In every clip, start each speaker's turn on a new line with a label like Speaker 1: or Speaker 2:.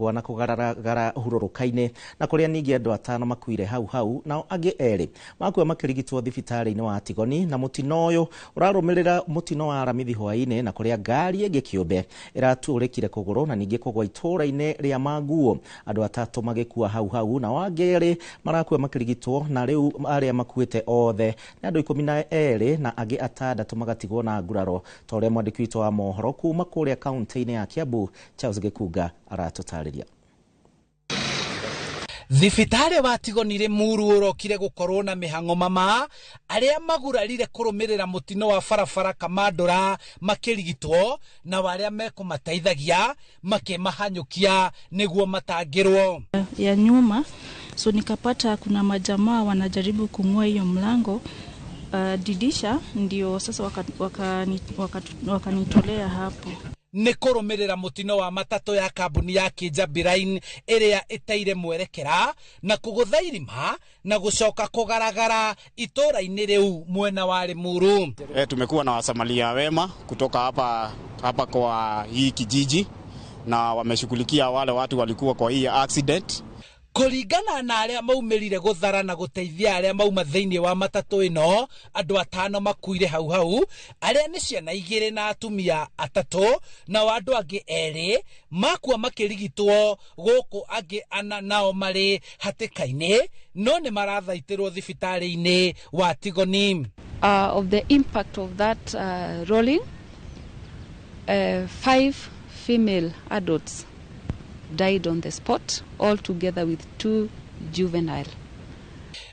Speaker 1: kũgwa na kũgaragara hurũrũka-inĩ na kũrĩa ningĩ andũ 5 makuire hau nao angĩ 2 makua makĩrigitwo thibitarĩ-inĩ wa Tigoni, na mũtino ũyũ ũrarũmĩrĩra mũtino wa aramithi hwaĩ-inĩ na kũrĩa ngari ĩngĩ kĩũmbe ĩratũrĩkire kũgũrũ na ningĩ kũgwa itũũra-inĩ rĩa Manguo, andũ 3 magĩkua hau na angĩ 2 marakua makĩrigitwo, na rĩu arĩa makuĩte othe na andũ 12 na angĩ 6 magatigwo na nguraro, ta ũrĩa mwandĩki witũ wa mohoro kuma kũrĩa kaunti-inĩ ya Kiambu Charles Gĩkunga aratũtarĩria.
Speaker 2: Thibitarĩ wa Tigoni Limuru ũrokire gũkorwo na mĩhang'o mama arĩa magurarire kũrũmĩrĩra mũtino wa barabara Kamandũra makĩrigitwo na warĩa mekũmateithagia makĩmahanyũkia nĩguo matangĩrwo
Speaker 3: ya nyuma. So nikapata kuna majamaa wanajaribu kung'oa hiyo mlango didisha, ndio sasa wakanitolea hapo.
Speaker 2: Nĩ kũrũmĩrĩra mũtino wa matatũ ya kambuni ya Kinjabi Line ĩrĩa ĩteire mwerekera na kũgũtha irima na gũcoka kũgaragara itũũra-inĩ rĩu mwena wa Limuru.
Speaker 4: Tumekuwa na wasamaria wema kutoka hapa kwa hii kijiji na wameshughulikia wale watu walikuwa kwa hii accident.
Speaker 2: Kũringana na arĩa maumĩrire gũthara na gũteithia arĩa mauma thĩinĩ wa matatũ ĩno, andũ 5 makuire hau arĩa nĩ ciana 2 na atumia 3, na andũ angĩ 2 makua makĩrigitwo gũkũ angĩ 4 nao marĩ hatĩka-inĩ no nĩ marathaitĩrwo thibitarĩ-inĩ wa Tigoni.
Speaker 3: Of the impact of that rolling, 5 female adults died on the spot, all together with 2 juvenile.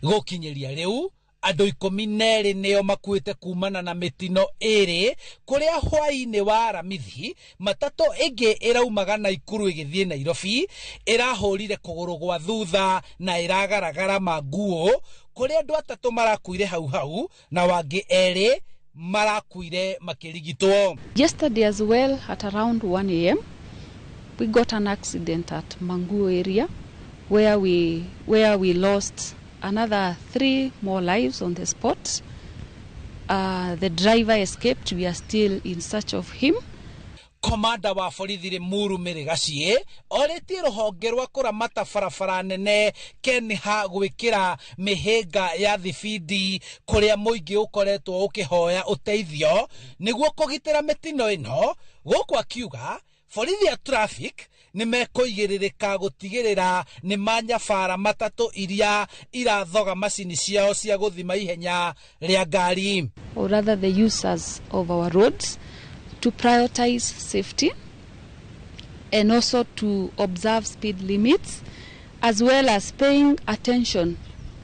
Speaker 2: Gũkinyĩria rĩu andũ 12 nĩo makuĩte kumana na mĩtino 2 kũrĩa hwaĩ-inĩ wa aramithi matatũ ĩngĩ ĩraumaga Naikuru ĩgĩthiĩ Nairobi ĩrahũrire kũgũrũ gwa thutha na ĩragaragara Manguo, kũrĩa andũ 3 marakuire hau na wangĩ 2 marakuire makĩrigitwo.
Speaker 3: Yesterday as well at around 1 AM we got an accident at Manguo area where we lost another 3 more lives on the spot. The driver escaped. We are still in search of him.
Speaker 2: Komanda wa borithi Limuru Mĩrĩgaciĩ orĩtie rũhonge rwa kũramata barabara nene Kenha gwĩkĩra mĩhĩnga ya thibindi kũrĩa mũingĩ ũkoretwo ũkĩhoya ũteithio nĩguo kũgitĩra mĩtino ĩno, gũkũ akiuga borithi ya traffic nĩ mekũigĩrĩrĩka gũtigĩrĩra nĩ manyabara matatũ iria irathoga macini ciao cia gũthima ihenya rĩa ngari.
Speaker 3: Or rather the users of our roads to prioritize safety and also to observe speed limits as well as paying attention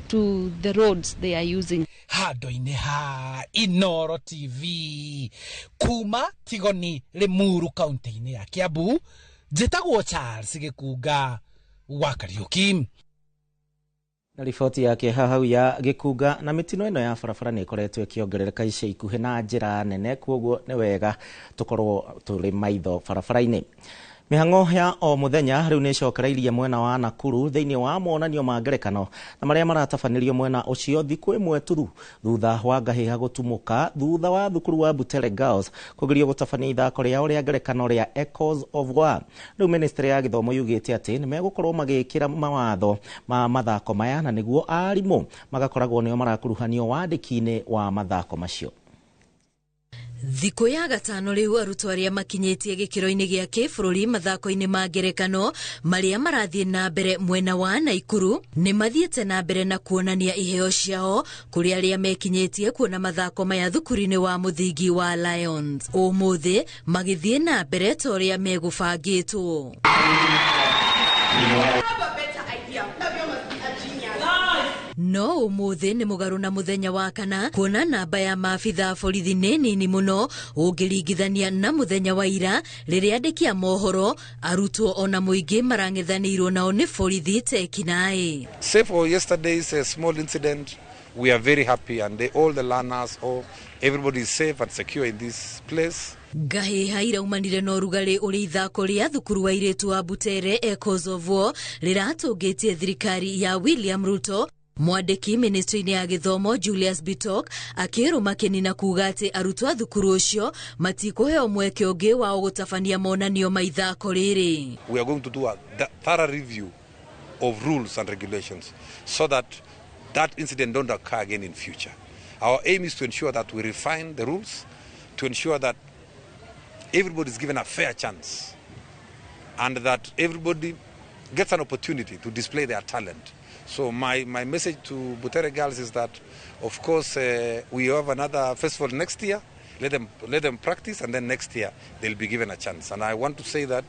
Speaker 3: to the roads they are using.
Speaker 2: Handũ-inĩ ha Inooro TV kuma Tigoni Limuru kaunti-inĩ ya Kiambu, njĩtagwo Charles Gĩkunga wa Kariũki.
Speaker 1: Na riboti yake hau ya Gĩkunga. Na mĩtino ĩno ya barabara nĩ ĩkoretwo ĩkĩongerereka ica ikuhĩ na njĩra nene, kwoguo nĩ wega tũkorwo tũrĩ maitho barabara-inĩ. Mĩhang'o ya o mũthenya rĩu nĩ cokereirie mwena wa Nakuru thĩinĩ wa monanio ma ngerekano na marĩa maratabanĩrio mwena ũcio thikũ ĩmwe tu thutha wa ngahĩha gũtumũka thutha wa thukuru wa Butere Girls kũgerio gũtabania ithako rĩao rĩa ngerekano rĩa Echoes of War. Rĩu ministry ya gĩthomo yugĩte atĩ nĩ megũkorwo magĩkĩra mawatho ma mathako maya na nĩguo arimũ magakoragwo nĩo marakuruhanio wandĩki-inĩ wa mathako macio.
Speaker 5: Thikũ ya gatano rĩu arutwo arĩa makinyĩtie gĩkĩro-inĩ gĩa kĩbũrũri mathako-inĩ ma ngerekano marĩa marathiĩ na mbere mwena wa Naikuru nĩ mathiĩte na mbere na kuonania iheo ciao kũrĩ arĩa mekinyĩtie kuona mathako maya thukuru-inĩ wa mũthingi wa Lions. Ũmũthĩ magĩthiĩ na mbere ta ũrĩa megũbangĩtwo. No ũmũthĩ nĩ mũgarũ na mũthenya wa kana, kuona namba ya maabitha borithi nĩ nini mũno ũngĩringithania na mũthenya wa ira rĩrĩa andĩki a mohoro, arutwo ona mũingĩ marang'ethanĩirwo nao nĩ borithi tekinaĩ.
Speaker 6: Save for yesterday's small incident, we are very happy and all the learners, everybody is safe and secure in this place.
Speaker 5: Ngahĩha iraumanire na ũrugarĩ ũrĩ ithako rĩa thukuru wa airĩtu wa Butere Echoes of War rĩratũngĩtie thirikari ya William Ruto Mwandiki ministry-inĩ ya gĩthomo Julius Bitok akĩrũma kĩnina kuuga atĩ arutwo a thukuru ũcio matikũheo mweke ũngĩ wa gũtabania monanio ma ithako rĩrĩ.
Speaker 6: We are going to do a thorough review of rules and regulations so that incident don't occur again in future. Our aim is to ensure that we refine the rules, to ensure that everybody is given a fair chance and that everybody gets an opportunity to display their talent. So my message to Butere girls is that, of course, we have another festival next year. Let them practice, and then next year they'll be given a chance. And I want to say that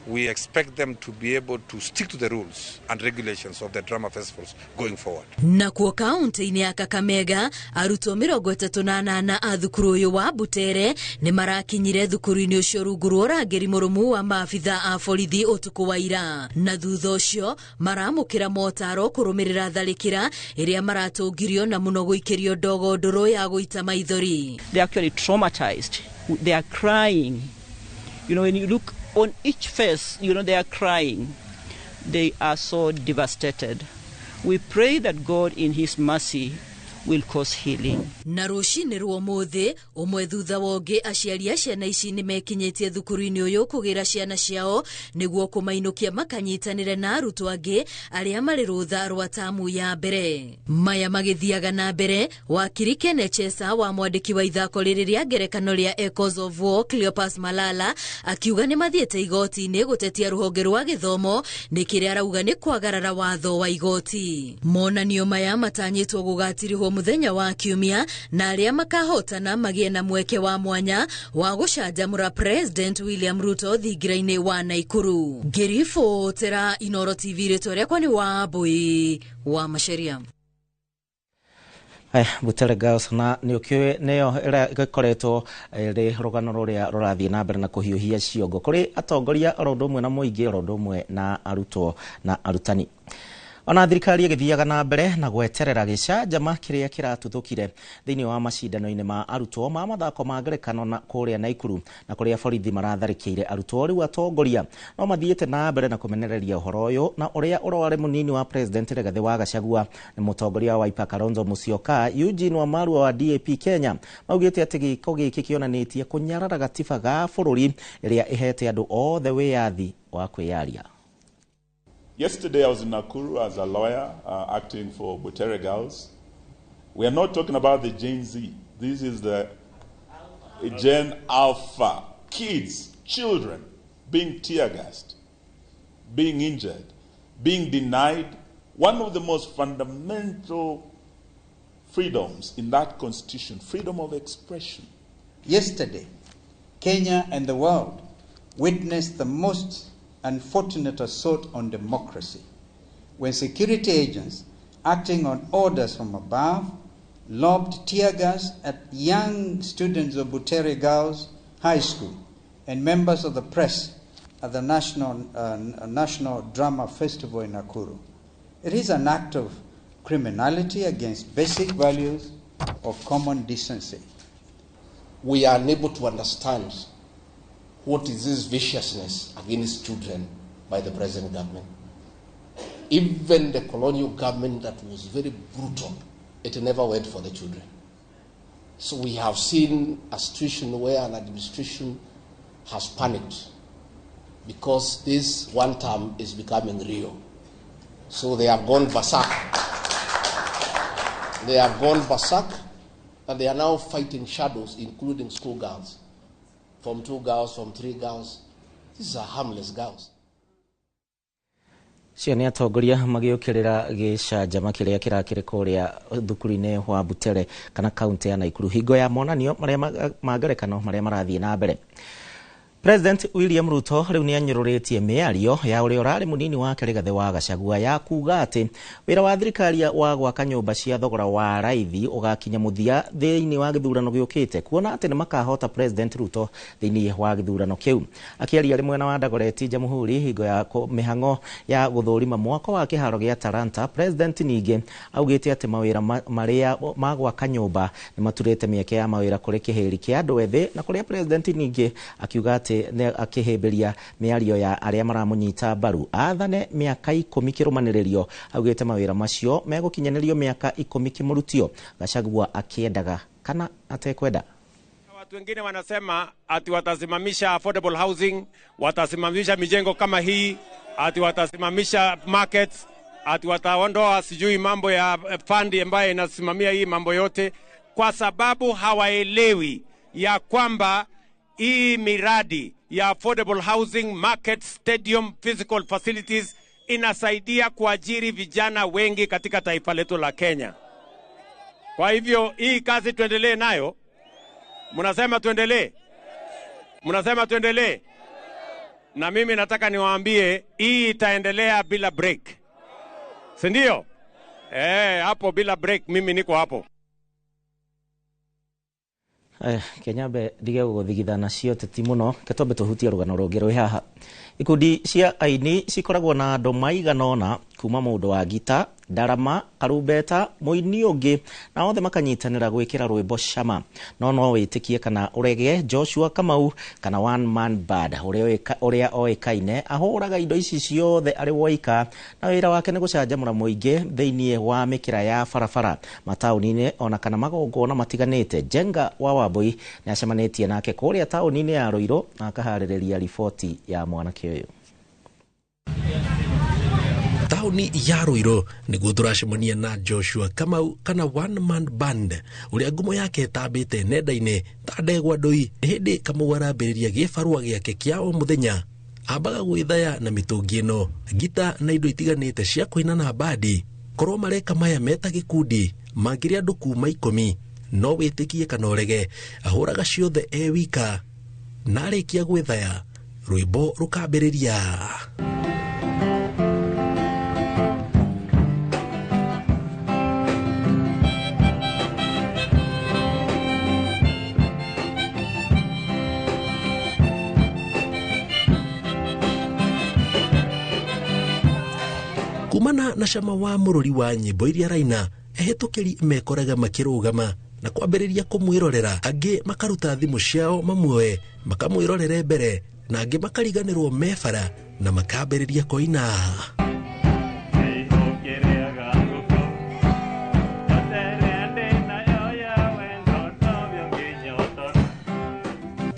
Speaker 6: we expect them to be able to stick to the rules and regulations of the drama festivals going forward.
Speaker 5: Na kwa kaunti-inĩ ya Kakamega, arutwo 38 a thukuru ũyũ wa Butere nĩ marakinyire thukuru-inĩ ũcio rungu rwa ũrangĩri mũrũmu wa maabitha a borithi ũtukũ wa ira. Na thutha ũcio maramũkĩra motaro kũrũmĩrĩra tharĩkĩra ĩrĩa maratũngirio na mũno gũikĩrio ndogo ndũrũ ya gũita maithori.
Speaker 7: They are actually traumatized. They are crying. You know, when you look on each face, you know, they are crying. They are so devastated. We pray that God in His mercy will cause healing.
Speaker 5: Na rũcinĩ rwa ũmũthĩ, ũmwe thutha wa ũngĩ aciari a ciana ici nĩ mekinyĩtie thukuru-inĩ ũyũ kũgĩra ciana ciao nĩguo kũmainũkia makanyitanĩre na arutwo angĩ arĩa marĩ rũtha rwa tamu ya mbere. Maya magĩthiaga na mbere, wakiri Ken Chesa wa mwandĩki wa ithako rĩrĩ rĩa ngerekano rĩa Echoes of War Cleopas Malala akiuga nĩ mathiĩte igoti-inĩ gũtetia rũhonge rwa gĩthomo nĩ kĩrĩa arauga nĩ kwagarara watho wa igoti. Monanio maya matanyĩtwo gũgatirĩhwo muthenya wa Kiumia na arĩa makahotana magĩe na mweke wa mwanya wa gũcanjamũra President William Ruto thingira-inĩ wa Naikuru. Ngĩribũ tera Inooro TV rĩtwa rĩakwa nĩ Wambui wa Macharia.
Speaker 1: Butere Girls na nĩũkĩũĩ nĩyo ĩkoretwo ĩrĩ rũgano rũrĩa rũrathiĩ na mbere na kũhiũhia ciongo kũrĩ atongoria oro ũndũ ũmwe na mũingĩ oro ũndũ ũmwe na arutwo na arutani. Ona thirikari ĩgĩthiaga na mbere na gweterera gĩcanjama kĩrĩa kĩratuthũkire thĩinĩ wa macindano-inĩ ma arutwo ma mathako ma ngerekano na kũrĩa Naikuru na kũrĩa borithi maratharĩkĩire arutwo rĩu atongoria no mathiĩte na mbere na kũmenereria ũhoro ũyũ na ũrĩa ũrarĩ mũnini wa President Rigathi wa Gachagua nĩ mũtongoria wa Wiper Kalonzo Musyoka Eugene Wamalwa wa DAP Kenya maugĩte atĩ gĩko gĩkĩ kĩonanĩtie kũnyarara gatiba ga bũrũri ĩrĩa ĩhete andũ othe wĩyathi wa kwĩyaria.
Speaker 8: Yesterday I was in Nakuru as a lawyer acting for Butere Girls. We are not talking about the Gen Z. This is the Gen Alpha. Kids, children being tear gassed, being injured, being denied one of the most fundamental freedoms in that constitution, freedom of expression.
Speaker 9: Yesterday, Kenya and the world witnessed the most unfortunate assault on democracy when security agents acting on orders from above lobbed tear gas at young students of Butere Girls High School and members of the press at the National Drama Festival in Nakuru. It is an act of criminality against basic values of common decency.
Speaker 10: We are unable to understand what is this viciousness against children by the present government. Even the colonial government that was very brutal, it never went for the children. So we have seen a situation where an administration has panicked because this one term is becoming real. So they have gone berserk. They have gone berserk and they are now fighting shadows, including schoolgirls. From 2 girls, from 3 girls. These are harmless girls.
Speaker 1: Ciana atongoria magĩũkĩrĩra gĩcanjama kĩrĩa kĩrakĩrĩ kũrĩa thukuru-inĩ wa Butere kana kaunti ya Naikuru hingo ya monanio marĩa ma ngerekano marĩa marathiĩ na mbere. President William Ruto rĩu nĩanyũrũrĩtie mĩario ya ũrĩa ũrarĩ mũnini wake Rigathi wa Gachagua ya kuga atĩ wĩra wa thirikari wa gwaka nyũmba cia thogora wa raithi ũgakinya mũthia thĩinĩ wa gĩthurano gĩũkĩte kuona atĩ nĩ makahota President Ruto thĩinĩ wa gĩthurano kĩu. Akĩaria rĩ mwena wa Dagoretti Jamhuri hingo ya mĩhang'o ya gũthũrima mwako wa kĩharo gĩa Talanta, President ningĩ augĩte atĩ mawĩra marĩa ma gwaka nyũmba nĩ maturĩte mĩeke ya mawĩra kũrĩ kĩhĩri kĩa andũ ethĩ na kũrĩa President ningĩ akiuga ati akihimbiria miario ya aria maramunyita mbaru athane miaka 10 kirumaniririo augite mawira macio megukinyanirio miaka 10 kimurutio. Gachagua akiendaga kana atekwenda.
Speaker 11: Watu wengine wanasema ati watasimamisha affordable housing, watasimamisha mijengo kama hii, ati watasimamisha markets, ati wataondoa sijui mambo ya fund ambayo inasimamia hii mambo yote, kwa sababu hawaelewi ya kwamba hii miradi ya affordable housing, market, stadium, physical facilities inasaidia kuajiri vijana wengi katika taifa letu la Kenya. Kwa hivyo hii kazi tuendelee nayo. Mnasema tuendelee? Mnasema tuendelee? Na mimi nataka niwaambie hii itaendelea bila break. Si ndio? Hapo bila break mimi niko hapo.
Speaker 1: Kenyabe dige guthigithana cio teti muno ketombe tuhutia rugano rungi rwi haha. Ikundi cia aini cikoragwo na andu maiganona kuma mundu wa gita, ndarama, karumbeta, muini ungi na othe makanyitanira gwikira rwimbo cama. No witikie kana urege Joshua Kamau kana one man band uria oikaine ahuraga indo ici ciothe ari woika na wira wake ni gucanjamura muingi thiini wa mikira ya farafara mataunini ona kana magongona matiganite. Jenga wa Wambui ni acemanitie nake kuria taunini ya Ruiru na akahaririria riboti ya mwanake uyu.
Speaker 12: Tauni ya Ruiru niguo turacemania na Joshua Kamau kana one man band uria ngumo yake tambite nenda-ini ta ndegwa ndui. Hindi Kamau arambiriria gifarua giake kia o muthenya ambaga gwithaya na mitungi ino gita na indo itiganite cia kuina na bandi. Korwo mareka maya meta gikundi mangiria andu kuma 10 no witikie kana urege ahuraga ciothe wika na arikia gwithaya rwimbo rukambiriria. Kumana na cama wa mururi wa nyimbo iria raina ehitukiri mekoraga makirugama na kwambiriria kumwirorera, angi makaruta thimu ciao mamwe makamwirorere mbere na angi makariganirwo mefara na makambiriria koina.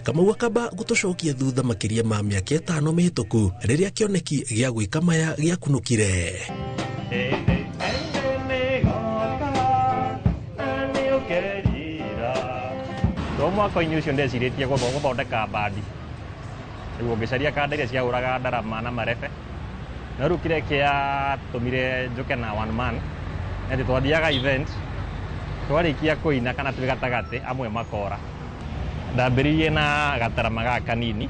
Speaker 12: Kamau akamba gutucokia thutha makiria ma miaka 5 mihituku riria kioneki gia gwika maya gia kunukire.
Speaker 13: Mwaka-inĩ ũcio ndecirĩtie gũthondeka bandi nĩguo ngĩcaria kanda iria ciahũraga ndarama na marebe, no rĩu kĩrĩa kĩatũmire njoke na one man nĩ twathiaga event twarĩkia kũina kana twĩ gatagatĩ amwe makora. Ndambĩrĩirie na gatarama gaka kanini,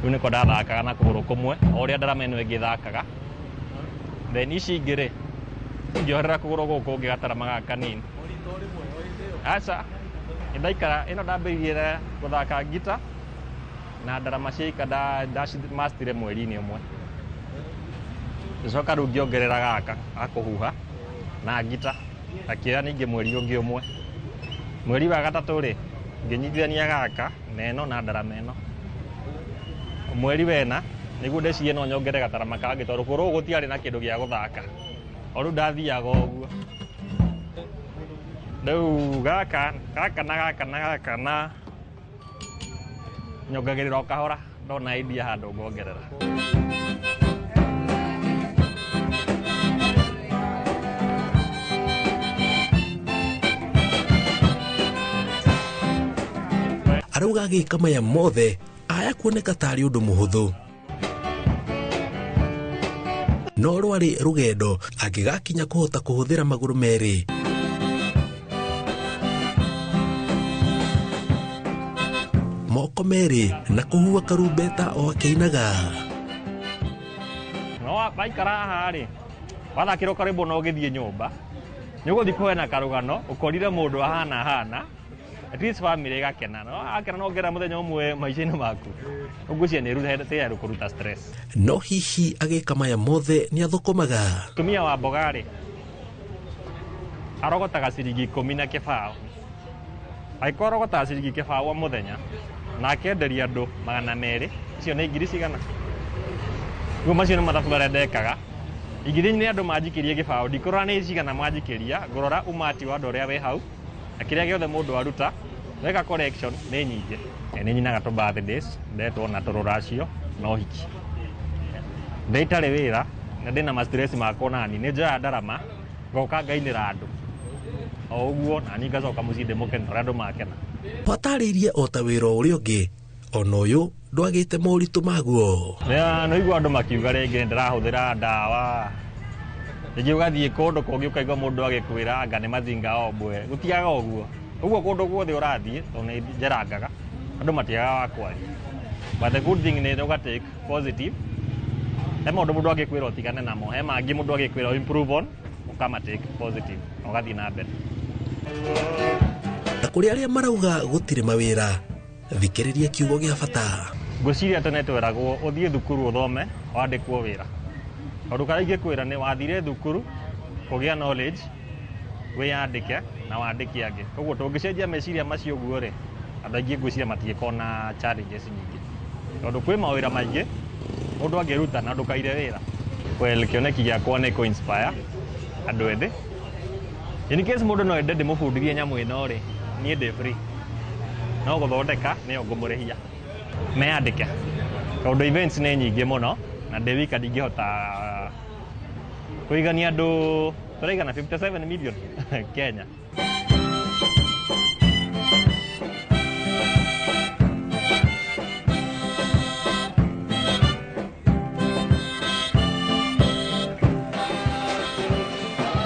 Speaker 13: rĩu nĩko ndathakaga na kũgũrũ kũmwe o ũrĩa ndarama ĩno ĩngĩ thakaga, then ici ingĩ-rĩ ngĩoherera kũgũrũ gũkũ kũngĩ gatarama gaka kanini. Aca ndaikara ĩno ndambĩrĩirie gũthaka gita na ndarama ciaika ndacimastire mweri-inĩ ũmwe, gĩcoka rĩu ngĩongerera gaka akũhuha na gita akĩoya ningĩ mweri ũngĩ ũmwe. Mweri wa gatatũ-rĩ ngĩnyitithania gaka na ĩno na ndarama ĩno. Mweri wena nĩguo ndecirie no nyongere gatarama kangĩ tondũ kũrũ gũtiarĩ na kĩndũ gĩa gũthaka, o rĩu ndathiaga ũguo. Rĩu gaka na nyongagĩrĩra o kahora ndona idea handũ ngongerera.
Speaker 12: Arauga agĩka maya mothe aya kuoneka tarĩ ũndũ mũhũthũ, no rwarĩ rũgendo angĩgakinya kũhota kũhũthĩra magũrũ merĩ. Moko merĩ na kũhua karumbeta o akĩinaga.
Speaker 13: No waikara haha-rĩ wathakĩra karwĩmbo no ũgĩthiĩ nyũmba nĩũgũthiĩ kũhena karũgano ũkorire mũndũ ahana at least family igakena, no akena no ngera muthenya umwe maica-inĩ maku ũgucia nĩ ruta kũruta stress.
Speaker 12: No hihi agĩka maya mothe nĩ athũkũmaga.
Speaker 13: Tumia wa mboga-rĩ arogotaga ciringi 10 na kĩbaũ, angĩkorwo arogotaga ciringi kĩbaũ o mũthenya na akenderia andu 200 icio nĩ ngiri cigana guo macio nĩ mathabu marĩa ndekaga igithinyi nĩ andũ manjikirie gĩbaũ ndikorora nĩ cigana manjikiria ngorora umati wa andũ arĩa we hau na kĩrĩa gĩothe mũndũ aruta weka collection nĩ nyingĩ nĩ nyinaga to birthdays ndetwo na tũrũracio no hiki ndaitarĩ wĩra na ndĩna ma stress makwa nani nĩ njoya ndarama ngoka ngainĩra andũ o ũguo na ni ngacoka mũciĩ ndĩmũkena ũrĩa andũ makena
Speaker 12: patarĩirie o ta wĩra ũrĩa ũngĩ ona ũyũ ndwagĩte moritũ maguo
Speaker 13: no igua andũ makiuga rĩngĩ ndĩrahũthĩra ndawa rĩngĩ ũgathiĩ kũndũ kũngĩ ũkaigua mũndũ agĩkwĩra anga nĩ mazinga ombwe gũtiaga ũguo ũguo kũndũ guothe ũrathiĩ tondũ nĩ njerangaga andũ matiaga wa kwaria but the good thing nĩ ũgatake positive he maũndũ mũndũ agĩkwĩra ũtigane namo he mangĩ mũndũ agĩkwĩra improve on ũkamatake positive na ũgathiĩ na mbere
Speaker 12: na kũrĩ arĩa marauga gũtirĩ mawĩra thikĩrĩria kiugo gĩa bata
Speaker 13: ngwĩciria tene tweragwo ũthiĩ thukuru ũthome wandĩkwo wĩra kaũndũ karĩa ingĩkwĩra nĩ wathire thukuru kũgĩa knowledge wĩyandĩke na wandĩke angĩ koguo tũngĩcenjia meciria macio ũguo rĩ andũ aingĩ ngwĩciria matigĩkorwo na challenges nyingĩ tondũ kwĩ mawĩra maingĩ mũndũ angĩruta na ndũkaire wĩra well kĩoneki gĩakwa nĩ kũ-inspire andũ ethĩ in case mũndũ no ende ndĩmũbundithie nyamũ ĩno rĩ niĩ ndĩ free no gũthondeka nĩyo ngũmũrĩhia meyandĩke tondũ events nĩ nyingĩ mũno na ndĩ wika ndingĩhota kũigania andũ tũraigana 57 million Kenya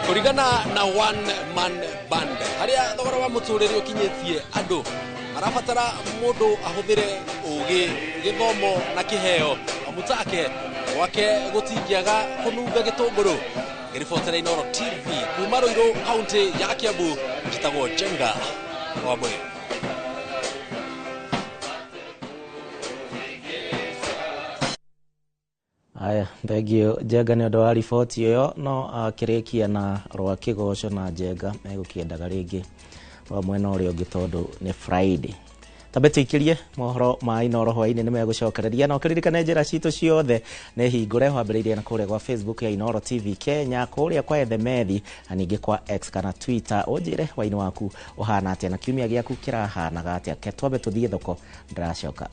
Speaker 14: kũringana na one man band harĩa thogora wa mũtũrĩre ũkinyĩtie andũ marabatara mũndũ ahũthĩre ũgĩ gĩthomo na kĩheo amutake wake gũtingĩaga kũnunga gĩtũngũrũ ngĩribotera Inooro TV kuma Ruiru kaunti ya Kiambu njĩtagwo Jenga Wambũi.
Speaker 1: Aya, thengio Jenga nĩ ũndũ wa riboti ĩyo no akĩrĩkia na rwa kĩgoco na Jenga megũkĩendaga rĩngĩ rwa mwena ũrĩa ũngĩ tondũ nĩ Friday. Tabetĩkĩrie mohoro ma Inooro hwainĩ nĩ megũcokereria na ũkĩririkane njĩra citũ ciothe nĩ hingũre wambĩrĩirie na kũrĩa kwa Facebook ya Inooro TV Kenya kũrĩa kwa Ethemethi na ningĩ kwa X kana Twitter ũnjĩre hwainĩ waku ũhana atĩa na kiumia gĩaku kĩrahanaga atĩa ke twambe tũthiĩ thoko ndĩracoka.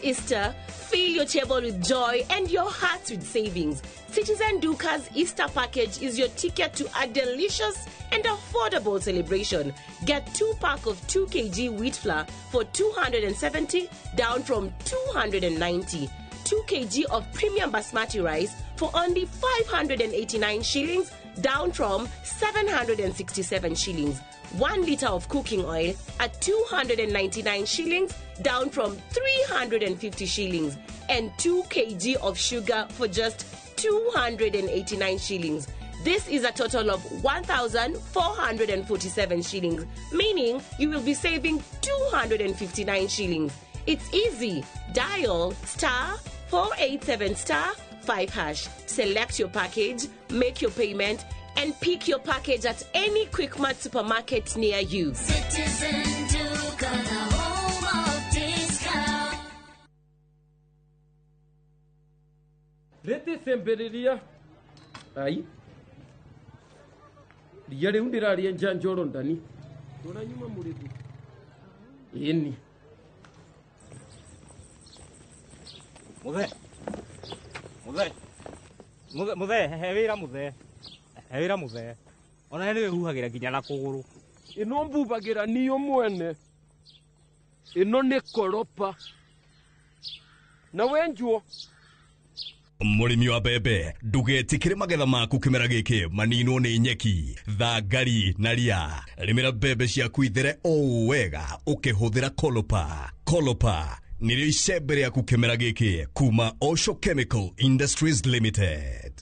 Speaker 15: Easter, fill your table with joy and your heart with savings. Citizen Duca's Easter package is your ticket to a delicious and affordable celebration. Get 2-pack of 2 kg wheat flour for 270 down from 290. 2 kg of premium basmati rice for only 589 shillings down from 767 shillings. 1 liter of cooking oil at 299 shillings down from 350 shillings, and 2 kg of sugar for just 289 shillings. This is a total of 1,447 shillings, meaning you will be saving 259 shillings. It's easy. Dial *487*5#. Select your package, make your payment, and pick your package at any Quickmart supermarket near you.
Speaker 16: Citizen Duca, the home of discount.
Speaker 17: Rete semberiria. Ai. Rĩrĩa ndĩraria njanjoro ndani. Tũra nyuma mũrĩtu. Ĩni.
Speaker 18: Muthe, hewira muthe. Hewira muthe. Ona nĩ huhagira nginya na kũgũrũ.
Speaker 17: Ĩno mbubagira niyo mwene. Ĩno nĩ koropa. Na wenjuo.
Speaker 19: Mũrĩmi wa mbembe ndũgetikĩre magetha maku kĩmera gĩkĩ maninwo nĩ nyeki, thangari na ria. Rĩmĩra mbembe ciaku ithere o wega ũkĩhũthĩra Colopa. Colopa nĩrĩo icembe rĩaku kĩmera gĩkĩ kuma Osho Chemical Industries Limited.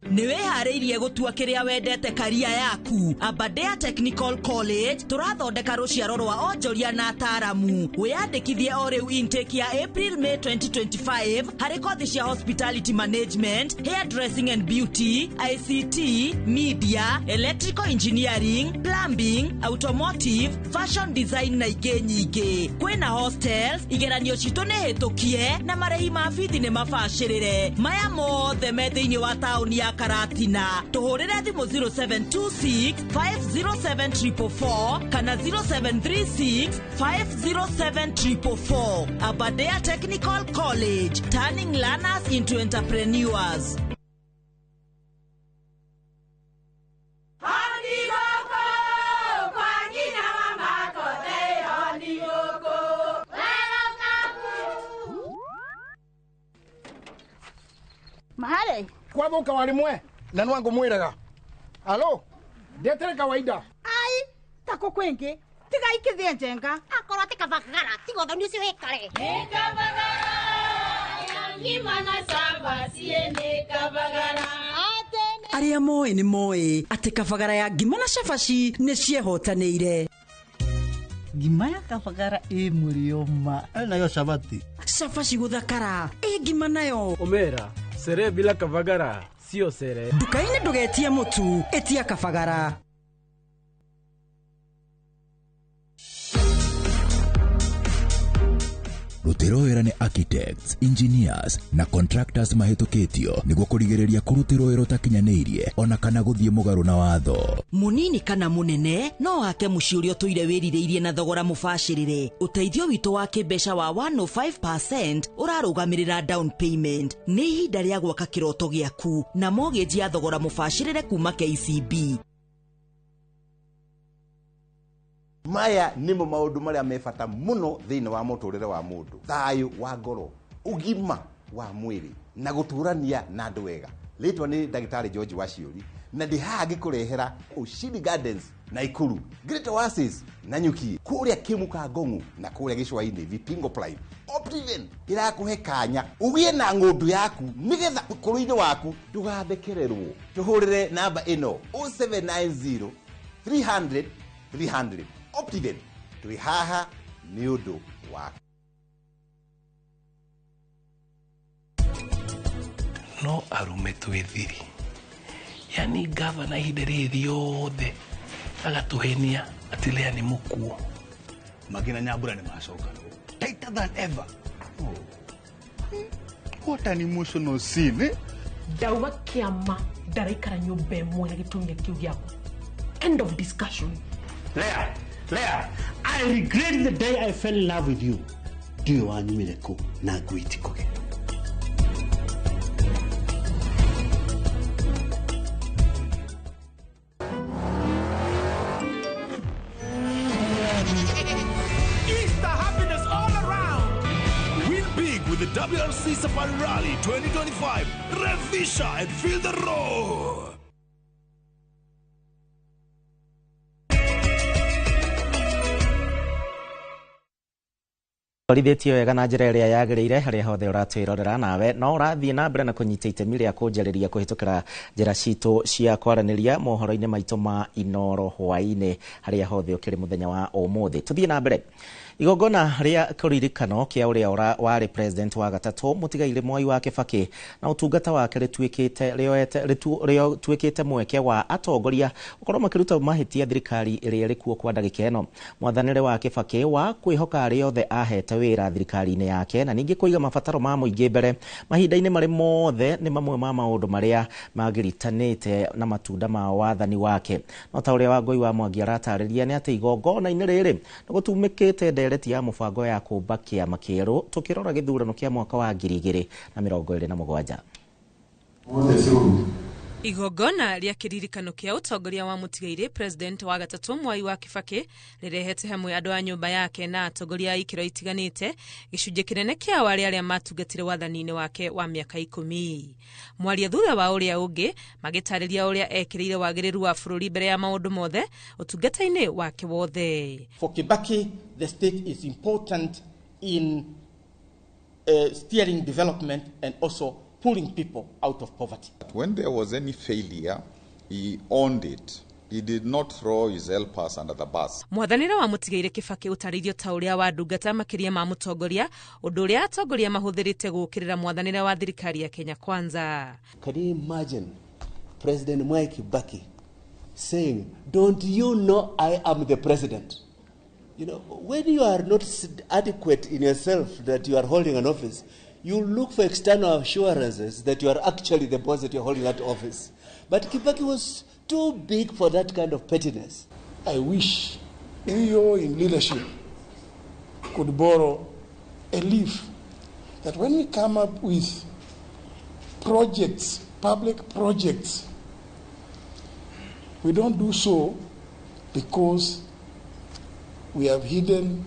Speaker 20: Niwe hareirie gutua kiria wendete karia yaku. Aberdare Technical College turathondeka ruciaro rwa onjoria na ataramu. Wiyandikithie o riu intake ya April May 2025 hari kothi cia hospitality management, hairdressing and beauty, ICT, media, electrical engineering, plumbing, automotive, fashion design na ingĩ nyingĩ. Kwĩna hostels, igeranio citũ nĩ hĩtũkie na marĩhi ma bithi nĩ mabacĩrĩre. Maya mothe me thĩinĩ wa taũni ya Karatina. Tuhurire thimu 0726 507 444 kana 0736 507 444. Aberdare Technical College, turning learners into entrepreneurs.
Speaker 21: Mahale kwa boka walimwe na nwangu mwiraga alo ndetere kawaida
Speaker 22: ai tako kwengi tiga ikithie njenga akorwo tikavagara tigo thoni ucio wikare nikavagara ngima na samba siene kavagara
Speaker 20: Aria moe ni moe ati kavagara ya ngima na cabaci ni ciehotanĩire.
Speaker 23: Ngima ya kavagara mulioma nayo sabati
Speaker 20: Cabaci guthakara ngima nayo
Speaker 17: Omera sere bila kavagara sio sere.
Speaker 20: Dukaini ndugetie mutu etia kavagara.
Speaker 24: Rutĩro wĩra nĩ architects, engineers na contractors mahĩtũkĩtio nĩguo kũrigĩrĩria kũrutĩrwo wĩra ũtakinyanĩirie ona kana gũthiĩ mũgarũ na watho.
Speaker 20: Munini kana munene no wake mũciĩ ũrĩa ũtũire wĩrirĩirie na thogora mũbacĩrĩre. Ũteithio witũ wa kĩmbeca wa 105% ũrarũgamĩrĩra down payment. Nĩ ihinda rĩa gwaka kĩroto gĩaku na mortgage ya thogora mũbacĩrĩre kuma KCB.
Speaker 25: Maya nimo maundu maria mebata muno thiini wa muturire wa mundu. Thayu wa ngoro, ugima wa mwiri na guturania na andu wega. Litwa ni Dagitari George Waciuri na ndihagi kurehera Ushindi Gardens na Ikuru, Great Oasis na Nyuki, kuria Kimuka Ngongu na kuria Gicwaini Vipingo Prime. Optiven irakuhe kanya ugie na ngundu yaku nigetha ukuru-ini waku ndugathekererwo. Tuhurire namba ino 0790 300 300. Optiven twi haha ni undu waku.
Speaker 26: No arume twithiri, yani gavana ihinda rĩrĩ riothe agatuhenia ati Lea ni mukuo.
Speaker 23: Magina Nyambura ni macoka tighter than ever. What an emotional scene, eh?
Speaker 27: Dauga kiama ndaraikara nyumba ĩmwe na gĩtumia kĩu gĩaku. End of discussion.
Speaker 23: Lea, I regret the day I fell in love with you. Dio wanyumire ku na gwitikoge.
Speaker 28: Easter happiness all around. Win big with the WRC Safari Rally 2025. Revisha and feel the roar.
Speaker 1: Twarithĩtio wega na njĩra ĩrĩa yagĩrĩire harĩa hothe ũratwĩrorera nawe no ũrathiĩ na mbere na kũnyita itemi rĩa kũnjarĩria kũhĩtũkĩra njĩra citũ cia kwaranĩria mohoro-inĩ maitũ ma Inooro hwaĩ-inĩ harĩa hothe ũkĩrĩ mũthenya wa ũmũthĩ. Tũthiĩ na mbere. Igongona rĩa kũririkano kĩa ũrĩa warĩ president wa gatatũ mũtigairĩ Mwai wa Kibaki na ũtungata wake rĩtuĩkĩte mweke wa atongoria gũkorwo makĩruta mahĩtia thirikari ĩrĩa ĩrĩ kuo kwa ndagĩka ĩno. Mwathanĩre wa Kibaki wa kwĩhoka arĩa othe ahete wĩra thirikari-inĩ yake na ningĩ kũiga mabataro ma mũingĩ mbere mahinda-inĩ marĩ mothe nĩ mamwe ma maũndũ marĩa magĩritanĩte na matunda ma wathani wake. No ta ũrĩa Wangũi wa Mwangi aratarĩria nĩ atĩ igongona-inĩ rĩrĩ nĩ gũtumĩkĩte ndereti ya mũbango ya kũmba kĩama kĩerũ tũkĩrora gĩthurano kĩa mwaka wa 2027.
Speaker 29: Igongona rĩa kĩririkano kĩa ũtongoria wa mũtigairĩ president wa gatatũ Mwai wa Kibaki rĩrehete hamwe andũ a nyũmba yake na atongoria a ikĩro itiganĩte gĩcunjĩ kĩnene kĩa arĩa matungatire wathani-inĩ wake wa mĩaka 10. Mwaria thutha wa ũrĩa ũngĩ magĩtarĩria ũrĩa ekĩrĩire wagĩrĩru wa bũrũri mbere ya maũndũ mothe ũtungata-inĩ wake wothe.
Speaker 30: For Kibaki, the state is important in steering development and also pulling people out of poverty.
Speaker 2: When there was any failure, he owned it. He did not throw his helpers under the bus.
Speaker 29: Mwathanira wa Mutigaire Kibaki utarithio ta uria wa ndungata makiria ma mutongoria undu uria atongoria mahuthirite gukirira mwathanira wa thirikari ya Kenya Kwanza.
Speaker 23: Can you imagine President Mwai Kibaki saying, "Don't you know I am the president?" You know, when you are not adequate in yourself that you are holding an office, you look for external assurances that you are actually the boss, that you are holding that office. But Kibaki was too big for that kind of pettiness.
Speaker 21: I wish you in leadership could borrow a leaf that when we come up with projects, public projects, we don't do so because we have hidden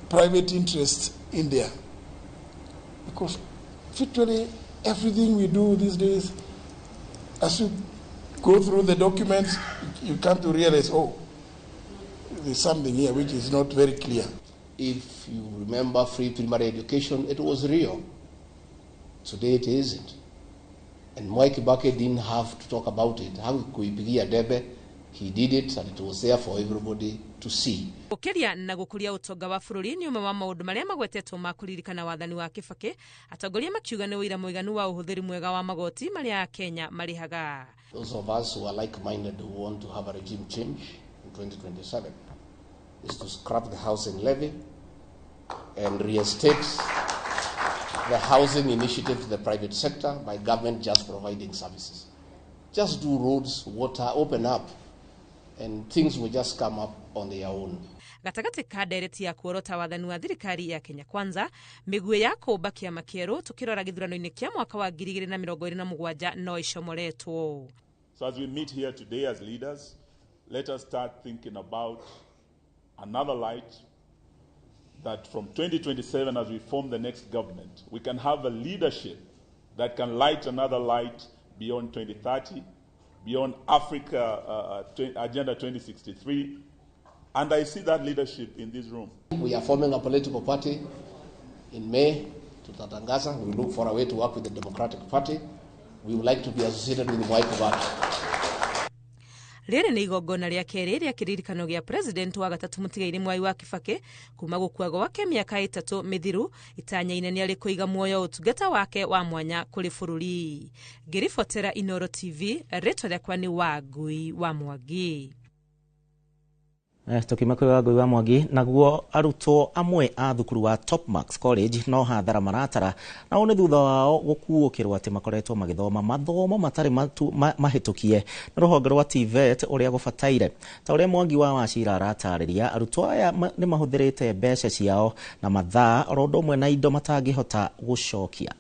Speaker 21: private interests in there. Because virtually everything we do these days, as you go through the documents, you come to realize, oh, there's something here which is not very clear.
Speaker 23: If you remember free primary education, it was real. Today it isn't. And Mwai Kibaki didn't have to talk about it. He did it and it was there for everybody to see.
Speaker 29: Ukiria na gukuria utonga wa bururi ni umwe wa maundu maria magwetetwo makuririkana wathani wa Kibaki, atongoria makiuga ni wira muiganu wa uhuthiri mwega wa magoti maria Kenya marihaga.
Speaker 23: Those of us who are like-minded who want to have a regime change in 2027 is to scrap the housing levy and reinstate the housing initiative to the private sector by government just providing services. Just do roads, water, open up, and things will just come up on their own.
Speaker 29: Gatagati ka ndereti ya kuorota wathani wa thirikari ya Kenya Kwanza, migue ya kuumba kiama kieru tukirora githurano-ini kia mwaka wa 2027 no icomoretwo.
Speaker 3: So as we meet here today as leaders, let us start thinking about another light, that from 2027 as we form the next government, we can have a leadership that can light another light beyond 2030, beyond Africa Agenda 2063, and I see that leadership in this room.
Speaker 23: We are forming a political party in May to Tatangaza. We look for a way to work with the Democratic Party. We would like to be associated with Mwai Kibaki.
Speaker 29: Riri ni igongona ria keri ria kiririkano gia president wa gatatu Mutigaire Mwai wa Kibaki kuma gukua gwake miaka 3 mithiru itanya-ini ni ari kuiga muoyo utungata wake wa mwanya kuri bururi. Ngiribotera Inooro TV, ritwa riakwa ni Wangui wa Mwangi.
Speaker 1: Tukimakwe Wangui wa Mwangi, naguo arutwo amwe a thukuru wa Topmax College no hathara maratara na one thutha wao gukuukirwa ati makoretwo magithoma mathomo matari mahitukie na ruhonge rwa TVET uria gubataire. Ta uria Mwangi wa Wachira aratariria, arutwo aya ni mahuthirite mbeca ciao na mathaa oro umwe na indo matangihota gucokia.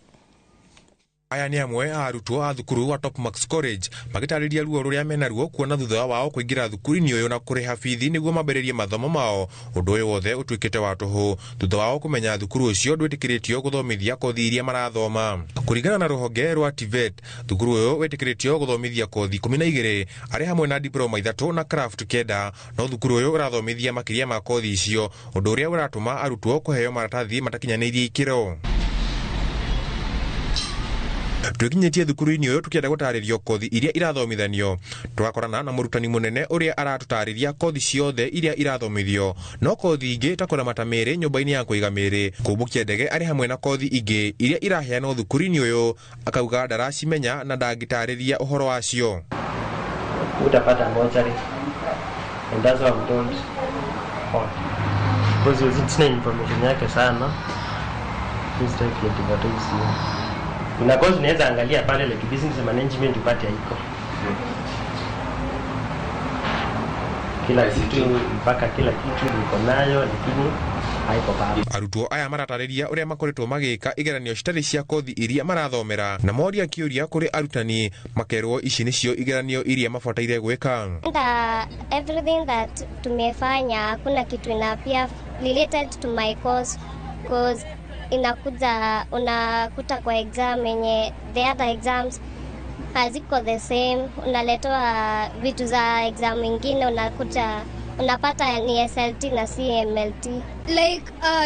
Speaker 4: Aya ni amwe a arutwo a thukuru wa Topmax College magitariria ruo ruria mena ruo kuona thutha wao kuingira thukuru-ini uyu na kuriha bithi niguo mambiririe mathomo mao. Undu uyu wothe utuikite wa tuhu thutha wao kumenya thukuru ucio ndwitikiritio guthomithia kothi iria marathoma. Kuringana na ruhonge rwa TVET, thukuru uyu witikiritio guthomithia kothi 12 ari hamwe na diploma 3 na craft 9, no thukuru uyu urathomithia makiria ma kothi icio, undu uria uratuma arutwo kuheo maratathi matakinyanirie ikiro. Tukinyetie thukuru-ini uyu tukienda gutaririo kothi iria irathomithanio, twakorana na murutani munene uria aratutariria kothi ciothe iria irathomithio, no kothi ingi ta kuramata miri nyumba-ini ya kuiga miri, kumbukia ndege ari hamwe na kothi ingi iria iraheanwo thukuru-ini uyu, akauga ndaracimenya na ndangitariria uhoro wacio.
Speaker 5: Utapata mochari, and that's what I'm told. Because sina information yake sana, this type ya advertise. Una kozi unaweza angalia pale like business management upate haiko. Kila kitu mpaka kila kitu iko nayo lakini haiko pale.
Speaker 4: Arutwo aya maratariria uria makoretwo magika igeranio citari cia kothi iria marathomera na moria kiuria kuri arutani makerwo ici nicio igeranio iria mabataire gwika.
Speaker 6: Everything that tumefanya hakuna kitu inapia related to my course because inakuja unakuta kwa exam yenye the other exams haziko the same, unaletewa vitu za exam nyingine unakuta unapata ni SLT na CMLT.
Speaker 7: Like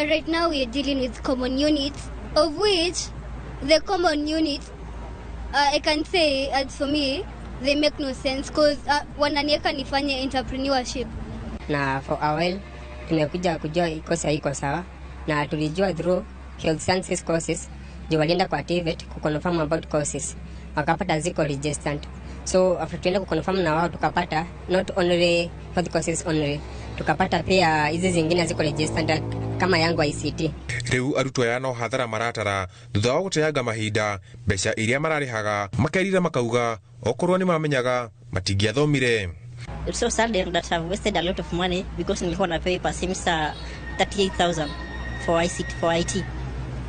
Speaker 7: right now we are dealing with common units of which the common unit, I can say, as for me, they make no sense because wananieka nifanye entrepreneurship.
Speaker 8: Na for a while, tumekuja kujua kosi haiko sawa, na tulijua through health sciences courses, ndio walienda kwa TVET kuconfirm about courses, wakapata ziko registered. So after tuenda kuconfirm na wao tukapata not only for the courses only, tukapata pia hizi zingine ziko registered kama yangu ICT.
Speaker 4: Riu arutwo ya no hathara maratara thutha wa guteanga mahinda mbeca iria mararihaga makerira makauga okorwo ni mamenyaga matingiathomire.
Speaker 9: It's so sad that I've wasted a lot of money because nilikuwa na pay per semester 38,000 for IT.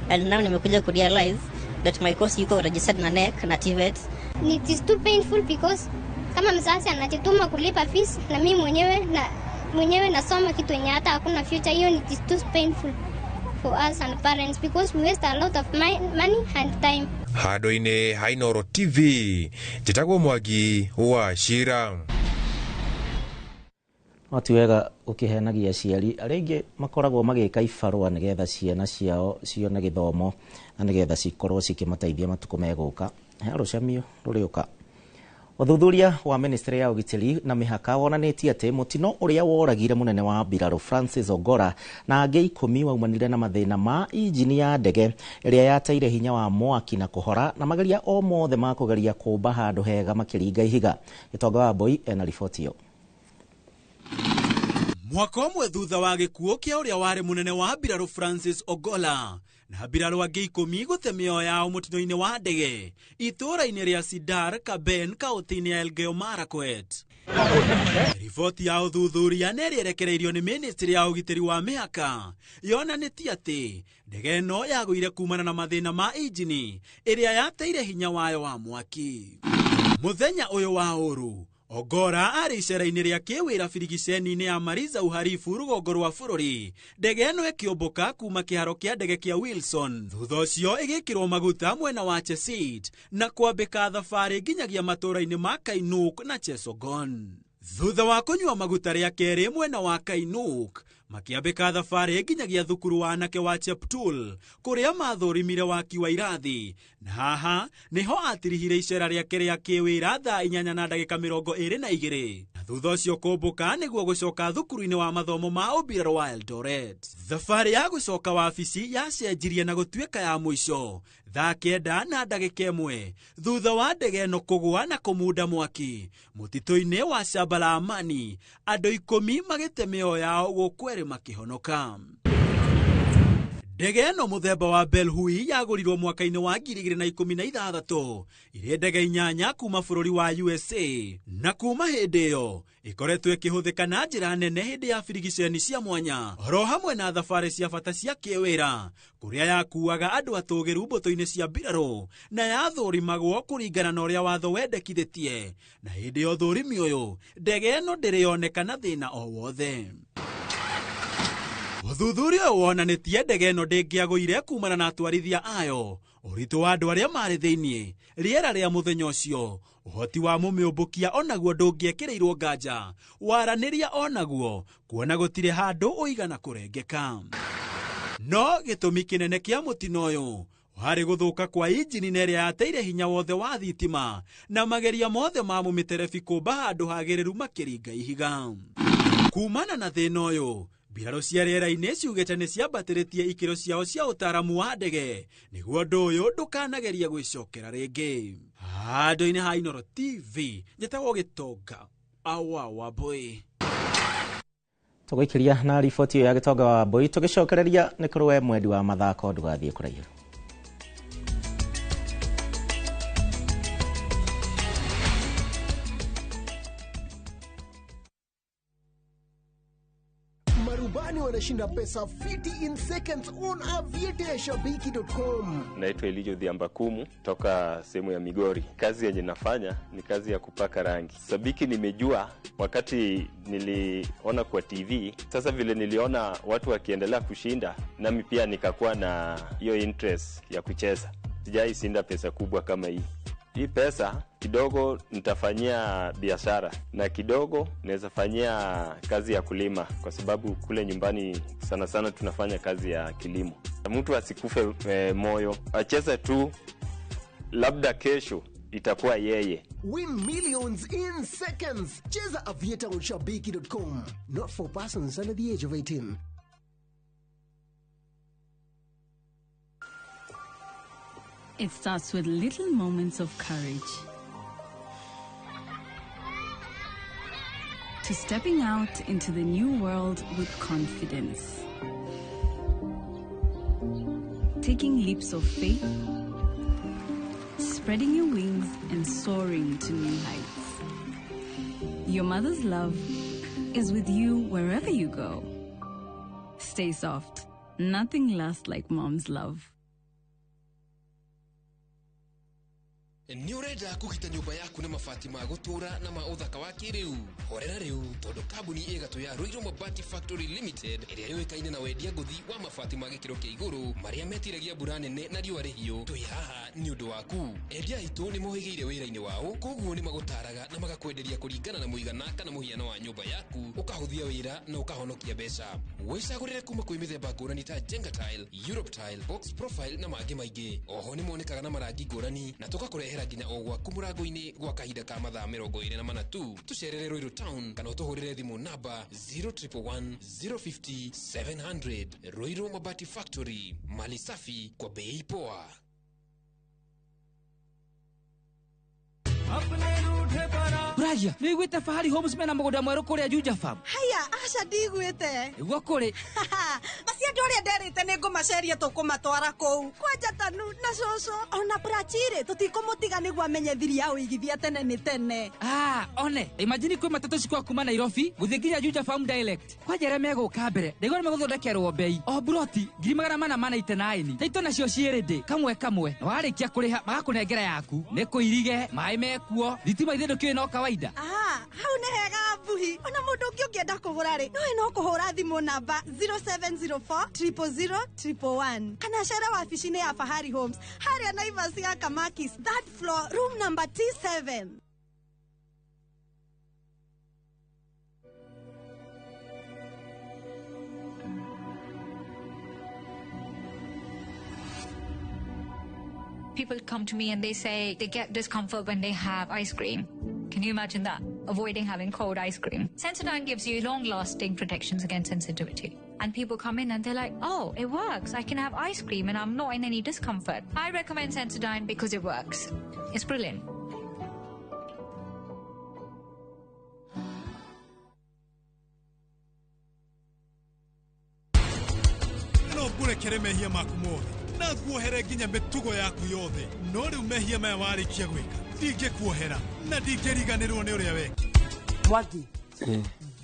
Speaker 9: And now nimekuja ku realize that my course yuko registered na NEC na TVET.
Speaker 6: It is too painful because kama mzazi anajituma kulipa fees na mimi mwenyewe nasoma kitu yenye hata hakuna future, hiyo it is too painful for us and parents because we waste a lot of money and time.
Speaker 4: Handu-ini ha Inooro TV, njitagwo Mwangi wa Shira.
Speaker 1: Wati wega ukihenagia aciari aria ingi makoragwo magika ibarua nigetha ciana ciao cione githomo na nigetha cikorwo cikimateithia matuko meguka rucamio ruriuka. Uthuthuria wa Ministry ya Ugitiri na Mihaka wonanitie ati mutino uria woragire munene wa mbirarũ Francis Ogora na angĩ 10 waumanire na mathina ma injini ya ndege iria yateire hinya wa mwaki na kuhora na mageria o mothe ma kugeria kumba handu hega makiringa ihiga. Gitonga wa Boy ena riboti yo.
Speaker 10: Mwaka umwe thutha wa gikuo kia uria wari munene wa mbirarũ Francis Ogola na mbirarũ angĩ 10 gũte mĩoyo yao mũtino-inĩ wa ndege itũũra-inĩ rĩa Sidar Kaben kaũntĩ-inĩ ya Elgeyo Marakwet. Riboti ya ũthuthuria nĩrĩerekereirio nĩ Ministry ya Ũgitĩri wa Mĩhaka yonanĩtie atĩ ndege ĩno yagũire kumana na mathĩna ma injini ĩrĩa yateire hinya wayo wa mwaki. Mũthenya ũyũ wa ũru Ogora ari icera-inĩ rĩa kĩwĩra birigiceni-inĩ ya Mariza Uharifu rũgongo rwa bũrũri, ndege ĩno ĩkĩũmbũka kuma kĩharo kĩa ndege kĩa Wilson, thutha ũcio ĩgĩkĩrwo maguta mwena wa Chesit na kwambĩka thabarĩ nginyagia matũũra-inĩ ma Kainuk na Chesogon. Thutha wa kũnyua maguta rĩa kerĩ mwena wa Kainuk, makiambĩka thabarĩ nginyagia thukuru wa anake wa Cheptul kũrĩa mathũrimire waki wa irathi, na haha nĩho atirihire icera rĩake rĩa kĩwĩra thaa 8:22 na thutha ũcio kũmbũka nĩguo gũcoka thukuru-inĩ wa mathomo ma ũmbirarũ wa Eldoret. Thabarĩ ya gũcoka wabici yacenjirie na gũtuĩka ya mũico thaa 9:01 thutha wa ndege ĩno kũgũa na kũmunda mwaki mũtitũ-inĩ wa Shamba la Amani, andũ 10 magĩte mĩoyo yao gũkũ erĩ makĩhonoka. Ndege ĩno mũthemba wa Bellhui yagũrirwo mwaka-inĩ wa 2016 irĩ ndege 8 kuma bũrũri wa USA, na kuma hĩndĩ ĩyo ĩkoretwo ĩkĩhũthĩka na njĩra nene hĩndĩ ya birigiceni cia mwanya oro hamwe na thabarĩ cia bata cia kĩwĩra kũrĩa yakuaga andũ atũgĩru mbũtũ-inĩ cia mbirarũ na yathũrimagwo kũringana na ũrĩa watho wendekithĩtie, na hĩndĩ ya ũthũrimi ũyũ ndege ĩno ndĩrĩonekana thĩna o wothe. Ũthuthuria wonanĩtie ndege ĩno ndĩngĩagũire kumana na atwarithia ayo, ũritũ wa andũ arĩa marĩ thĩinĩ, rĩera rĩa mũthenya ũcio, ũhoti wa mũmĩũmbũkia onaguo ndũngĩekĩrĩirwo nganja, waranĩria onaguo kuona gũtirĩ handũ ũigana kũrengeka. No gĩtũmi kĩnene kĩa mũtino ũyũ warĩ gũthũka kwa injini na ĩrĩa yateire hinya wothe wa thitima na mageria mothe ma mũmĩterebi kũmba handũ hagĩrĩru makĩringa ihiga. Kumana na thĩna ũyũ, mbirarũ cia rĩera-inĩ ciugĩte nĩ ciambatĩrĩtie ikĩro ciao cia ũtaaramu wa ndege nĩguo ũndũ ũyũ ndũkanageria gwĩcokera rĩngĩ. Handũ-inĩ ha Inooro TV, njĩtagwo Gĩtonga wa Boy.
Speaker 1: Tũgũikĩria na riboti ya Gĩtonga wa Boy tũgĩcokereria nĩ kũrĩ we mwendi wa mathako ndũgathiĩ kũraihu.
Speaker 11: Marubani wanashinda pesa fiti in seconds on aviateshabiki.com.
Speaker 12: Naitwa Elijah Odhiambakumu toka sehemu ya Migori. Kazi yenye nafanya ni kazi ya kupaka rangi. Sabiki nimejua wakati niliona kwa TV. Sasa vile niliona watu wakiendelea kushinda, nami pia nikakuwa na hiyo interest ya kucheza. Sijai shinda pesa kubwa kama hii. Hii pesa kidogo nitafanyia biashara na kidogo naweza fanyia kazi ya kulima, kwa sababu kule nyumbani sana sana tunafanya kazi ya kilimo. Mtu asikufe moyo, acheze tu labda kesho itakuwa yeye.
Speaker 11: Win millions in seconds. Cheza Aviator on Shabiki.com. Not for persons under the age of 18.
Speaker 13: It starts with little moments of courage. To stepping out into the new world with confidence. Taking leaps of faith. Spreading your wings and soaring to new heights. Your mother's love is with you wherever you go. Stay soft. Nothing lasts like mom's love.
Speaker 14: Ni urenda kugita nyumba yaku na mabati ma gutura na ma uthaka wa kiriu horera riu tondu kambuni igatu ya Ruiru Mabati Factory Limited iria yoikaine na wendia nguthi wa mabati ma gikiro kia iguru maria metiragia mbura nene na riua rihio twi haha ni undu waku endia itu ni mohigeire wira-ini wao koguo ni magutaraga na magakwenderia kuringana na muigana kana muhiano wa nyumba yaku ukahuthia wira na ukahonokia mbeca wicagurire kuma kwi mithemba ngurani ta Jenga Tile, Europe Tile, Box Profile na mangi maingi oho ni monekaga na marangi ngurani na tugakurehera nginya o gwaku murango-ini gwa kahinda ka mathaa 24 tu tucerere Ruiru Town kana utuhurire thimu namba 0111 050 700. Ruiru Mabati Factory, mali safi kwa bei poa.
Speaker 15: Braja, niguite Fahari Homes mena mugoda mweru kuria Juja Farm.
Speaker 16: Haya, aca ndigwite.
Speaker 15: Igwa kuri.
Speaker 16: Basi andu aria nderite ni ngumaceria tukumatwara kou. Kwanja tanu na coco. Ona Brachire tutikumutiga niguo amenye thiri ya uigithia tene ni tene.
Speaker 15: One. Imagine kwi matatu cikwa kuma Nairobi guthie nginya Juja Farm direct. Kwanja re meguka mbere. Ndigwa ni meguthondekerwo bei. O broti 489. Taito nacio cierede kamwe kamwe. Warikia kuriha magakunengera yaku. Ni kuirige, mai mekuo. Thitima ithindu kwi no kawaida.
Speaker 16: Hau ni hega mbuhi. Ona mundu ungi ungienda kugura ri. No kuhura thimu namba 0704 000 111. Kana cera wabici-ini ya Fahari Homes. Haria Naivas ya Kamakis, third floor, room number T7.
Speaker 17: People come to me and they say they get discomfort when they have ice cream. Can you imagine that? Avoiding having cold ice cream. Sensodyne gives you long-lasting protections against sensitivity. And people come in and they're like, oh, it works. I can have ice cream and I'm not in any discomfort. I recommend Sensodyne because it works. It's brilliant.
Speaker 28: No kurekere mehia maku mothe na kuohere nginya mitugo yaku yothe no riu mehia maya warikia gwika ndingekuohera na ndingeriganirwo ni uria weki
Speaker 18: Mwangi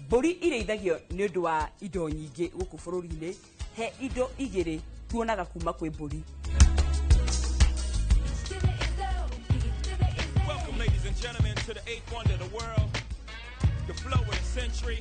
Speaker 18: mburi ireithagio ni undu wa indo nyingi guku bururi-ini he indo igiri tuonaga kuma kwi mburi.
Speaker 28: Welcome ladies and gentlemen to the 8th wonder of the world, the flow of the century.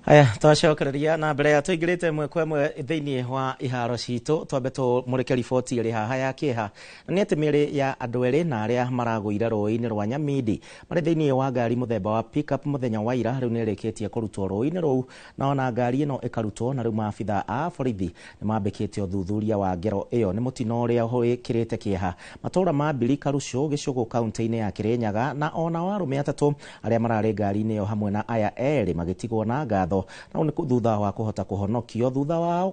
Speaker 1: Aya twacokereria na mbere ya tuingirite mwe kwa mwe thiini wa iharo citu twambe tumurike riboti iri haha ya kiha na ni atimiri ya andu eri na aria maraguire roi-ini rwa Nyamindi mari thiini wa ngari muthemba wa pickup muthenya wa ira riu nirikitie kurutwo roi-ini ruu na ona ngari ino ikarutwo na riu maabitha a borithi ni mambikite uthuthuria wa ngero iyo ni mutino uria hurikirite kiha matura ma Mbiri Karucu Gicugu kaunti-ini ya Kirinyaga na ona warume atatu aria marari ngari-ini iyo hamwe na aya eri magitigwo na ngatho na ni thutha wa kuhota kuhonokio thutha wa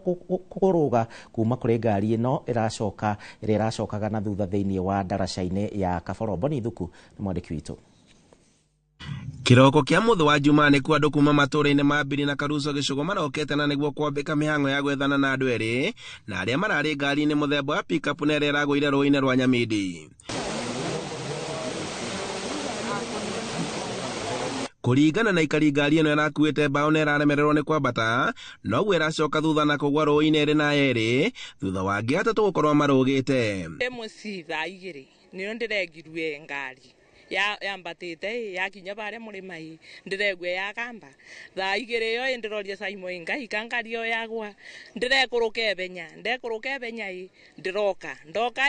Speaker 1: kuruga kuma kuri ngari ino iracokaga na thutha thiini wa ndaraca-ini ya Kaborobo ni thuku ni mwandiki witu.
Speaker 19: Kiroko kia muthu wa Jumani kwa andu kuma matura-ini ma Mbiri na Karucu Gicugu marokete na niguo kwambika mihango ya gwethana na andu eri na aria marari ngari-ini muthemba wa pickup na ria iraguire roi-ini rwa Nyamindi. Kuringana na ikari ngari ino irakuite mbao na iraremererwo ni kwambata noguo iracoka thutha na kugwa roi-ini iri na eri thutha wa angi atatu gukorwo marugite
Speaker 20: muci thaa igiri nio ndirengirue ngari
Speaker 2: yambatite yakinya baria murimai ndiregwe yakamba thaa igire yo ndiroria saimo inga ikangario yagwa ndirekuruke benya ndiroka ndoka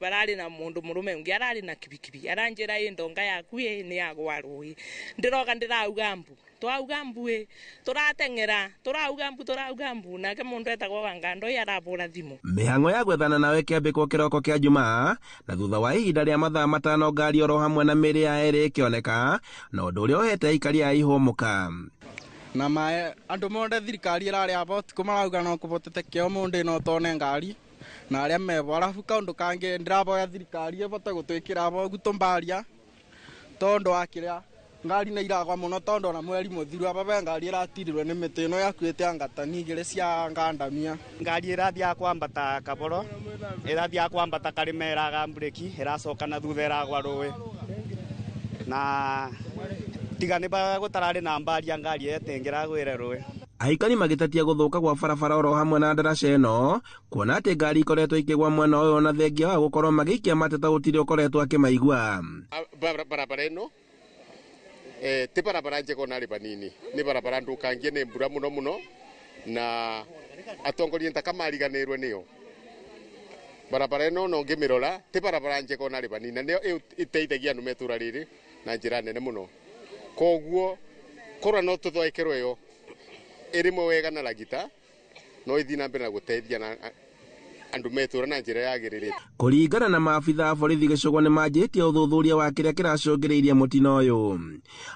Speaker 2: barari na mundu murume ungi arari na kibikibi aranjira ndonga yaku ni yagwa rui ndiroka ndirauga mbu turauga mbu nake mundu etagwo Wangando yarabura thimu.
Speaker 19: Mĩhang'o ya gwethana nawe kĩambĩkwo kĩroko kĩa Jumaa na thutha wa ihinda rĩa mathaa matano ngari oro hamwe na mĩrĩ ya erĩ ĩkĩoneka na ũndũ ũrĩa ũhete aikari a ihũmũka.
Speaker 3: Na mae andũ monde thirikari ĩrarĩ aboti kũmarauga no kũboteteke mũndũ no tone ngari na arĩa mebo arabu kaũndũ kangĩ ndĩraboya thirikari ĩbote gũtwĩkĩra bo gũtũmbaria tondũ akĩrĩa ngari na iragwa muno tondo na mweri muthiru ababe ngari iratirirwe ni miti no yakuite angatani igire cia ngandamia
Speaker 20: ngari irathia kwambata kaboro irathia kwambata karimera ga breki iracoka na thutha iragwa ruwe na tigane ba gutarari na mbari ngari yetengira gwire ruwe.
Speaker 19: Aikari magĩtatia gũthũka gwa barabara oro hamwe na ndaraca ĩno kuona atĩ ngari ikoretwo ikĩgwa mwena ũyũ na thengia wa gũkorwo magĩikia mateta gũtirĩ ũkoretwo akĩmaigua.
Speaker 23: Barabara ĩno ti barabara njega na ribanini ni barabara ndukangie ni mbura muno na atongoria ntakamariganirwe niyo barabara ĩno no ngimirora ti barabara njega na ribanini niyo iteithagia andu metura riri na njira nene muno koguo kora no tuthoekerwo yo irimo wega na lagita no ithina mbere na guteithia na andu metura na njira yagirire.
Speaker 19: Kũringana na maabitha a borithi Gĩcũgũ nĩmanjĩtie ũthuthuria wa kĩrĩa kĩracũngĩrĩirie mũtino ũyũ.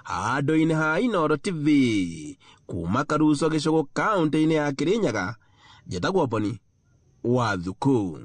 Speaker 19: Handũ-inĩ ha Inooro TV kuma Karuso Gĩcũgũ kaunti-inĩ ya Kĩrĩnyaga, njĩtagwo Boni Wathuku.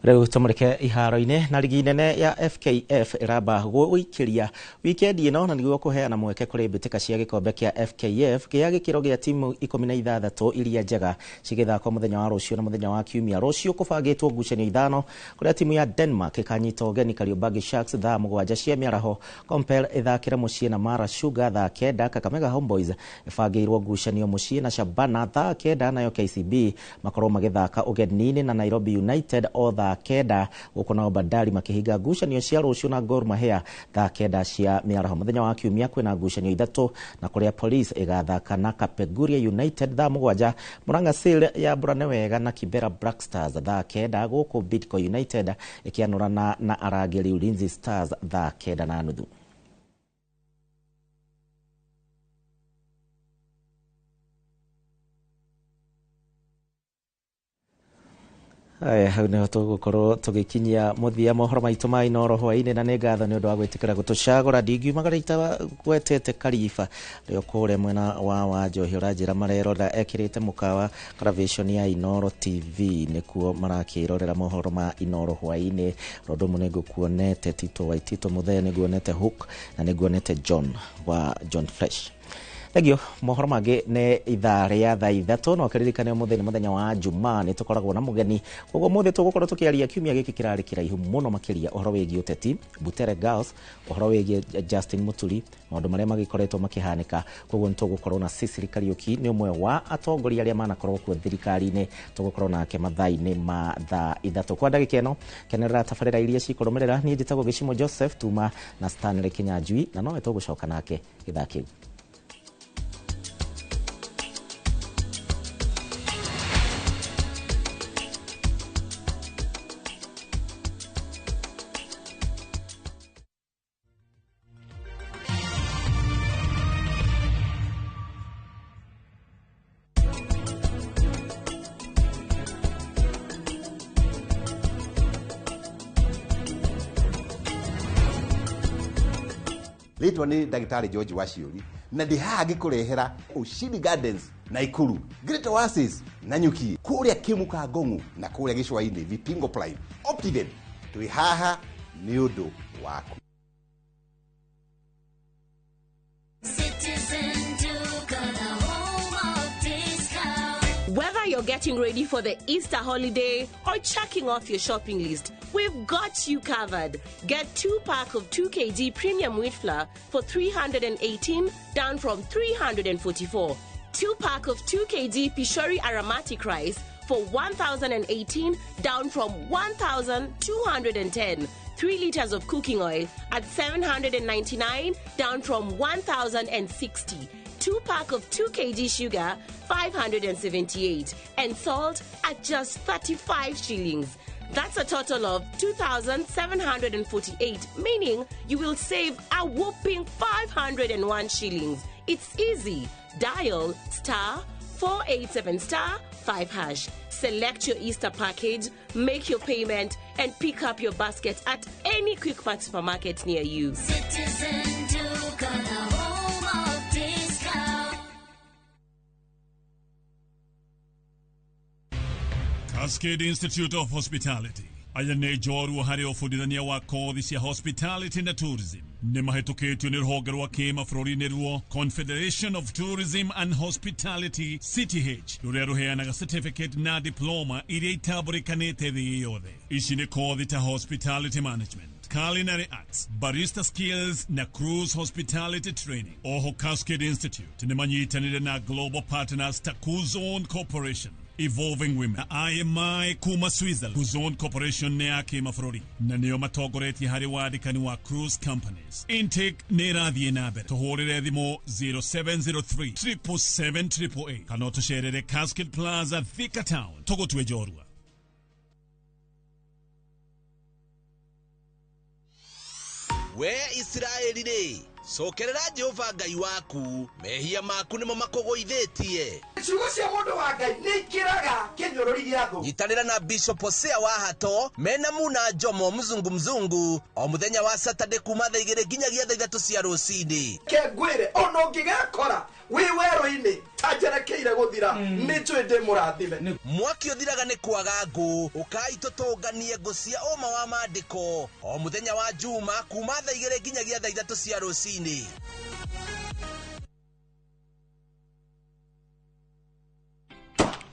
Speaker 1: Rĩu tũmũrĩke iharo-inĩ na ligi nene ya FKF ĩramba gũikiria wikendi ĩno na nĩguo kũheana mweke kũrĩ mbĩtĩka cia gĩkombe kĩa FKF gĩa gĩkĩro gĩa timu 16 iria njega cigĩthakwo mũthenya wa rũciũ na mũthenya wa kiumia. Rũciũ kũbangĩtwo ngucanio ithano kũrĩa timu ya Denmark ĩkanyita ũgeni Kariobangi Sharks thaa 7 cia mĩaraho, Compel ĩthakĩre mũciĩ na Mara Sugar thaa 9, Kakamega Homeboys ĩbangĩirwo ngucanio mũciĩ na Shabana thaa 9, nayo KCB makorwo magĩthaka ũgeni-inĩ na Nairobi United o thaa 9, gũkũ nao Bandari makĩhinga ngucanio cia rũciũ na Gor Mahia thaa 9 cia mĩaraho. Mũthenya wa kiumia kwĩna ngucanio ithatũ na kũrĩa Police ĩgathaka na Kapeguria United thaa 7, Murang'a Seal ya Burane Wega na Kibera Black Stars thaa 9, gũkũ Bidco United ĩkĩanũrana na Aragĩri Ulinzi Stars thaa 9:30. Hau nĩho tũgũkorwo tũgĩkinyia mũthia mohoro maitũ ma Inooro hwaĩ-inĩ, na nĩ ngatho nĩ ũndũ wa gwĩtĩkĩra gũtũcagũra. Ndingiumagara gwetete Kariba rĩo kũrĩa mwena wa Njohi ũranjĩra marerora ekĩrĩte mũkawa Karavation ya Inooro TV nĩkuo marakĩrorera mohoro ma Inooro hwaĩ-inĩ. Rondũ mũnĩ ngũkuonete Tito Waitito Muthee, nĩguonete Hook na nĩguonete John Fresh. Thegio mohoro mangĩ nĩ ithaa rĩa thaa 3 no kĩririkane mũthenya wa Jumaa nĩ tũkoragwo na mũgeni. Koguo mũthĩ tũgũkorwo tũkĩaria kiumia gĩkĩ kĩrarĩ kĩraihu mũno makĩria ũhoro wĩgiĩ ũteti, Butere Girls, ũhoro wĩgiĩ Justin Muturi, maũndũ marĩa magĩkoretwo makĩhanĩka. Koguo nĩ tũgũkorwo na Cecily Kariuki, nĩ ũmwe wa atongoria arĩa manakorwo kuo thirikari-inĩ, tũgũkorwo nake mathaa-inĩ ma thaa 3. Kwa ndagĩka ĩno kenerera tabarĩra iria cikũrũmĩrĩra. Niĩ njĩtagwo Gĩcimo Joseph Tuma na Stanley Kinyanjui, na nowe tũgũcoka nake gĩthaa kĩu.
Speaker 21: Ritwa ni Daktari George Waciuri na ndi haha ngĩkũrehera Ushindi Gardens Naikuru, Great Oasis Nanyuki, kũrĩa Kimuka Ngong'u na kũrĩa Gĩcũa-inĩ Vipingo Prime Optiven. Tũrĩ haha nĩ ũndũ waku.
Speaker 22: Whether you're getting ready for the Easter holiday or checking off your shopping list, we've got you covered. Get 2-pack of 2 kg premium wheat flour for 318, down from 344. 2-pack of 2 kg Pishori aromatic rice for 1,018, down from 1,210. 3 liters of cooking oil at 799 down from 1,060. 2-pack of 2 kg sugar, 578, and salt at just 35 shillings. That's a total of 2,748, meaning you will save a whopping 501 shillings. It's easy. Dial *487*5#. Select your Easter package, make your payment, and pick up your basket at any Quick Mart supermarket near you.
Speaker 5: Citizen Duke on the home of discount.
Speaker 28: Cascade Institute of Hospitality. Aya nä njorua harä å wa kothi cia hospitality na tourism nä mahätũkĩtio nĩ rũhonge rwa kĩma bũrũri-inĩ ruo Confederation of Tourism and Hospitality CTH rũrĩa rũheanaga certificate na diploma iria itambũrĩkanĩte thĩ yothe. Ici nĩ kothi ta hospitality management, culinary arts, barista skills na cruise hospitality training. Oho Cascade Institute nĩ manyitanĩire na global partners ta Kuzone Corporation, Evolving Women, IMI kuma Switzerland, Kuzone Corporation ne yake mafurori na neo matogoretie hari wadikani wa cruise companies. Intake ne radhi nabe tuhorere thimo 0703 777 kana tusherere Cascade Plaza Thika Town togo tuwe jorua.
Speaker 7: We Israeli re sokerera Jehova Ngai waku mehia maku nimo makogoithetie ciugo cia mundu wa Ngai ni kiraga kinyorori giathu nyitanira na Bishop Hosea wa Hato mena muna Jomo mzungu o muthenya wa Saturday kuma thaa 2 nginyagia thaa 3 cia rucini kengwire ono ngigakora wi wero-ini tajerekeire guthira ni twende murathime mwaki uthiraga ni kwaga ngu ukaitotonganie ngu cia oma wa mandiko o muthenya wa Juma kuma thaa 2 nginyagia thaa 3 cia rucini.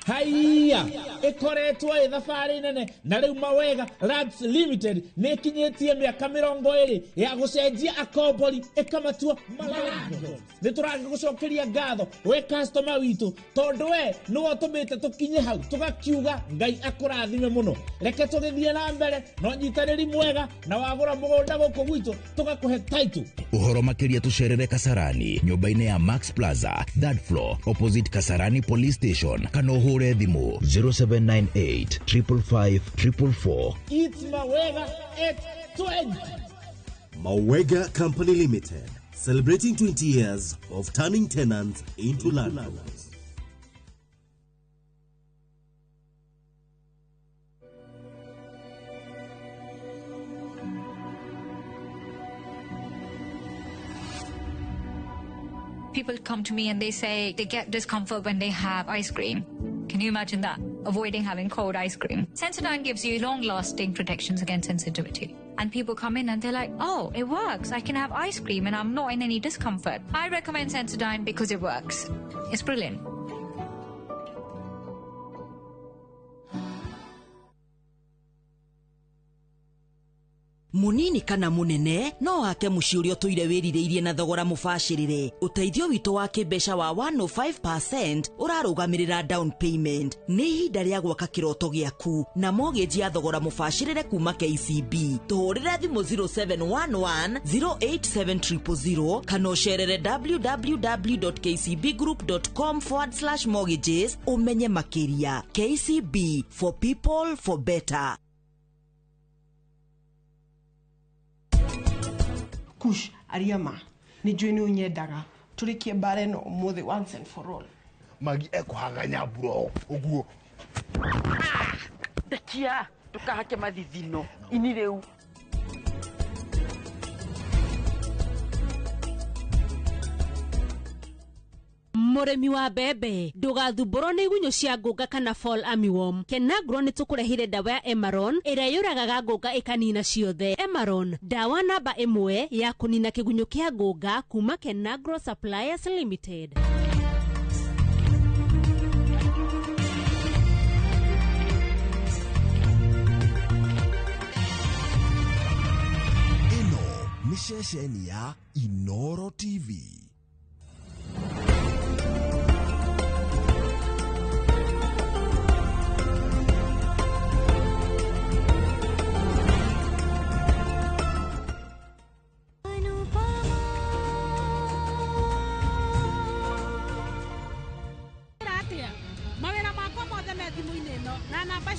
Speaker 8: Haiya ikoretwo ithabari nene na riu Mawega Labs Limited ni kinyetie miaka 20 ya gucenjia akombori ikamatua malango. Ni turage gucokeria ngatho we customer witu tondu we ni wotumite tukinye hau tugakiuga Ngai akurathime muno. Reke tugithie na mbere no nyitaniri mwega na wagura mugunda guku gwitu tugakuhe title.
Speaker 9: Uhoro makiria tucerere Kasarani nyumba-ini ya Max Plaza, third floor, opposite Kasarani Police Station. Kano Thimo 0798 555 444.
Speaker 8: It's Mawega at 20.
Speaker 24: Mawega Company Limited, celebrating 20 years of turning tenants into landlords.
Speaker 17: People come to me and they say they get discomfort when they have ice cream. Can you imagine that? Avoiding having cold ice cream. Sensodyne gives you long-lasting protections against sensitivity. And people come in and they're like, oh, it works. I can have ice cream and I'm not in any discomfort. I recommend Sensodyne because it works. It's brilliant.
Speaker 25: Munini kana munene no wake muciĩ ũrĩa ũtũire wĩrirĩirie na thogora mũbacĩrĩre. Ũteithio witũ wa kĩmbeca wa 105% ũrarũgamĩrĩra down payment. Nĩ ihinda rĩa gwaka kĩroto gĩaku na mortgage ya thogora mũbacĩrĩre kuma KCB. Tũhũrĩre thimũ 0711 087000 kana ũcerere www.kcbgroup.com/mortgages ũmenye makĩria. KCB, for people, for better.
Speaker 26: Kush, Ariama, ni joini unyedaga. Tulikie bare no umuthi once and for all.
Speaker 28: Magi ekuhaganya bro, oguo.
Speaker 18: Dekia, tukahake mathithino. Ini reu.
Speaker 27: Muremi wa bebe ndugathumbũrwo nĩ igunyũ cia ngũnga kana fall armyworm. Kenagro nĩ tũkũrehire dawa ya Emaron ĩrĩa yũragaga ngũnga ĩkanina ciothe. Emaron, dawa namba 1 ya kũnina kĩgunyũ kĩa ngũnga kuma Kenagro Suppliers Limited.
Speaker 9: Ĩno nĩ ceceni ya Inoro TV.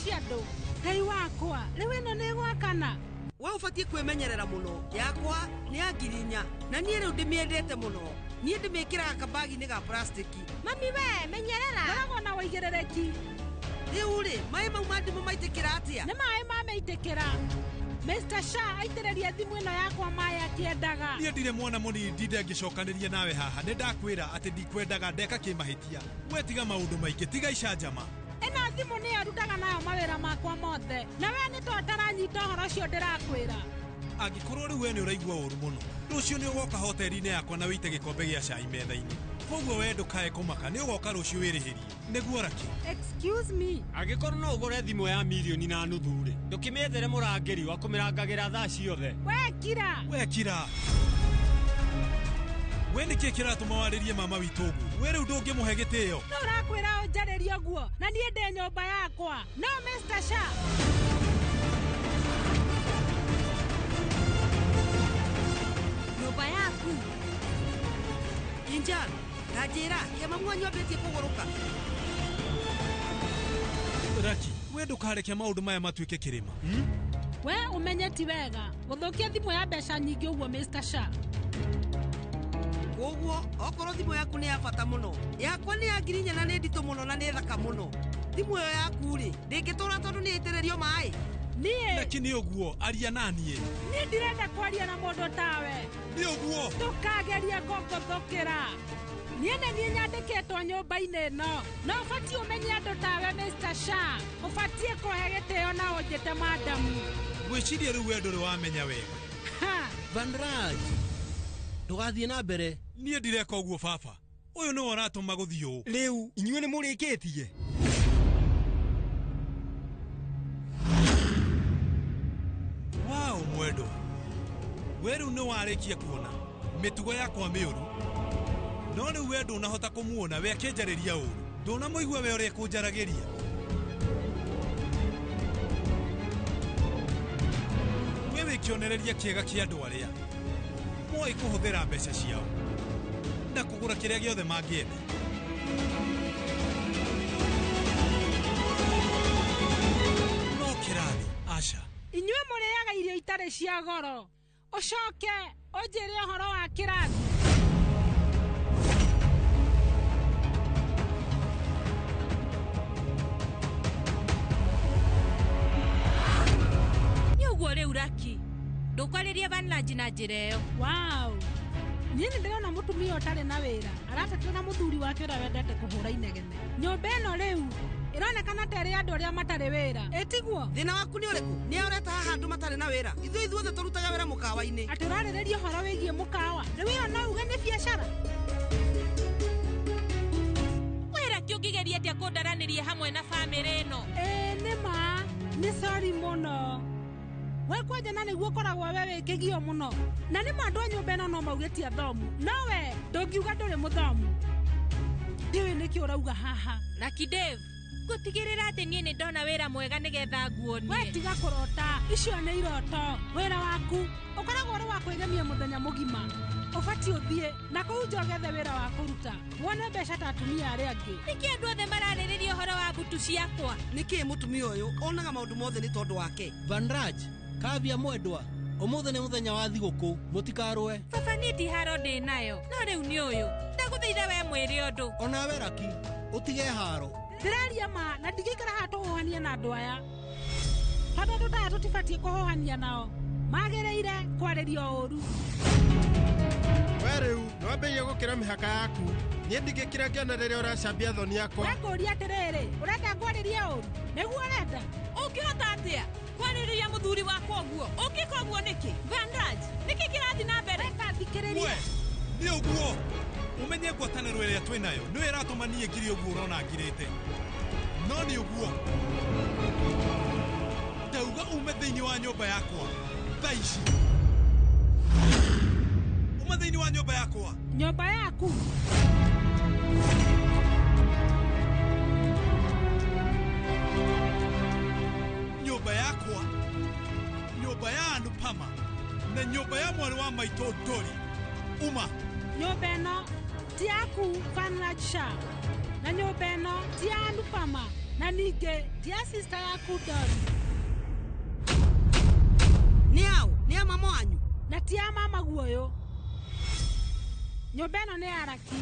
Speaker 27: ciandu ngai wakwa riu ino ni gwakana
Speaker 4: we ubatie kwimenyerera muno yakwa ni angirinya na nie riu ndimiendete muno nie ndimikiraga kabagi-ini ga plastiki
Speaker 27: mami we menyerera ndoragwo na waigerereki
Speaker 4: riu ri mai mau mandimu maitikira atia
Speaker 27: ni mai mameitikira Mr. Shah aitĩrĩria thimũ ĩno yakwa maĩ akĩendaga.
Speaker 6: Niĩ ndirĩ mwana mũnini ndinde ngĩcokanĩria nawe haha nĩ ndakwĩra atĩ ndikwendaga ndeka kĩmahĩtia we tiga maũndũ maingĩ tiga icanjama.
Speaker 27: Ĩno thimũ nĩyo ndutaga nayo mawĩra makwa mothe na we nĩ to ũtaranyita ũhoro ũcio ndĩrakwĩra.
Speaker 6: Angĩkorwo rĩu we nĩ ũraigua ũũru mũno rũciũ nĩ ũgoka hoteri-inĩ yakwa na wĩite gĩkombe gĩa cai metha-inĩ koguo we ndũkae kũmaka nĩ ũgoka rũciũ wĩrĩhĩrie nĩguo raki.
Speaker 27: Excuse me.
Speaker 10: Angĩkorwo no ũgũre thimũ ya mirioni na nuthu rĩ ndũkĩmĩethere mũrangĩri wa kũmĩrangagĩra thaa ciothe.
Speaker 27: Wekira
Speaker 6: we nĩkĩ kĩratũma warĩrie mama witũ ũguo we rĩu ndũngĩmũhe gĩtĩo.
Speaker 27: No ũrakwĩra ũnjarĩrie ũguo na niĩ ndĩ nyũmba yakwa. No Mr. Shah.
Speaker 4: Nyũmba yaku Injan ndajĩra kĩama mwanyambĩtie kũgũrũka.
Speaker 6: Raki we ndũkareke maũndũ maya matuĩke kĩrĩma.
Speaker 27: We ũmenye ti wega gũthũkia thimũ ya mbeca nyingĩ ũguo Mr. Shah.
Speaker 4: Koguo okorwo thimũ yaku nĩ ya bata mũno yakwa nĩ ya ngirinya na nĩ nditũ mũno na nĩ thaka mũno thimũ ĩyo yaku rĩ ndĩngĩtũra tondũ nĩ ĩitĩrĩrio maĩ.
Speaker 6: Lakini ũguo aria naniĩ.
Speaker 27: Niĩ ndirenda kwaria na mũndũ tawe.
Speaker 6: Nĩ ũguo
Speaker 27: ndũkageria kũngũthũkĩra. Niĩ nĩ niĩ nyandĩkĩtwo nyũmba-inĩ ĩno no ũbatiĩ ũmenye andũ tawe Mr. Shah ũbatiĩ kũhe gĩtĩo na ũnjĩte madamu.
Speaker 6: Gwĩciria rĩu we ndũrĩ wamenya wega.
Speaker 10: Vanraj ndũgathiĩ na mbere.
Speaker 6: Niĩ ndireka ũguo baba ũyũ nĩwe ũratũma gũthiĩ ũũ.
Speaker 10: Rĩu inyuĩ nĩ mũrĩkĩtie.
Speaker 6: Wow mwendo we rĩu nĩ warĩkia kuona mĩtugo yakwa mĩũru no rĩu we ndũnahota kũmuona we akĩnjarĩria ũũru ndũnamũigua we ũrĩa kũnjaragĩria. We wĩkĩonereria kĩega kĩa andũ arĩa moĩ kũhũthĩra mbeca ciao na kũgũra kĩrĩa gĩothe mangĩenda. No kĩrathi aca
Speaker 27: inyuĩ mũrĩaga irio itarĩ cia goro ũcoke ũnjĩre ũhoro wa kĩrathi. Nĩ ũguo rĩu Raki ndũkwarĩria Vanraj na njĩra ĩyo. Wow niĩ nĩ ndĩrona mũtumia ũtarĩ na wĩra aratetwo na mũthuri wake ũrĩa wendete kũhũra inegene. Nyũmba ĩno rĩu ĩronekana terĩ andũ arĩa matarĩ wĩra. Ĩtiguo
Speaker 4: thĩna waku nĩ ũrĩkũ nĩ ũreta haha andũ matarĩ na wĩra ithuothe tũrutaga wĩra mũkawa-inĩ.
Speaker 27: Atĩ ũrarĩrĩria ũhoro wĩgiĩ mũkawa rĩu ĩyo no uge nĩ biacara. Wĩra kĩ ũngĩgeria atĩa kũndaranĩria hamwe na bamĩrĩ ĩno. Nĩ ma nĩ sorry mũno we kwanja na nĩguo ũkoragwo we wĩkĩgio mũno na nĩ andũ a nyũmba ĩno no maugĩtie athomu no we ndũngiuga ndũrĩ mũthomu. Ndiũĩ nĩkĩ ũrauga haha. Lucky Dave gũtigĩrĩra atĩ niĩ nĩ ndona wĩra mwega nĩgetha nguonie. We tiga kũrota icio nĩ iroto. Wĩra waku ũkoragwo ũrĩ wa kwĩgemia mũthenya mũgima ũbatiĩ ũthiĩ na kũu nja ũgethe wĩra wa kũruta wone mbeca ta atumia arĩa angĩ. Nĩkĩ andũ othe mararĩrĩria ũhoro wa mbutu ciakwa.
Speaker 4: Nĩkĩ mũtumia ũyũ onaga maũndũ mothe nĩ tondũ wake.
Speaker 10: Vanraj kavia mwendwa ũmũthĩ nĩ mũthenya wa thigũkũ mũtikarũe.
Speaker 27: Baba niĩ ndiharo ndĩ nayo no rĩu nĩ ũyũ ndagũthaitha we mwĩre ũndũ.
Speaker 10: Onawe Raki ũtige haro.
Speaker 27: Ndĩraria ma na ndingĩikara haha tũhũhanie na andũ aya tondũ andũ taya tũtibatiĩ kũhũhania nao magĩrĩire kwarĩrio ũũru.
Speaker 11: We rĩu nĩwambĩrĩirie gũkĩra mĩhaka yaku niĩ ndingĩkĩra ngĩona rĩrĩa ũracambia thoni yakwa.
Speaker 27: We ngũria atĩrĩrĩ ũrenda kwarĩria ũũru nĩguo ũrenda ũngĩhota atĩa kwarĩrĩria mũthuri wakwa ũguo ũngĩka ũguo nĩkĩ. Vanraj nĩkĩ kĩrathiĩ na mbere. Thikĩrĩria
Speaker 6: nĩ ũguo ũmenye ngwatanĩro ĩrĩa twĩ nayo nĩwe ĩratũma niĩ ngiri ũguo ũrona ngirĩte no nĩ ũguo ndauga ume thĩinĩ wa nyũmba yakwa thaa ici. Uma thĩinĩ wa nyũmba yakwa.
Speaker 27: Nyũmba yaku
Speaker 6: nyũmba yakwa nyũmba ya Anupama na nyũmba ya mwarĩ wa maitũ Dori. Uma
Speaker 27: nyũmba ĩno ti yaku Vanraj Shah na nyũmba ĩno ti ya Anupama Na ningĩ tia sister yaku Dori.
Speaker 4: Nĩ a mama wanyu?
Speaker 27: Na tia mama guoyo. Nyũmba ĩno nĩ ya Raki.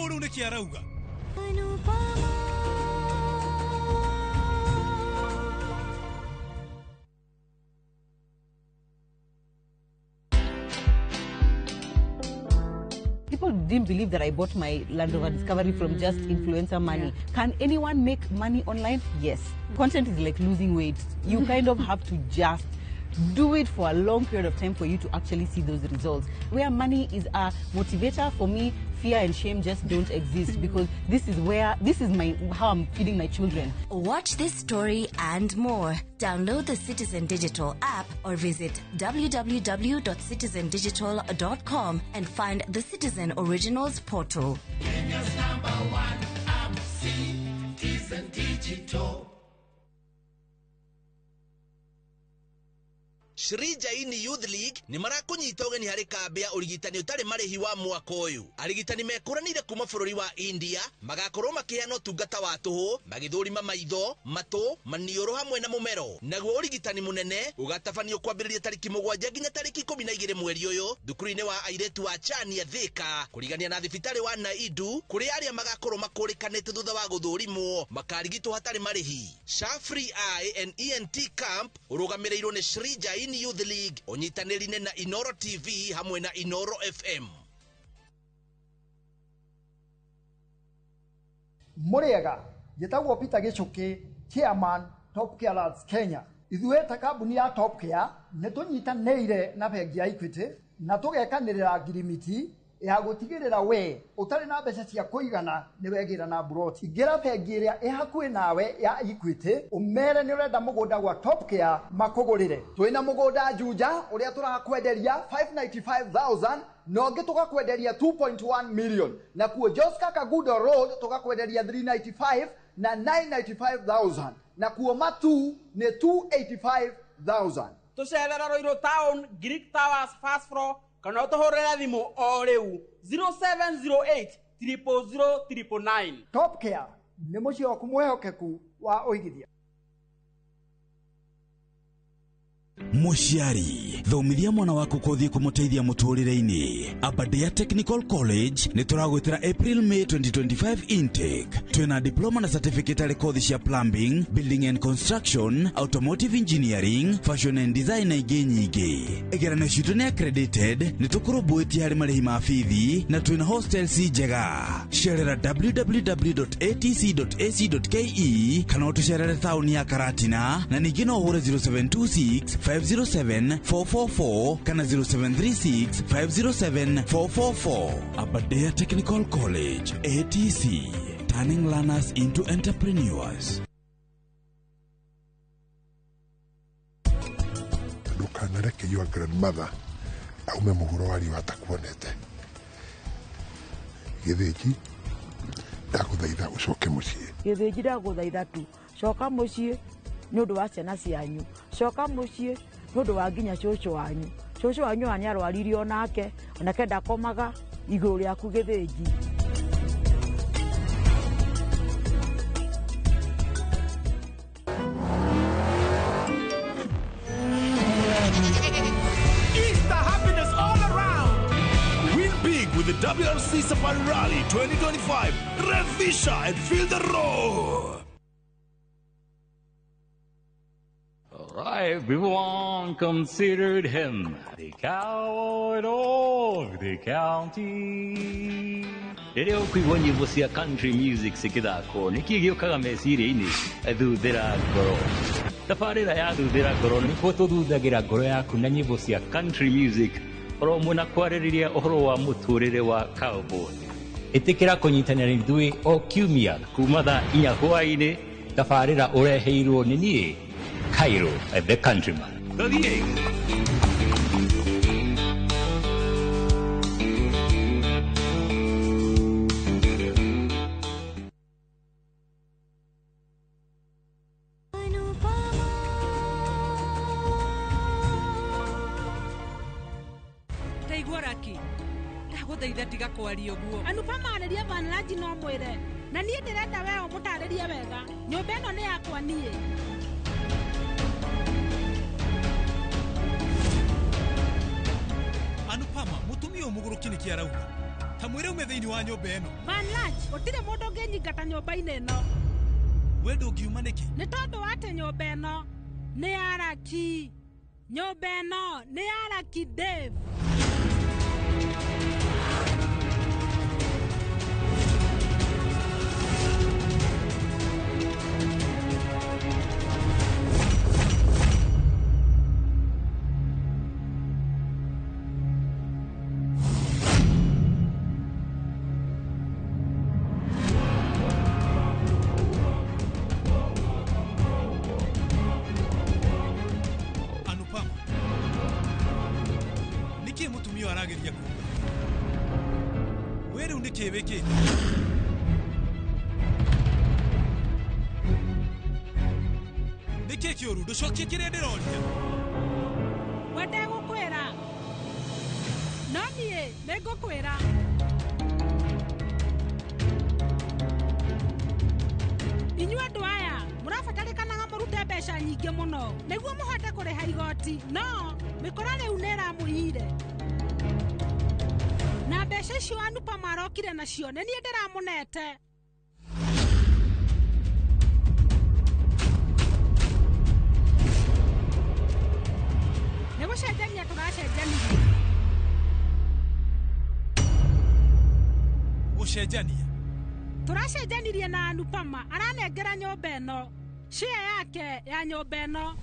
Speaker 6: Ũru nĩ kĩarauga.
Speaker 2: People didn't believe that I bought my Land Rover Discovery from just influencer money. Can anyone make money online? Yes. Content is like losing weight. You kind of have to just do it for a long period of time for you to actually see those results. Where money is a motivator, for me, fear and shame just don't exist because this is how I'm feeding my children.
Speaker 3: Watch this story and more. Download the Citizen Digital app or visit www.citizendigital.com and find the Citizen Originals portal.
Speaker 5: Kenya's #1 app, Citizen Digital.
Speaker 7: Shirija ini Youth League ni marakunyita ugeni hari kambi ya urigitani utari marihi wa mwaka uyu. Arigitani mekuranire kuma bururi wa India magakorwo makiheana utungata wa tuhu, magithurima maitho, matu, manioro hamwe na mumero. Naguo urigitani munene ugatabanio kwambiriria tariki 7 nginya tariki 12 mweri uyu thukuru-ini wa airetu wa Chania Thika kurigania na thibitari wa Naidu kuri aria magakorwo makurikanite thutha wa guthurimwo makarigitwo hatari marihi. Shafri Eye and ENT Camp urugamirirwo ni Shirija ini Youth League onyitanirine na Inoro TV hamwe na Inoro FM.
Speaker 12: Muriega gitagwo Peter Gichuki, Chairman Top Care Lads Kenya. Ithuĩ ta kambuni ya Top Care nĩ tũnyitanĩire na bengi ya Equity na tũgekanĩrĩra ngirimiti ya gutigirira we utari na mbeca cia kuigana ni wegira na broti. Ingira bengi iria ihakuĩ nawe ya Equity umere ni urenda mugunda gwa Top Care makugurire. Twina mugunda Juja uria turakwenderia 595,000 no ngi tugakwenderia 2.1 million na kuo Joska Kagudo Road tugakwenderia 395 na 995,000 na kuo Matu ni 285,000.
Speaker 18: Tucerera Roiro Town, Greek Towers first floor kana utohorera thimu o riu 0708 000
Speaker 12: Top Care ni muciĩ waku mwehokeku wa uigithia.
Speaker 9: Muciari thomithia mwana waku kuthii kumuteithia muturire-ini. Aberdare Technical College ni turagwitira April May 2025 intake. Twina diploma na certificate ari kothi cia plumbing, building and construction, automotive engineering, fashion and design na ingĩ nyingĩ. Igeranio citu ni accredited, ni tukurubuitie hari marihi ma bithi na twina hostels njega. Cerera www.atc.ac.ke kana utucerere tauni ya Karatina na ningĩ no uhure 0726 507 444 kana 0736 507 444. Aberdare Technical College, ATC, turning learners into entrepreneurs.
Speaker 13: Ndukanareke your grandmother aume muhuro wari watakuonete. Githĩnji ndagũthaitha ucoke muciĩ.
Speaker 14: Githĩnji ndagũthaitha tu coka muciĩ nĩ ũndũ wa ciana cianyu. Coka muciĩ nĩ ũndũ wa nginya cũcũ wanyu. Cũcũ wanyu nĩarwarire onake ndakomaga igũrũ rĩaku Githĩnji.
Speaker 15: Easter happiness all around. Win big with the WRC Safari Rally 2025. Revisha and feel the roar.
Speaker 16: Everyone considered him the cowboy of the county. Rĩrĩa ũkũigua nyĩmbo cia country music cikĩthakwo nĩkĩ gĩũkaga meciria-inĩ? Thuthĩra ngoro. Tabarĩra ya thuthĩra ngoro nĩkuo tũthuthagĩra ngoro yaku na nyĩmbo cia country music oro mũna kwarĩrĩria ũhoro wa mũtũrĩre wa cowboy. Ĩtĩkĩra kũnyitanĩra ithuĩ o kiumia kuma thaa 4 hwaĩ-inĩ. Tabarĩra ũreheirwo nĩ niĩ Cairo, the countryman. The
Speaker 1: Sharaki ndaguthaitha tiga kwaria uguo.
Speaker 8: Anupama areria Vanlage no mwire na niĩ ndĩrenda we ũmũtarĩrie wega. Nyũmba ĩno nĩ yakwa niĩ.
Speaker 6: Anupama mutumia ũmũgũrũki nĩkĩ arauga? Ta mwĩre ume thĩinĩ wa nyũmba ĩno.
Speaker 8: Vanlage gũtirĩ mũndũ ũngĩnyingata nyũmba-inĩ ĩno.
Speaker 6: We ndũngiuma nĩkĩ?
Speaker 8: Nĩ tondũ wa atĩ nyũmba ĩno nĩ ya Lucky. Nyũmba ĩno nĩ ya Lucky Dave.
Speaker 6: Wiki. Nĩkĩ kĩũru ndũcokie kĩrĩa ndĩroria?
Speaker 8: Wende gũkwĩra no niĩ nĩngũkwĩra. Inyuĩ andũ aya mũrabatarĩkanaga mũrute mbeca nyingĩ mũno nĩguo mũhote kũrĩha igoti, no mĩkora rĩu nĩ ĩramũihire. Na mbeca icio Anupama arokire nacio nĩ niĩ ndĩramũnete. Nĩ gũcenjania tũracenjanirie.
Speaker 6: Gũcenjania?
Speaker 8: Tũracenjanirie na Anupama aranengera nyũmba ĩno, share yake ya nyũmba ĩno.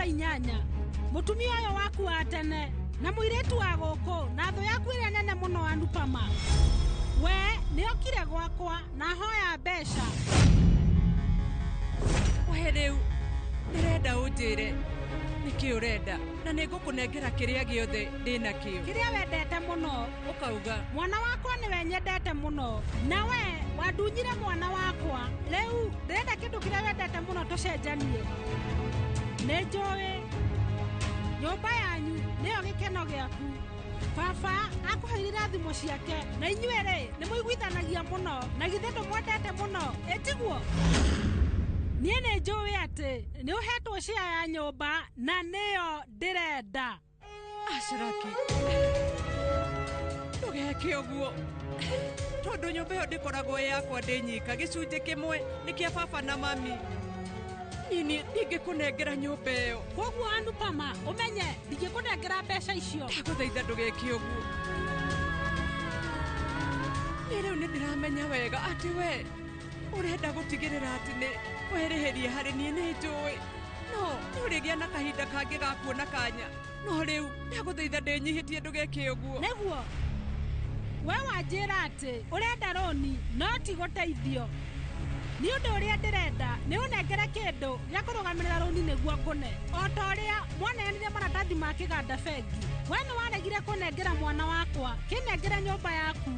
Speaker 8: Inyanya mutumia ũyũ waku wa tene na mũirĩtu wa gũkũ na thũ yaku ĩrĩa nene mũno Anupama, we nĩokire gwakwa na hoya mbeca.
Speaker 1: We rĩu ndĩrenda ũnjĩre nĩkĩ ũrenda na nĩngũkũnengera kĩrĩa gĩothe ndĩna kĩo.
Speaker 8: Kĩrĩa wendete mũno
Speaker 1: ũkauga
Speaker 8: mwana wakwa nĩwe nyendete mũno, na we wandunyire mwana wakwa. Rĩu ndĩrenda kĩndũ kĩrĩa wendete mũno tũcenjanie. Nĩnjũĩ nyũmba yanyu nĩyo gĩkeno gĩaku. Baba akũheire thimũ ciake na inyuĩ-rĩ nĩmũiguithanagia mũno na githĩ ndũmwendete mũno, ĩtiguo? Niĩ nĩnjũĩ atĩ nĩũhetwo share ya nyũmba na nĩyo ndĩrenda.
Speaker 1: Sharaki ndũgeke ũguo, tondũ nyũmba ĩyo ndĩkoragwo yakwa ndĩ nyika. Gĩcunjĩ kĩmwe nĩ kĩa baba na mami. Nini ndingĩkũnengera nyũmba ĩyo.
Speaker 8: Koguo Anupama ũmenye ndingĩkũnengera mbeca icio.
Speaker 1: Ndagũthaitha ndũgeke ũguo. Niĩ rĩu nĩndĩramenya wega atĩ we ũrenda gũtigĩrĩra atĩ nĩ werĩhĩrie harĩ niĩ. Nĩnjũĩ no nĩũrĩgĩa na kahinda kangĩ ga kuona kanya, no rĩu ndagũthaitha ndĩnyihĩtie ndũgeke ũguo.
Speaker 8: Nĩguo we wanjĩra atĩ ũrenda roni no ti gũteithio. Nĩ ũndũ ũrĩa ndĩrenda nĩ ũnengere kĩndũ gĩa kũrũgamĩrĩra rũni nĩguo ngũne, o ta ũrĩa mwaneanire maratathi ma kĩganda bengi. We nĩ waregire kũnengera mwana wakwa, kĩnengere nyũmba yaku.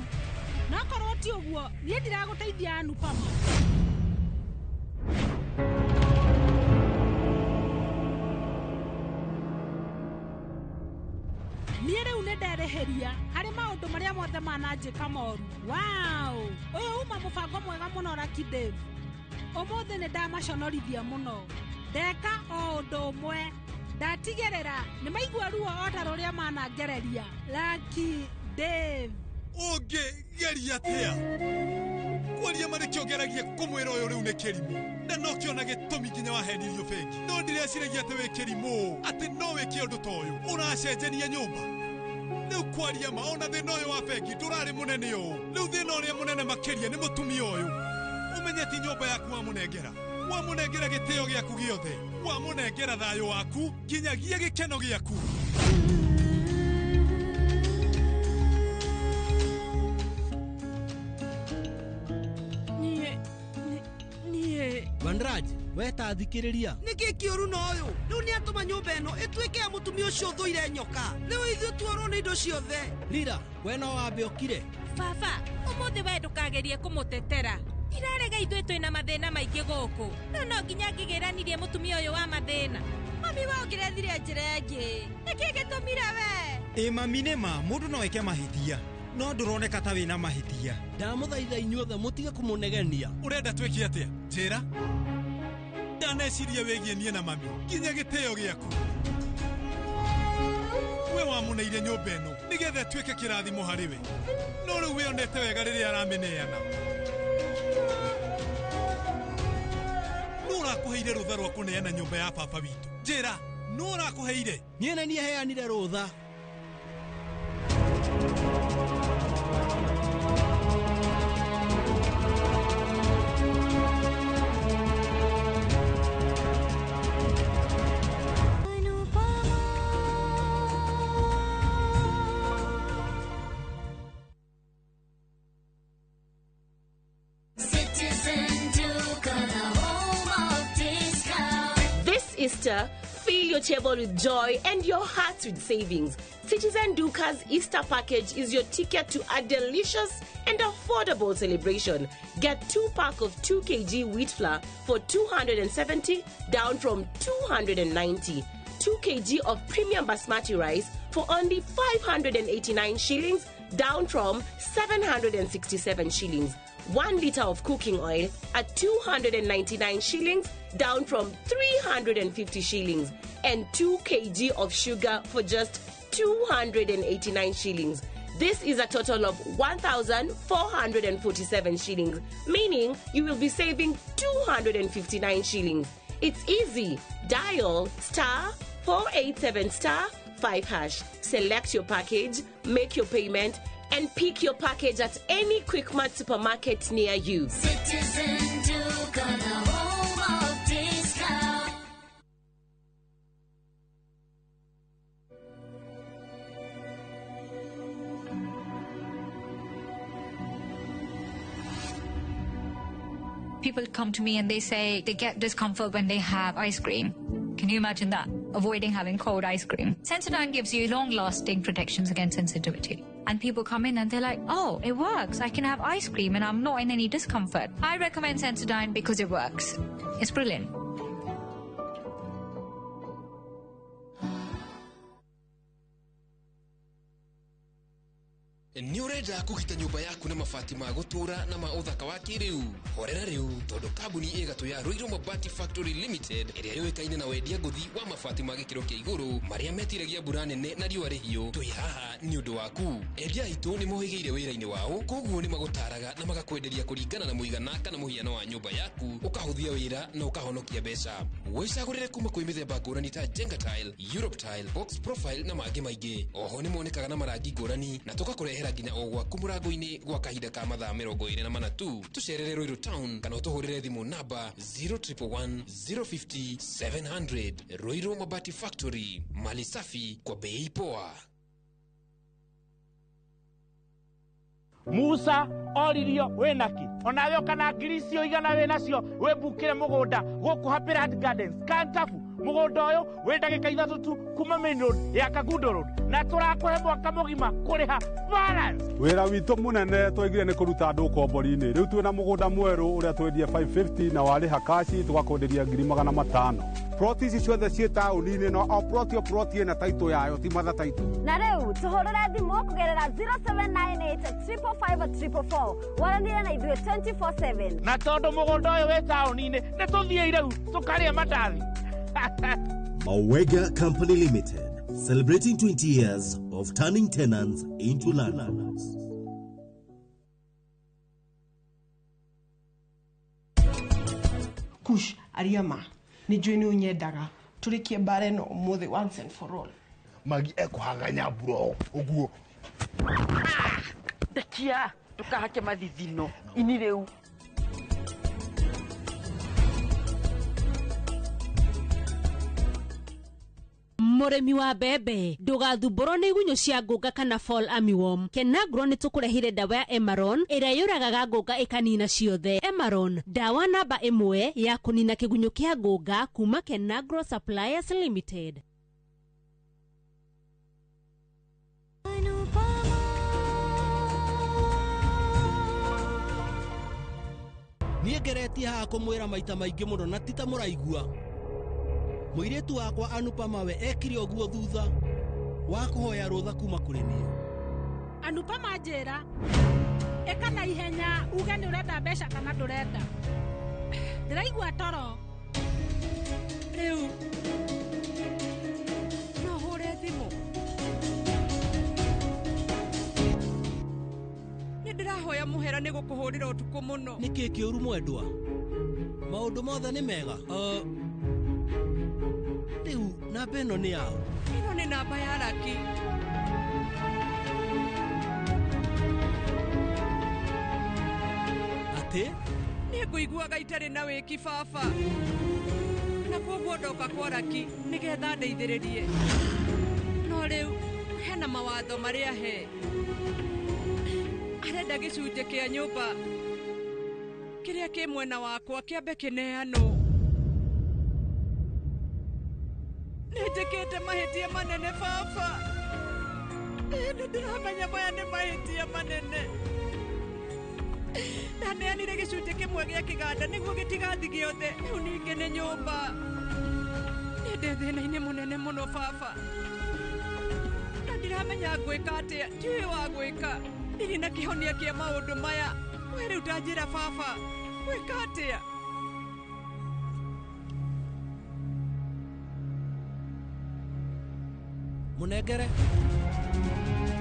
Speaker 8: No korwo ti ũguo niĩ ndiragũteithia Anupama. Niĩ rĩu nĩnderĩhĩria harĩ maũndũ marĩa mothe mananjĩka moru. Wow, ũyũ uma mũbango mwega mũno Lucky Dave. Ũmũthĩ nĩndamaconorithia mũno. Ndeka o ũndũ ũmwe, ndatigĩrĩra nĩmaigua ruo o ta rũrĩa manangereria. Lucky Dave.
Speaker 6: Ũngĩgeria atĩa? Kwaria marĩ kĩongeragia kũmwĩra ũyũ rĩu nĩ kĩrimũ, na no kĩona gĩtũmi nginya wahendirio bengi. No ndireciiragia atĩ wĩ kĩrimũ, atĩ no wĩke ũndũ ta ũyũ. Ũracenjania nyũmba rĩu kwaria ma ona thĩna ũyũ wa bengi ndũrarĩ mũnene ũũ. Rĩu thĩna ũrĩa mũnene makĩria nĩ mũtumia ũyũ. Ũmenye ti nyũmba yaku wamũnengera gĩtĩo gĩaku gĩothe, wamũnengera thayũ waku nginyagia gĩkeno gĩaku.
Speaker 17: Andraj, weta thikiriria.
Speaker 4: Niki kiuru no uyu. Riu ni atuma nyumba eno ituike ya mutumia ucio thuire nyoka. Riu ithu tuoro ni indo ciothe.
Speaker 17: Lira, we no wambe okire.
Speaker 19: Baba, umuthi we ndukagerie kumutetera. Irarega ithuĩ twĩna mathĩna maingĩ gũkũ. No nginya ngĩgĩranirie mũtumia ũyũ wa mathĩna. Mami we ũngĩrethire njĩra ĩngĩ. Nĩkĩ gĩtũmire we?
Speaker 10: Mami nĩ ma, mũndũ no eke mahĩtia. No ndũroneka ta wĩna mahĩtia.
Speaker 17: Ndamũthaitha inyuothe mũtige kũmũnegenia.
Speaker 6: Ũrenda twĩke atĩa? Njĩra. Ndaneciria wĩgiĩ niĩ na mami. Nginya gĩtĩo gĩaku. We wamũneire nyũmba ĩno nĩgetha tuĩke kĩrathimo harĩ we. No rĩu wĩonete wega rĩrĩa aramĩneana. No ũrakũheire rũtha rwa kũneana nyũmba ya baba witũ. Njĩra, no ũrakũheire?
Speaker 17: Niĩ na niĩ heanire rũtha.
Speaker 20: Easter, fill your table with joy and your heart with savings. Citizen Duca's Easter package is your ticket to a delicious and affordable celebration. Get 2-pack of 2 kg wheat flour for 270, down from 290. 2 kg of premium basmati rice for only 589 shillings, down from 767 shillings. 1 liter of cooking oil at 299 shillings, down from 350 shillings, and 2 kg of sugar for just 289 shillings. This is a total of 1,447 shillings, meaning you will be saving 259 shillings. It's easy. Dial *487*5#. Select your package, make your payment, and pick your package at any Quickmart supermarket near you.
Speaker 5: Citizen Duke, the home of discount.
Speaker 21: People come to me and they say they get discomfort when they have ice cream. Can you imagine that? Avoiding having cold ice cream. Sensodyne gives you long-lasting protections against sensitivity. And people come in and they're like, oh, it works. I can have ice cream and I'm not in any discomfort. I recommend Sensodyne because it works. It's brilliant.
Speaker 22: Nĩ ũrenda kũgita nyũmba yaku na mabati ma gũtũra na ma ũthaka wa kĩrĩu. Horera rĩu tondũ kambuni ĩgatũ ya Ruiru Mabati Factory Limited ĩrĩa yũĩkaine na wendia ngũthi wa mabati ma gĩkĩro kĩa igũrũ marĩa metiragia mbura nene na riũa rĩhiũ. Twĩ haha nĩ ũndũ waku. Endia aitũ nĩ mohĩgĩire wĩra-inĩ wao, koguo nĩ magũtaraga na magakwenderia kũringana na mũigana kana mũhiano wa nyũmba yaku, ũkahũthia wĩra na ũkahonokia mbeca. Wĩcagũrĩre kuma kwĩ mĩthemba ngũrani ta Jenga Tile, Europe Tile, Box Profile na mangĩ maingĩ. Oho nĩ monekaga na marangi ngũrani na tũgakũrehera nginya o gwaku mũrango-inĩ gwa kahinda ka mathaa 24 tu. Tũcerere Ruiru Town kana ũtũhũrĩre thimũ namba 0111 050 700. Ruiru Mabati Factory, mali safi kwa bei poa.
Speaker 23: Musa oririo wenaki onawe okana ngiricio igana we nacio webukire mugunda guku Happy Land Gardens Kantafu. Mugunda uyu we ndagika 3 tu kuma main road ya Kagundo road na turakuhe mwaka mugima kuriha balance.
Speaker 24: Wira witu munene twigire ni kuruta andu kombori-ini. Riu twina mugunda mweru uria twendia 550 na wariha kashi tugakonderia 500,000. Ploti ici ciothe ciĩ taũni-inĩ no o ploti ĩna taitũ yayo ti matha taitũ.
Speaker 25: Na rĩu tũhũrĩre thimũ kũgerera 0798-345-344 waranire na ithuĩ 24/7.
Speaker 23: Na tondũ mũgũnda ũyũ wĩ taũni-inĩ nĩ tũthiĩ rĩu tũkarĩe mandathi.
Speaker 29: Mawega Company Limited, celebrating 20 years of turning tenants into landlords.
Speaker 26: Kush, Ariama, ni njui nĩ ũnyendaga tũrĩkie mbara ĩno ũmũthĩ once and for all.
Speaker 13: Magi ekũhanganya bro ũguo.
Speaker 18: Ndekia tukahake mathithino ini rĩu.
Speaker 2: Mũrĩmi wa mbembe ndũgathumbũrwo nĩ igunyũ cia ngũnga kana fall armyworm. Kenagro nĩ tũkũrehire dawa ya Emaron ĩrĩa yũragaga ngũnga ĩkanina ciothe. Emaron, dawa namba 1 ya kũnina kĩgunyũ kĩa ngũnga kuma Kenagro Suppliers Limited.
Speaker 17: Niĩ ngeretie haha kũmwĩra maita maingĩ mũno na ti ta mũraigua. Mũirĩtu wakwa Anupama we ekire ũguo thutha wa kũhoya rũtha kuma kũrĩ niĩ.
Speaker 8: Anupama njĩra ĩka na ihenya uge nĩ ũrenda mbeca kana ndũrenda. Ndĩraigua toro.
Speaker 1: Rĩu no hũre thimũ. Nĩ ndĩrahoya mũhera nĩ gũkũhũrĩra ũtukũ mũno.
Speaker 17: Nĩkĩ kĩũru mwendwa? Maũndũ mothe nĩ mega. Rĩu namba ĩno nĩ yaũ?
Speaker 1: Ĩno nĩ namba ya Lucky.
Speaker 17: Atĩ?
Speaker 1: Nĩ ngũiguaga itarĩ na wĩki baba. Na kwoguo ndoka kwa Lucky nĩgetha ndeithĩrĩrie. No rĩu hena mawatho marĩa he. Arenda gĩcunjĩ kĩa nyũmba kĩrĩa kĩ mwena wakwa kĩambe kĩneanwo. Nĩnjĩkĩte mahĩtia manene baba. Nĩ ndĩramenya maya nĩ mahĩtia manene. Ndaneanire gĩcunjĩ kĩmwe gĩa kĩganda nĩguo gĩtigathi gĩothe. Rĩu ningĩ nĩ nyũmba. Nĩ ndĩ thĩna-inĩ mũnene mũno baba. Na ndiramenya ngwĩka atĩa. Ndiũĩ wa gwĩka. Ndirĩ na kĩhonia kĩa maũndũ maya. We rĩu ndanjĩra baba. Gwĩka atĩa?
Speaker 17: Mũnengere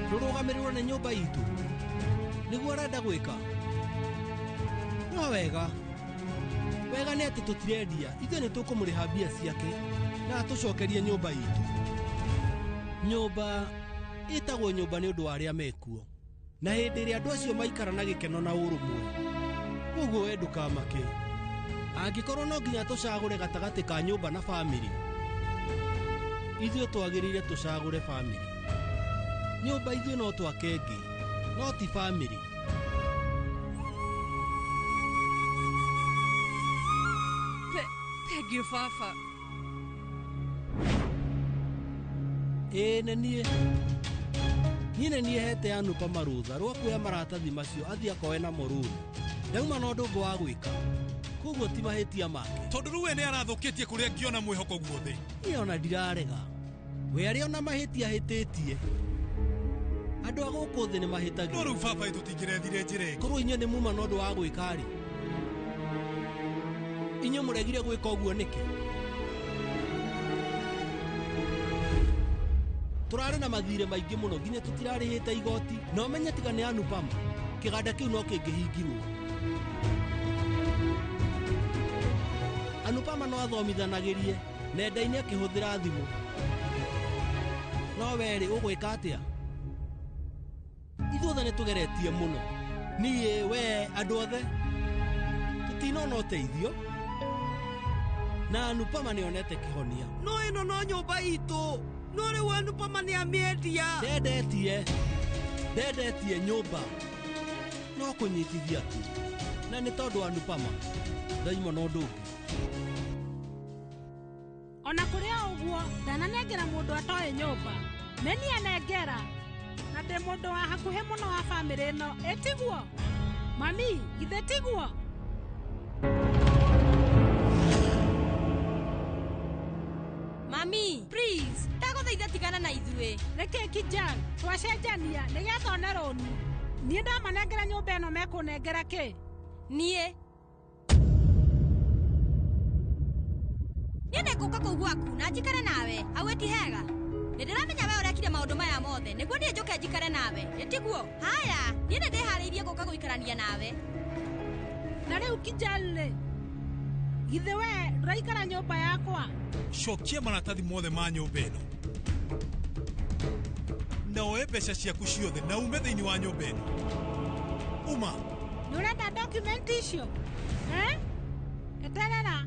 Speaker 17: ndũrũgamĩrĩrwo nĩ nyũmba itũ nĩguo arenda gwĩka. No wega nĩ atĩ tũtirendia, ithuĩ nĩ tũkũmũrĩha mbia ciake na tũcokerie nyũmba itũ. Nyũmba ĩtagwo nyũmba nĩ ũndũ wa arĩa mekuo, na hĩndĩ ĩrĩa andũ acio maikara na gĩkeno na ũrũmwe, ũguo we ndũkamake. Angĩkorwo no nginya tũcagũre gatagatĩ ka nyũmba na bamĩrĩ, ithuĩ twagĩrĩire tũcagũre bamĩrĩ. Nyũmba ithuĩ no twake ĩngĩ, no ti bamĩrĩ.
Speaker 1: Thank you baba.
Speaker 17: Nĩ niĩ hete Anupama rũtha rwa kuoya maratathi macio athiĩ akoe namo rũni. Ndauma na ũndũ ũngĩ wa gwĩka, koguo ti mahĩtia make.
Speaker 6: Tondũ rĩu we nĩ arathũkĩtie kũrĩa ngĩona mwĩhoko guothe.
Speaker 17: Niĩ ona ndirarega, we arĩa ona mahĩtia hĩtĩtie. Andũ a gũkũ thĩ nĩ mahĩtagia.
Speaker 6: No rĩu baba tũtingĩrethire njĩra ĩngĩ.
Speaker 17: Korwo inyuĩ nĩ muma na ũndũ wa gwĩka rĩ, inyuĩ mũregire gwĩka ũguo nĩkĩ? Tũrarĩ na mathirĩ maingĩ mũno nginya tũtirarĩhĩte igoti, na ũmenye tiga nĩ Anupama, kĩganda kĩu no kĩngĩhingirwo. Anupama no athomithanagĩrie nenda-inĩ akĩhũthĩra thimũ. No werĩ ũgwĩka atĩa? Ithuothe nĩ tũgeretie mũno, niĩ, we, andũ othe tũtinona ũteithio, na Anupama nĩ onete kĩhonia.
Speaker 4: No ĩno no nyũmba itũ. No rĩu Anupama nĩ amĩendia.
Speaker 17: Ndendetie nyũmba, no kũnyitithia tu, na nĩ tondũ Anupama ndaima na ũndũ ũngĩ.
Speaker 8: Ona kũrĩ ũguo ndananengera mũndũ atoĩ nyũmba. Nĩ anengera na ndĩ mũndũ wa hakuhĩ mũno wa bamĩrĩ ĩno. Ĩtiguo mami, githĩ tiguo?
Speaker 19: Mami, please, ndagũthaitha tigana na ithuĩ.
Speaker 8: Reke Kijang, twacenjania nĩgetha one rũni. Niĩ ndamanengera nyũmba ĩno mekũnengera kĩ?
Speaker 19: Niĩ nĩngũka kũu gwaku na njikare nawe, hau ti hega. Nĩndĩramenya we ũrekire maũndũ maya mothe nĩguo niĩ njũke njikare nawe. Ĩtiguo? Haya, niĩ nĩndĩharĩirie gũka gũikarania nawe.
Speaker 8: Na rĩu Kijang, githĩ we ndũraikara nyũmba yakwa?
Speaker 6: Cokia maratathi mothe ma nyũmba ĩno na oe mbeca ciaku ciothe na ume thĩinĩ wa nyũmba ĩno. Uma.
Speaker 8: Nĩ ũrenda document icio? Eterera.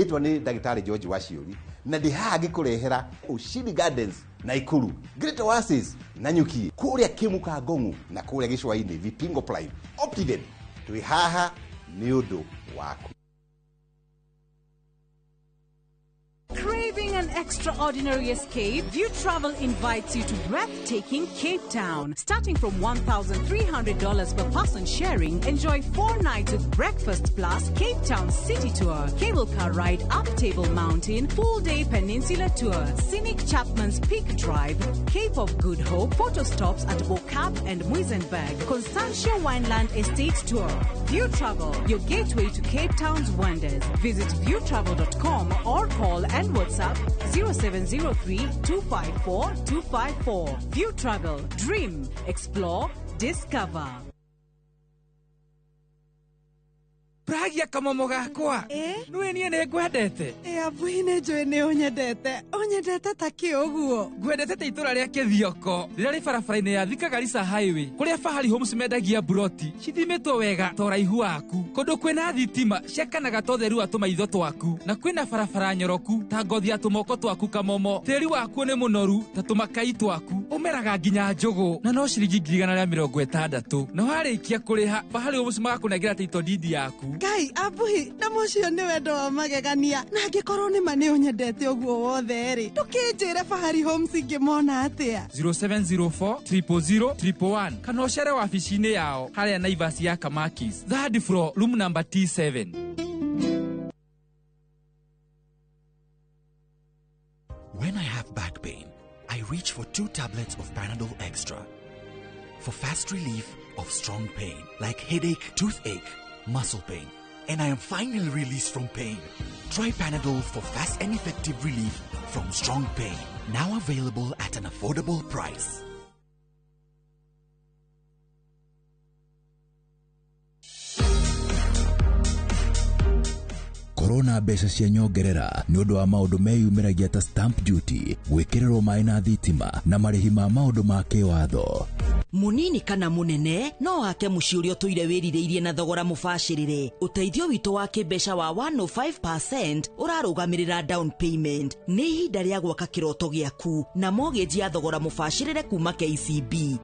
Speaker 3: Ritwa ni Dagitari George Waciuri na ndihaha ngikurehera Ushindi Gardens na Ikuru, Great Oasis na Nyuki, kuria Kimuka Ngongu na kuria Gicwaini Vipingo Prime Optiden. Twi haha ni undu waku.
Speaker 7: Craving an extraordinary escape? View Travel invites you to breathtaking Cape Town. Starting from $1,300 per person sharing, enjoy 4 nights with breakfast plus Cape Town City Tour, cable car ride up Table Mountain, full-day peninsula tour, scenic Chapman's Peak Drive, Cape of Good Hope, photo stops at Bokab and Muizenberg, Constantia Wineland Estate Tour. View Travel, your gateway to Cape Town's wonders. Visit viewtravel.com or call and WhatsApp 0703-254-254. View Travel. Dream. Explore. Discover.
Speaker 9: Pragia kamomo gakwa. Nwe nie ne ngwendete.
Speaker 11: Abuhi ne njui ni unyendete. Unyendete ta kiuguo.
Speaker 9: Ngwendete ta itura ria Kithioko. Rĩrĩa rĩ barabara-inĩ ya Thika Garissa Highway. Kũrĩa Fahari Homes mendagia buroti. Cithimitwo wega ta ũraihu waku. Kũndũ kwĩna thitima ciakanaga ta ũtheru wa tũmaitho twaku. Na kwĩna barabara nyoroku ta ngothi ya tũmoko twaku kamomo. Tĩri waku nĩ mũnoru ta tũmakai twaku. Ũmeraga nginya njũgũ. Na no ciringi 160. Na warĩkia kũrĩha Fahari Homes magakũnengera title deed yaku.
Speaker 11: Ngai abuhi na mucio ni wendo wa magegania na ngikorwo ni mani unyendete uguo wothe ri tukinjire Fahari Homes ngimona atia
Speaker 9: 0704 kana ucere wabici-inĩ yao haria Naivas ya Kamakis, third floor, room number T7.
Speaker 12: When I have back pain, I reach for 2 tablets of Panadol Extra for fast relief of strong pain like headache, toothache, muscle pain, and I am finally released from pain. Try Panadol for fast and effective relief from strong pain. Now available at an affordable price.
Speaker 14: Corona mbeca cia nyongerera nĩ ũndũ wa maũndũ meyumĩragia ta stamp duty, gwĩkĩrĩrwo maĩ na thitima na marĩhi ma maũndũ ma kĩwatho.
Speaker 15: Munini kana munene no wake mũciĩ ũrĩa ũtũire wĩrirĩirie na thogora mũbacĩrĩre. Ũteithio witũ wa kĩmbeca wa 105% ũrarũgamĩrĩra down payment. Nĩ ihinda rĩa gwaka kĩroto gĩaku na mortgage ya thogora mũbacĩrĩre kuma KCB.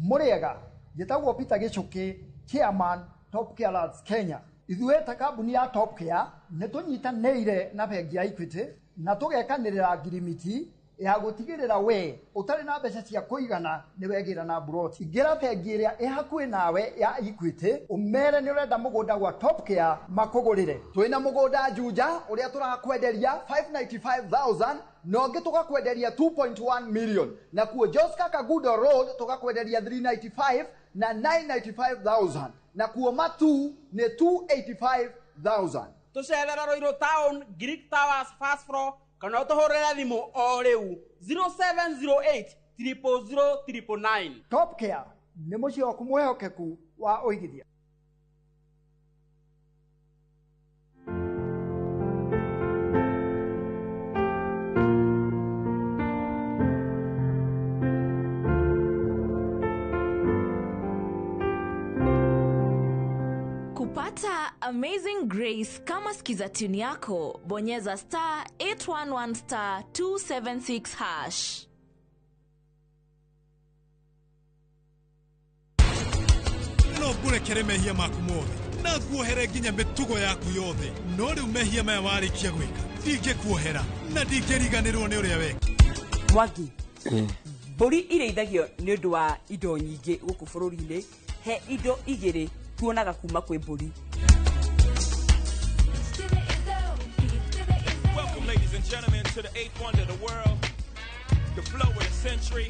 Speaker 27: Mũrĩega, njĩtagwo Peter Gĩchũkĩ, Chairman Top Care Alliance Kenya. Ithuĩ ta kambuni ya Top Care nĩ tũnyitanĩire na bengi ya Equity na tũgekanĩrĩra ngirimiti ya gutigirira we utari na mbeca cia kuigana ni wegira na brot ingira bengi ĩrĩa ĩhakuĩ nawe ya Equity umere ni urenda mugunda gwa Top Care makugurire. Twina mugunda Juja uria turakwenderia 595,000 no ngi tugakwenderia 2.1 million na kuo Joska Kagudo Road tugakwenderia 395 na 995,000 na kuo Matu ni 285,000.
Speaker 28: Tucerera Roiro Town, Greek Towers, Fast Floor kana ũtũhũrĩre thimũ o rĩu 0708 000 999.
Speaker 27: Top Care nĩ mũciĩ waku mwĩhokeku wa ũigithia.
Speaker 30: Kupata Amazing Grace kama skiza tune yako, bonyeza *811*276#.
Speaker 6: No kurekere mehia maku mothe na kuohere nginya mitugo yaku yothe. No riu mehia maya warikia gwika ndingĩkuohera na ndingĩriganĩrwo nĩ ũrĩa weka.
Speaker 18: Mwangi, mbũri irĩithagio nĩ ũndũ wa indo nyingĩ gũkũ bũrũri-inĩ. He indo igĩrĩ tuonaga kuma kwĩ mbũri.
Speaker 31: Welcome, ladies and gentlemen, to the 8th wonder of the world, the flow of the century.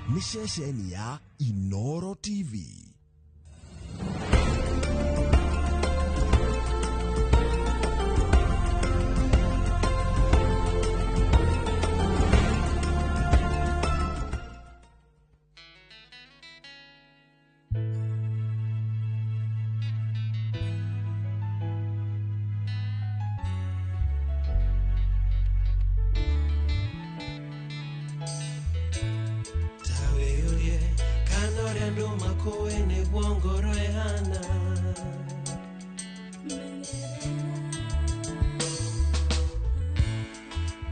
Speaker 29: Ni ceceni ya Inoro TV.
Speaker 5: kowe nĩguo ngoro ĩhana.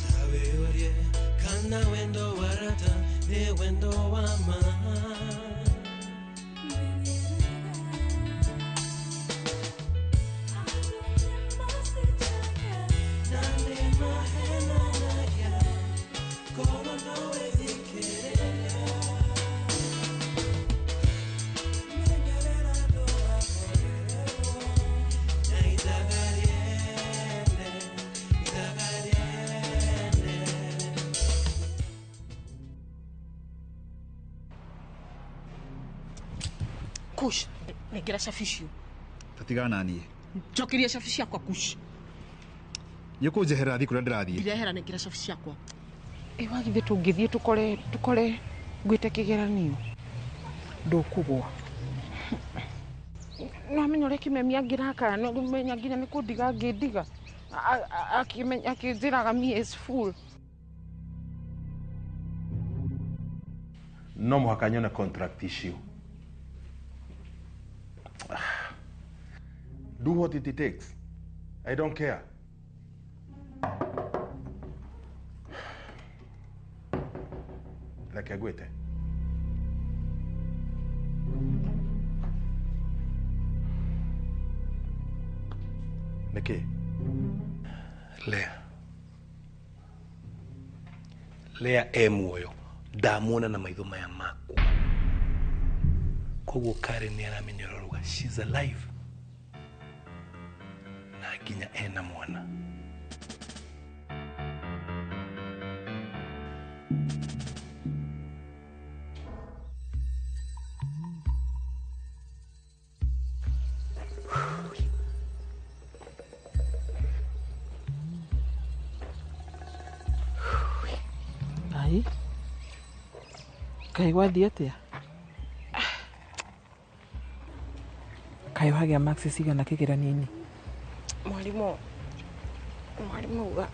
Speaker 5: Tawĩũrie kana wendo warata nĩ wendo wa ma.
Speaker 10: Kush, negera shafishi.
Speaker 13: Tatigana nie.
Speaker 10: Jokiria shafishi yakwa Kush.
Speaker 13: Yuko jehera thi kuria ndirathie.
Speaker 10: Ndirehera negera shafishi yakwa.
Speaker 16: Wagithe tungithie tukore gwite kigeranio. Ndukugwa. Namenya ureke memia ngiraka no menya nginya ni kundiga ngindiga. Akinjiraga me is full.
Speaker 20: No muhaka nyone contract issue. Do what it takes. I don't care. Like agwete. Niki.
Speaker 17: Lea muoyo ndamuona na maitho maya maku. Koguo Karen ni aramenyerorwa, she's alive. Na ginya ena mwana.
Speaker 16: Ai. Kai wathi atia? Kai wagĩa max cigana kĩgeranio-inĩ?
Speaker 10: Mwalimu uga.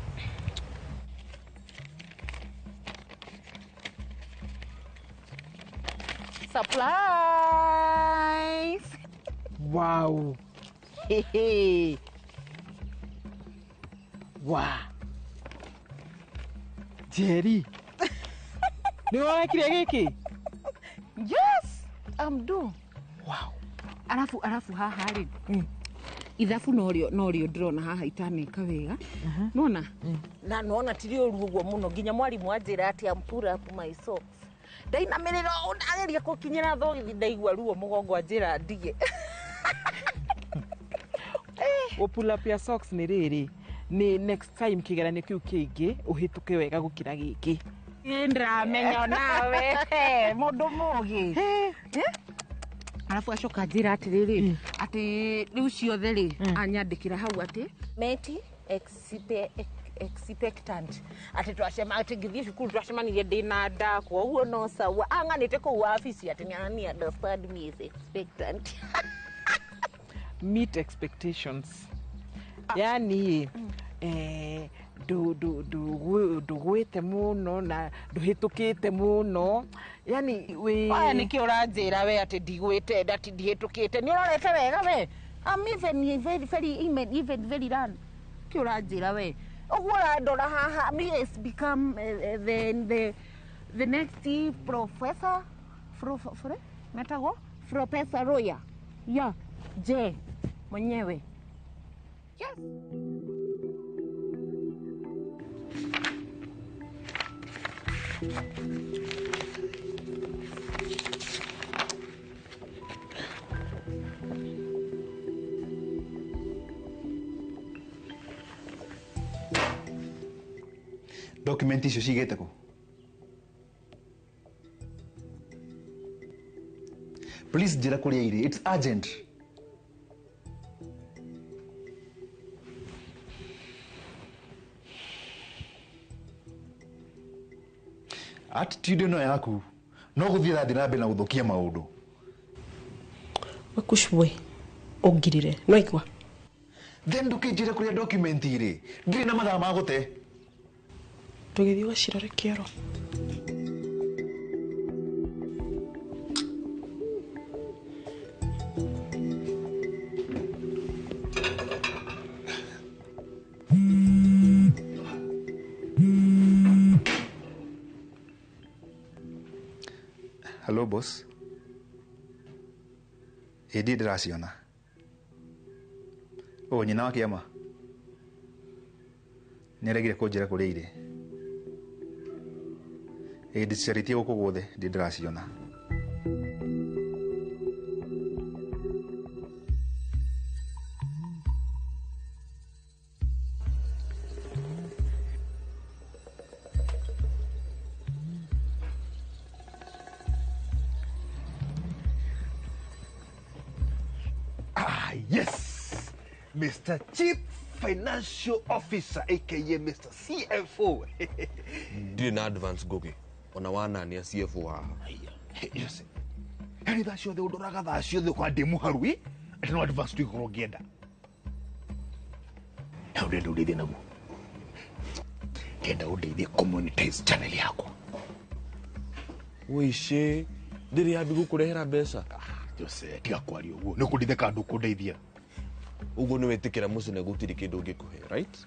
Speaker 10: Surprise!
Speaker 16: Wow. Hehe. Wow. Jerry. Ni wonekire gĩkĩ?
Speaker 10: Yes, I'm doing. Wow. Arafu haha ri. Ithabu no rio ndrona haha itaneka wega. Nona? Na nona tiri oru uguo muno nginya mwalimu anjira ati am pull up my socks. Ndainamirira ndageria kukinyira thogithi ndaigua ruo mugongo anjira ndige.
Speaker 16: O pull up your socks ni riri. Ni next time kigeranio kiu kingi uhituke wega gukira giki.
Speaker 10: Ndramenya nawe mundu mugi. Arafu acoka njira atiriri ati riu ciothe ri anyandikira hau ati meti expectant ati twacema ati ngithie cukuru twacemanirie ndina nda koguo no sawa anganite kuu office ati ni understand me is expectant.
Speaker 16: Meet expectations. Yani ndugwite muno na nduhitukite muno, yani we
Speaker 10: aya niki uranjira we ati ndigwite ndati ndihitukite ni urorete wega we I'm even very run ki uranjira we uguo urandora haha me has become the next professor metago Professor Roya ya je mwenyewe. Yes.
Speaker 13: Document icio cigĩte kũ? Please njĩra kũrĩa irĩ. It's urgent. Attitude ĩno yaku no gũthiĩ rathi na mbere na gũthũkia maũndũ.
Speaker 10: Wakushwe ongirire no igwa.
Speaker 13: Then ndũkĩnjĩra kũrĩa document irĩ. Ndirĩ na mathaa ma gũte.
Speaker 10: Tũgĩthiĩ wacirore kĩoro.
Speaker 13: Hello boss. Edi ndiraciona. O nyina wa Kĩama. Nĩaregire kũnjĩra kũrĩa irĩ. Ndiciarĩtie gũkũ guothe ndiraciona.
Speaker 20: Yes, Mr. Chief Financial Officer, aka Mr. CFO.
Speaker 1: Did na advance gogi. Ona wana ni CFO haha.
Speaker 20: Yes. Heri tha ciothe undoraga tha ciothe kwa ndĩ mũharu ati no advance tu ikorwo ngĩenda. Na ndenda ũndeithie naguo. Ndenda ũndeithie communitize channel yakwa.
Speaker 1: Wishi ndiri ya bigu kurehera mbeca.
Speaker 20: Jose tiga kwaria ũguo. Nĩ kũndeithia kandu kũndeithia.
Speaker 1: Ugo nĩ wĩtĩkĩra mũcene gũtirĩ kĩndũ ngĩkũhe, right?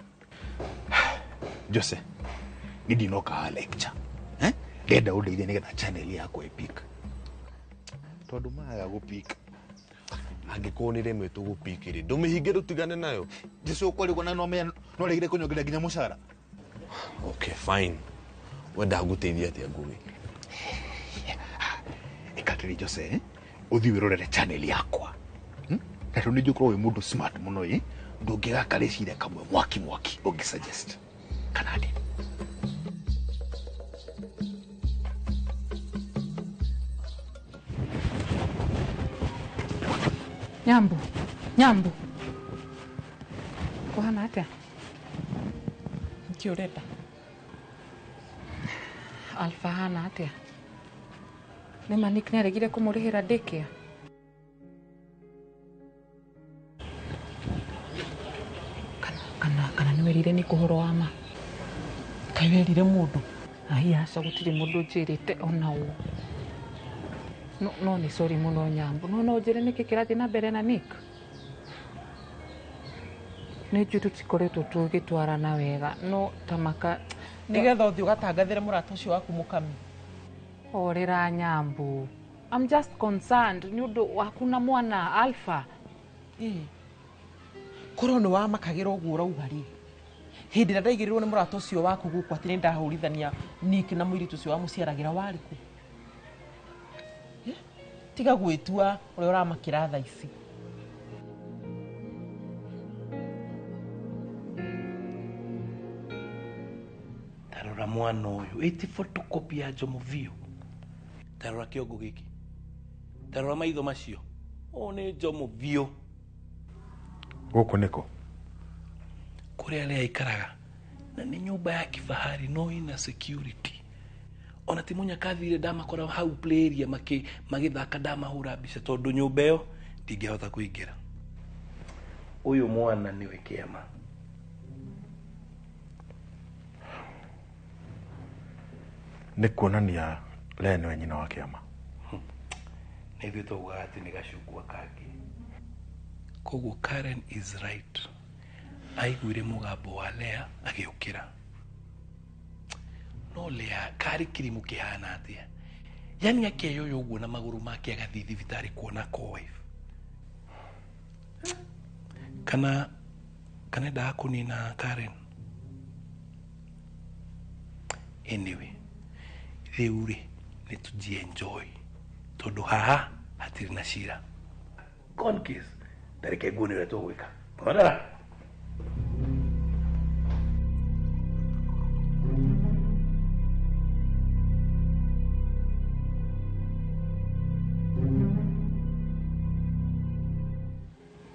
Speaker 20: Jose, ni ndinoka lecture. Ndenda ũndeithie nĩgetha channel yakwa ĩpeak. Tondũ maga gũpeak.
Speaker 1: Angĩkorwo nĩ rĩmwe tũgũpeak-rĩ, ndũmĩhinge rũtigane nayo.
Speaker 20: Jesu ũkwarĩgwo na no regire kũnyongerera nginya mũcara.
Speaker 1: Okay, fine. Wenda gũteithia atĩa Ngũgĩ?
Speaker 20: Ĩkatĩrĩ Jose, ũthiĩ wĩrorere channel yakwa. Tondũ nĩ njũkorwo wĩ mũndũ smart mũno ndũngĩgaka rĩciria kamwe mwaki ũngĩsuggest. Kana ndĩ.
Speaker 16: Nyambu. Kuhana atĩa? Nĩkĩ ũrenda? Alpha hana atĩa? Nĩma Nick nĩaregire kũmũrĩhĩra daycare? Kana nĩwerire nĩ kũhoro wa ma? Kaĩ werire mũndũ? Ai aca gũtirĩ mũndũ njĩrĩte ona ũũ. No nĩ sorry mũno Nyambu. No njĩre nĩkĩ kĩrathiĩ na mbere na Nick? Nĩ njũĩ tũtikoretwo tũgĩtwarana wega, no tamaka nĩgetha ũthiĩ ũgatangathĩre mũrata ũcio waku Mũkami.
Speaker 7: Orera Nyambu. I'm just concerned nĩ ũndũ waku na mwana Alpha.
Speaker 16: Korwo nĩ wamakagĩra ũguo ũrauga-rĩ, hĩndĩ ĩrĩa ndaigĩrĩrwo nĩ mũrata ũcio waku gũkũ atĩ nĩ ndahũrithania Nick na mũirĩtu ũcio wamũciaragĩra warĩ kũ? Tiga gwĩtua ũrĩa ũramakĩra tha ici.
Speaker 17: Tarora mwana ũyũ, ĩti photocopy ya Jomo Vio. Tarora kĩongo gĩkĩ. Tarora maitho macio. O nĩ Jomo Vio.
Speaker 20: Gũkũ nĩkũ?
Speaker 17: Kũrĩa arĩa aikaraga. Na nĩ nyũmba ya kifahari no ina security. Ona ti Munyakathire ndamakora hau play area magĩthaka ndamahũra mbica tondũ nyũmba ĩyo ndingĩhota kũingĩra. Ũyũ mwana nĩwe Kĩama.
Speaker 20: Nĩ kuonania Lee nĩwe nyina wa Kĩama.
Speaker 17: Nĩ ithuĩ tũugaga atĩ nĩ gacungwa kangĩ. Koguo Karen is right. Aiguire mũgambo wa Lea agĩũkĩra. No Lea karĩ kĩrimũ kĩhana atĩa? Yani akĩoya ũguo na magũrũ make agathiĩ thibitarĩ kuona co-wife. Kana endaga kũnina Karen. Anyway, rĩu-rĩ nĩ tũji-enjoy tondũ haha hatirĩ na cira. Gone case. Ndareke nguone ũrĩa tũgwĩka. Mwandara.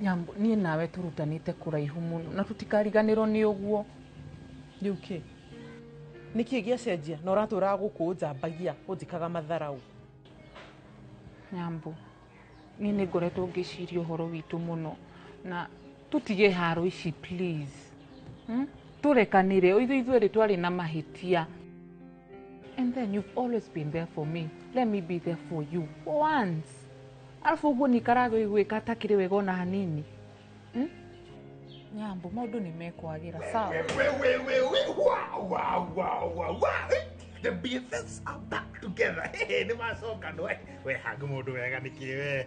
Speaker 16: Nyambu, niĩ nawe tũrutanĩte kũraihu mũno na tũtikariganĩrwo nĩ ũguo. Rĩu kĩ? Nĩkĩ gĩacenjia na ũratũraga gũkũ njambagia ũnjĩkaga matharaũ?
Speaker 7: Nyambu, niĩ nĩ ngoretwo ngĩciria ũhoro witũ mũno na tũtige haro ici please. Tũrekanĩre ithuĩ twarĩ na mahĩtia. And then you've always been there for me. Let me be there for you for once. Alafu ũguo nikarago igwĩka atakĩrĩ wega ona hanini. Nyambu, maũndũ nĩ mekwagĩra sawa.
Speaker 20: Wow. The BFFs are back together. Ni masoka no. We hagu mundu wega nikiwe.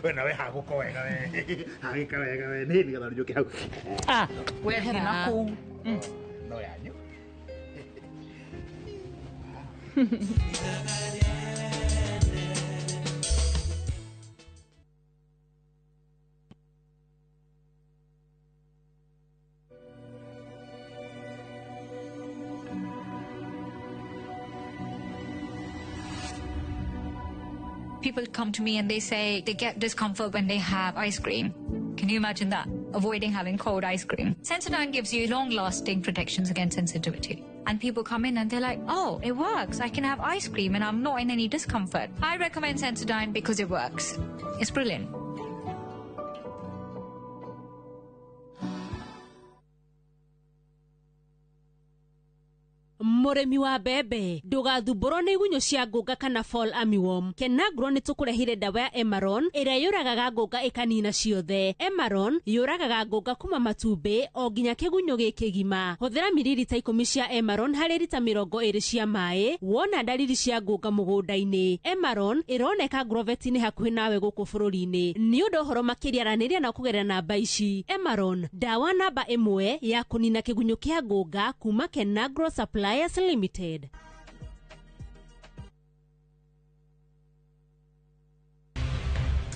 Speaker 20: We na we hagu ko wega we. Hagika wega we. Ni kana njuke hau.
Speaker 10: We hina ku.
Speaker 20: No yanyu.
Speaker 2: People come to me and they say they get discomfort when they have ice cream. Can you imagine that? Avoiding having cold ice cream. Sensodyne gives you long-lasting protections against sensitivity. And people come in and they're like, oh, it works. I can have ice cream and I'm not in any discomfort. I recommend Sensodyne because it works. It's brilliant.
Speaker 3: Murimi wa bebe ndugathumbũrwo nĩ igunyũ cia ngũnga kana fall armyworm. Kenagro nĩ tũkũrehire ndawa ya Emaron ĩrĩa yũragaga ngũnga ĩkanina ciothe. Emaron yũragaga ngũnga kuma matumbĩ o nginya kĩgunyũ gĩkĩgima. Hũthĩra mililita 10 cia Emaron harĩ lita 20 cia maĩ wona dalili cia ngũnga mũgũnda-inĩ. Emaron ĩroneka grovet-inĩ hakuhĩ nawe gũkũ bũrũri-inĩ. Nĩ ũndũ ũhoro makĩria aranĩria na kũgerera namba ici. Emaron, dawa namba 1 ya kũnina kĩgunyũ kĩa ngũnga kuma Kenagro Suppliers Limited.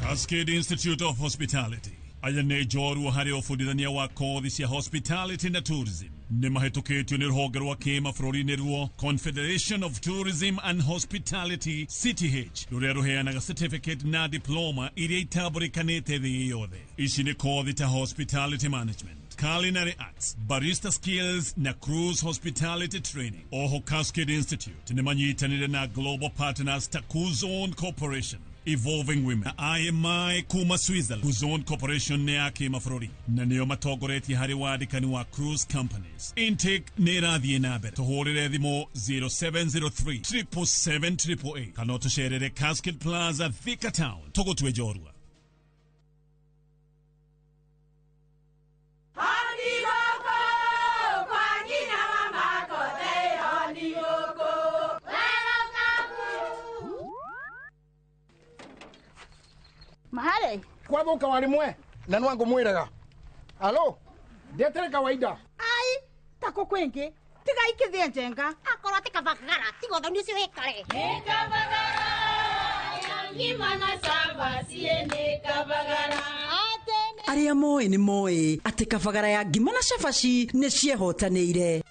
Speaker 4: Cascade Institute of Hospitality. Aya nĩ njorua harĩ ũbundithania wa kothi cia hospitality na tourism. Nĩ mahĩtũkĩtio nĩ rũhonge rwa kĩmabũrũri-inĩ ruo Confederation of Tourism and Hospitality CTH, rũrĩa rũheanaga certificate na diploma iria itambũrĩkanĩte thĩ yothe. Ici nĩ kothi ta hospitality management, culinary arts, barista skills na cruise hospitality training. Oho Cascade Institute nĩ manyitanĩire na global partners ta Kuzone Corporation, Evolving Women, IMI kuma Switzerland. Kuzone Corporation nĩ ya kĩmabũrũri na nĩo matongoretie harĩ wandĩkani wa cruise companies. Intake nĩ ĩrathiĩ na mbere. Tũhũrĩre thimũ 0703 777 kana tũcerere Cascade Plaza Thika Town. Tũgũtue njorua.
Speaker 10: Mahali
Speaker 27: kwa boka walimwe na nwangu mwiraga. Alo, ndetere kawaida.
Speaker 10: Ai, tako kwenge tiga ikithie njenga akorwo tikavagara tigotho nicio hekare nikavagara yangi na samba siende kavagara.
Speaker 15: Aria moe ni moe ati kavagara ya ngima na cabaci nĩ ciehotanĩire.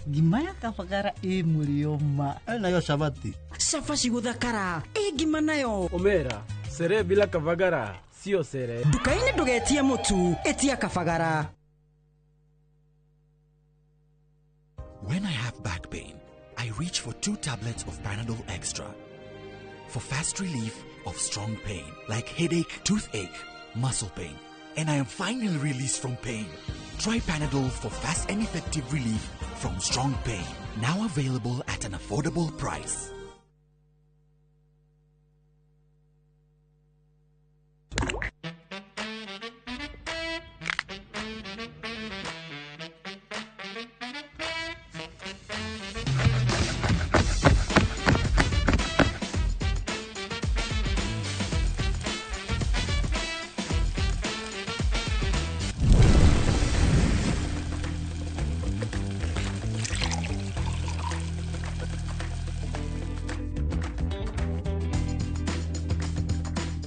Speaker 8: Ngima ya kavagara mũrioma nayo cabati.
Speaker 15: Cabaci gũthakara ngima nayo.
Speaker 19: Omera sere bila kavagara sio sere.
Speaker 15: Nduka-inĩ ndũgetie mũtu etia kavagara.
Speaker 12: When I have back pain, I reach for 2 tablets of Panadol Extra for fast relief of strong pain like headache, toothache, muscle pain, and I am finally released from pain. Try Panadol for fast and effective relief from strong pain. Now available at an affordable price.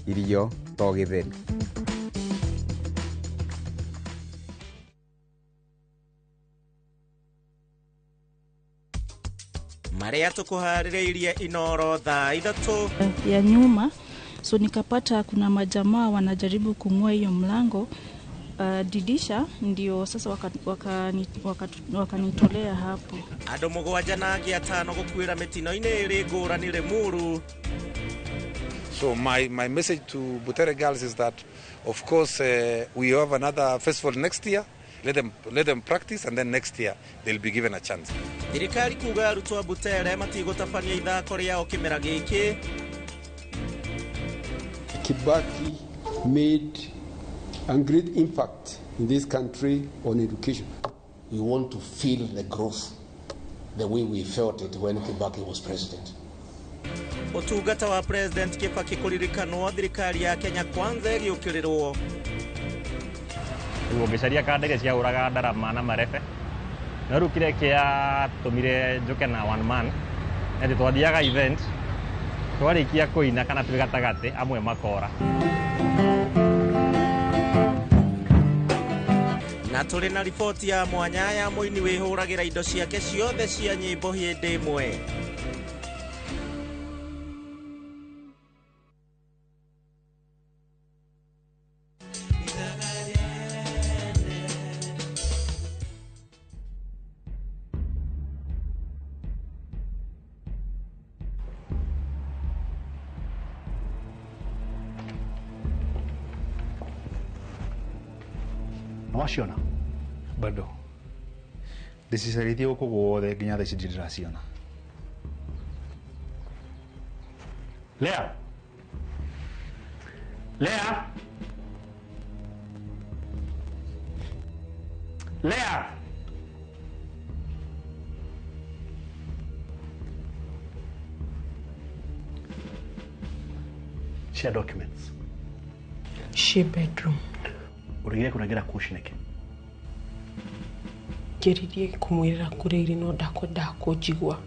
Speaker 21: Irio to gĩtheri.
Speaker 22: Maria tukuharĩrĩirie inoro thaa 3
Speaker 23: ya nyuma, so nikapata kuna majamaa wanajaribu kung'oa hiyo mlango didisha, ndio sasa wakanitolea hapo.
Speaker 22: Andũ 7 na 5 gũkuĩra mĩtino-inĩ ĩrĩ ngũrani Limuru.
Speaker 24: So my message to Butere girls is that, of course, we have another festival next year. Let them practice, and then next year they'll be given a chance.
Speaker 22: Thirikari kuga arutwo a Butere matigũtabania ithako rĩao kĩmera gĩkĩ.
Speaker 25: Kibaki made a great impact in this country on education.
Speaker 26: We want to feel the growth
Speaker 6: the way we felt it when Kibaki was president.
Speaker 22: Utungata wa President Kibaki kuririkanwo thirikari ya Kenya Kwanza igiukirirwo.
Speaker 9: Ũngĩcaria kandege cia ũraga ndarama na marefe na rĩu kĩrĩa kĩatũmire njoke na one man nĩ twathiaga event twarĩkia kũina kana twĩ gatagatĩ amwe makora.
Speaker 22: Na tũrĩ na riboti ya mwanya ya mũini wĩhũragĩra indo ciake ciothe cia nyĩmbo hĩndĩ ĩmwe.
Speaker 20: Waciona bado ndicicarithie gũkũ guothe nginya thaa ici ndiraciona. Lea, Lea, Lea. Share documents.
Speaker 16: She bedroom.
Speaker 20: Urigire kunagera kushineke.
Speaker 16: Ngeririe kumwirira kuri iri no ndakwenda kujigwa.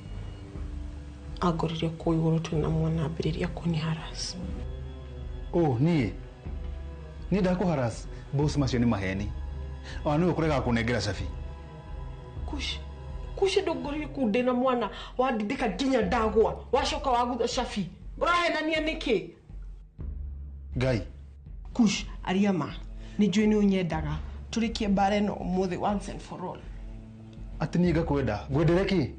Speaker 16: Agoririe ku iguru twina mwana ambiriria kuniharasi.
Speaker 20: Oh, ni ndakuharasi. Boss macio ni maheni. Niwe kurega kunengera Safi.
Speaker 16: Kushi ndogoririe kundena mwana wandindika nginya ndagwa. Wacoka wagutha Safi. Urahenania niki?
Speaker 20: Ngai.
Speaker 16: Kush ariama. Ni njui ni unyendaga turikie bare no umuthi once and for all.
Speaker 20: Ati ni ngakwenda ngwendere ki?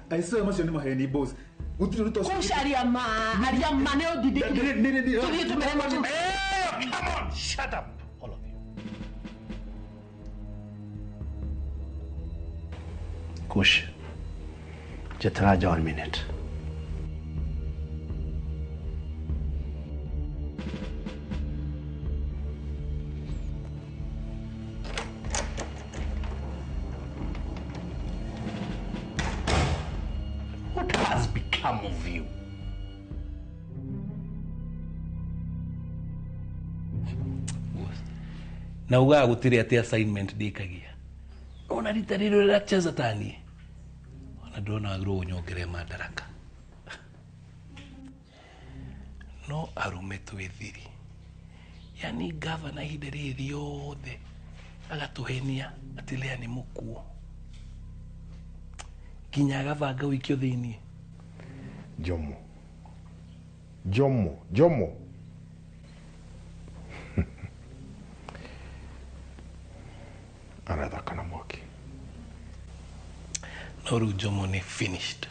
Speaker 20: Aiso macio ni maheni boss. Gutiri ruto.
Speaker 16: Kush ariama ne odidiki. Tulie tumerema tu.
Speaker 20: Come on, shut up all of you. Kush. Jataraja 1 minute. What has become of you?
Speaker 11: Na uga gutire ati assignment ndikagia. Ona ritariro racheza tani. Ona ndona agro nyongere madaraka. No arume twithiri. Yani governor hidere riothe agatuhenia ati Lea ni mukuo. Kinya gavanga wikio thiini.
Speaker 1: Jomo. Arathaka na mwaki.
Speaker 11: No riu Jomo ni finished.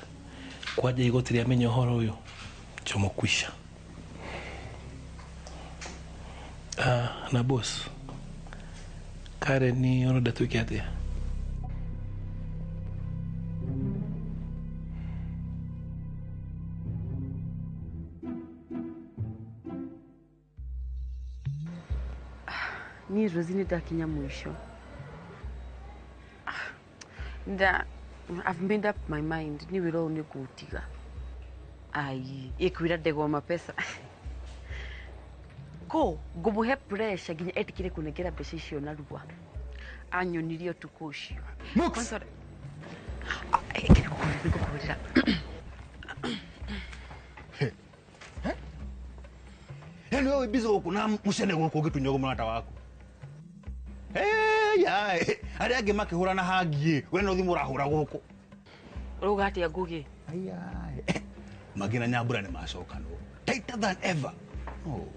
Speaker 11: Kwaja igotiri amenya horo uyu. Jomo kwisha. Na boss. Karen ni ono datuike atia.
Speaker 14: Ni Rosini ndakinya mwisho. I've made up my mind. Ni wira ni kutiga. Ai, ikwira ndego mapesa. Ngumuhe pressure ginya etikire kunegera mbeca icio na rua. Anyonirio tukucio. Kwanza kukurira.
Speaker 20: Heno wewe bizo kuna mucene guku gitunyogo mwana waku. Ya, ari age makihura na hangie. We no thimu urahura guku.
Speaker 14: Uruga atia ngugi.
Speaker 20: Aya. Magina nyambura ni macoka no. Tighter than ever. Oh.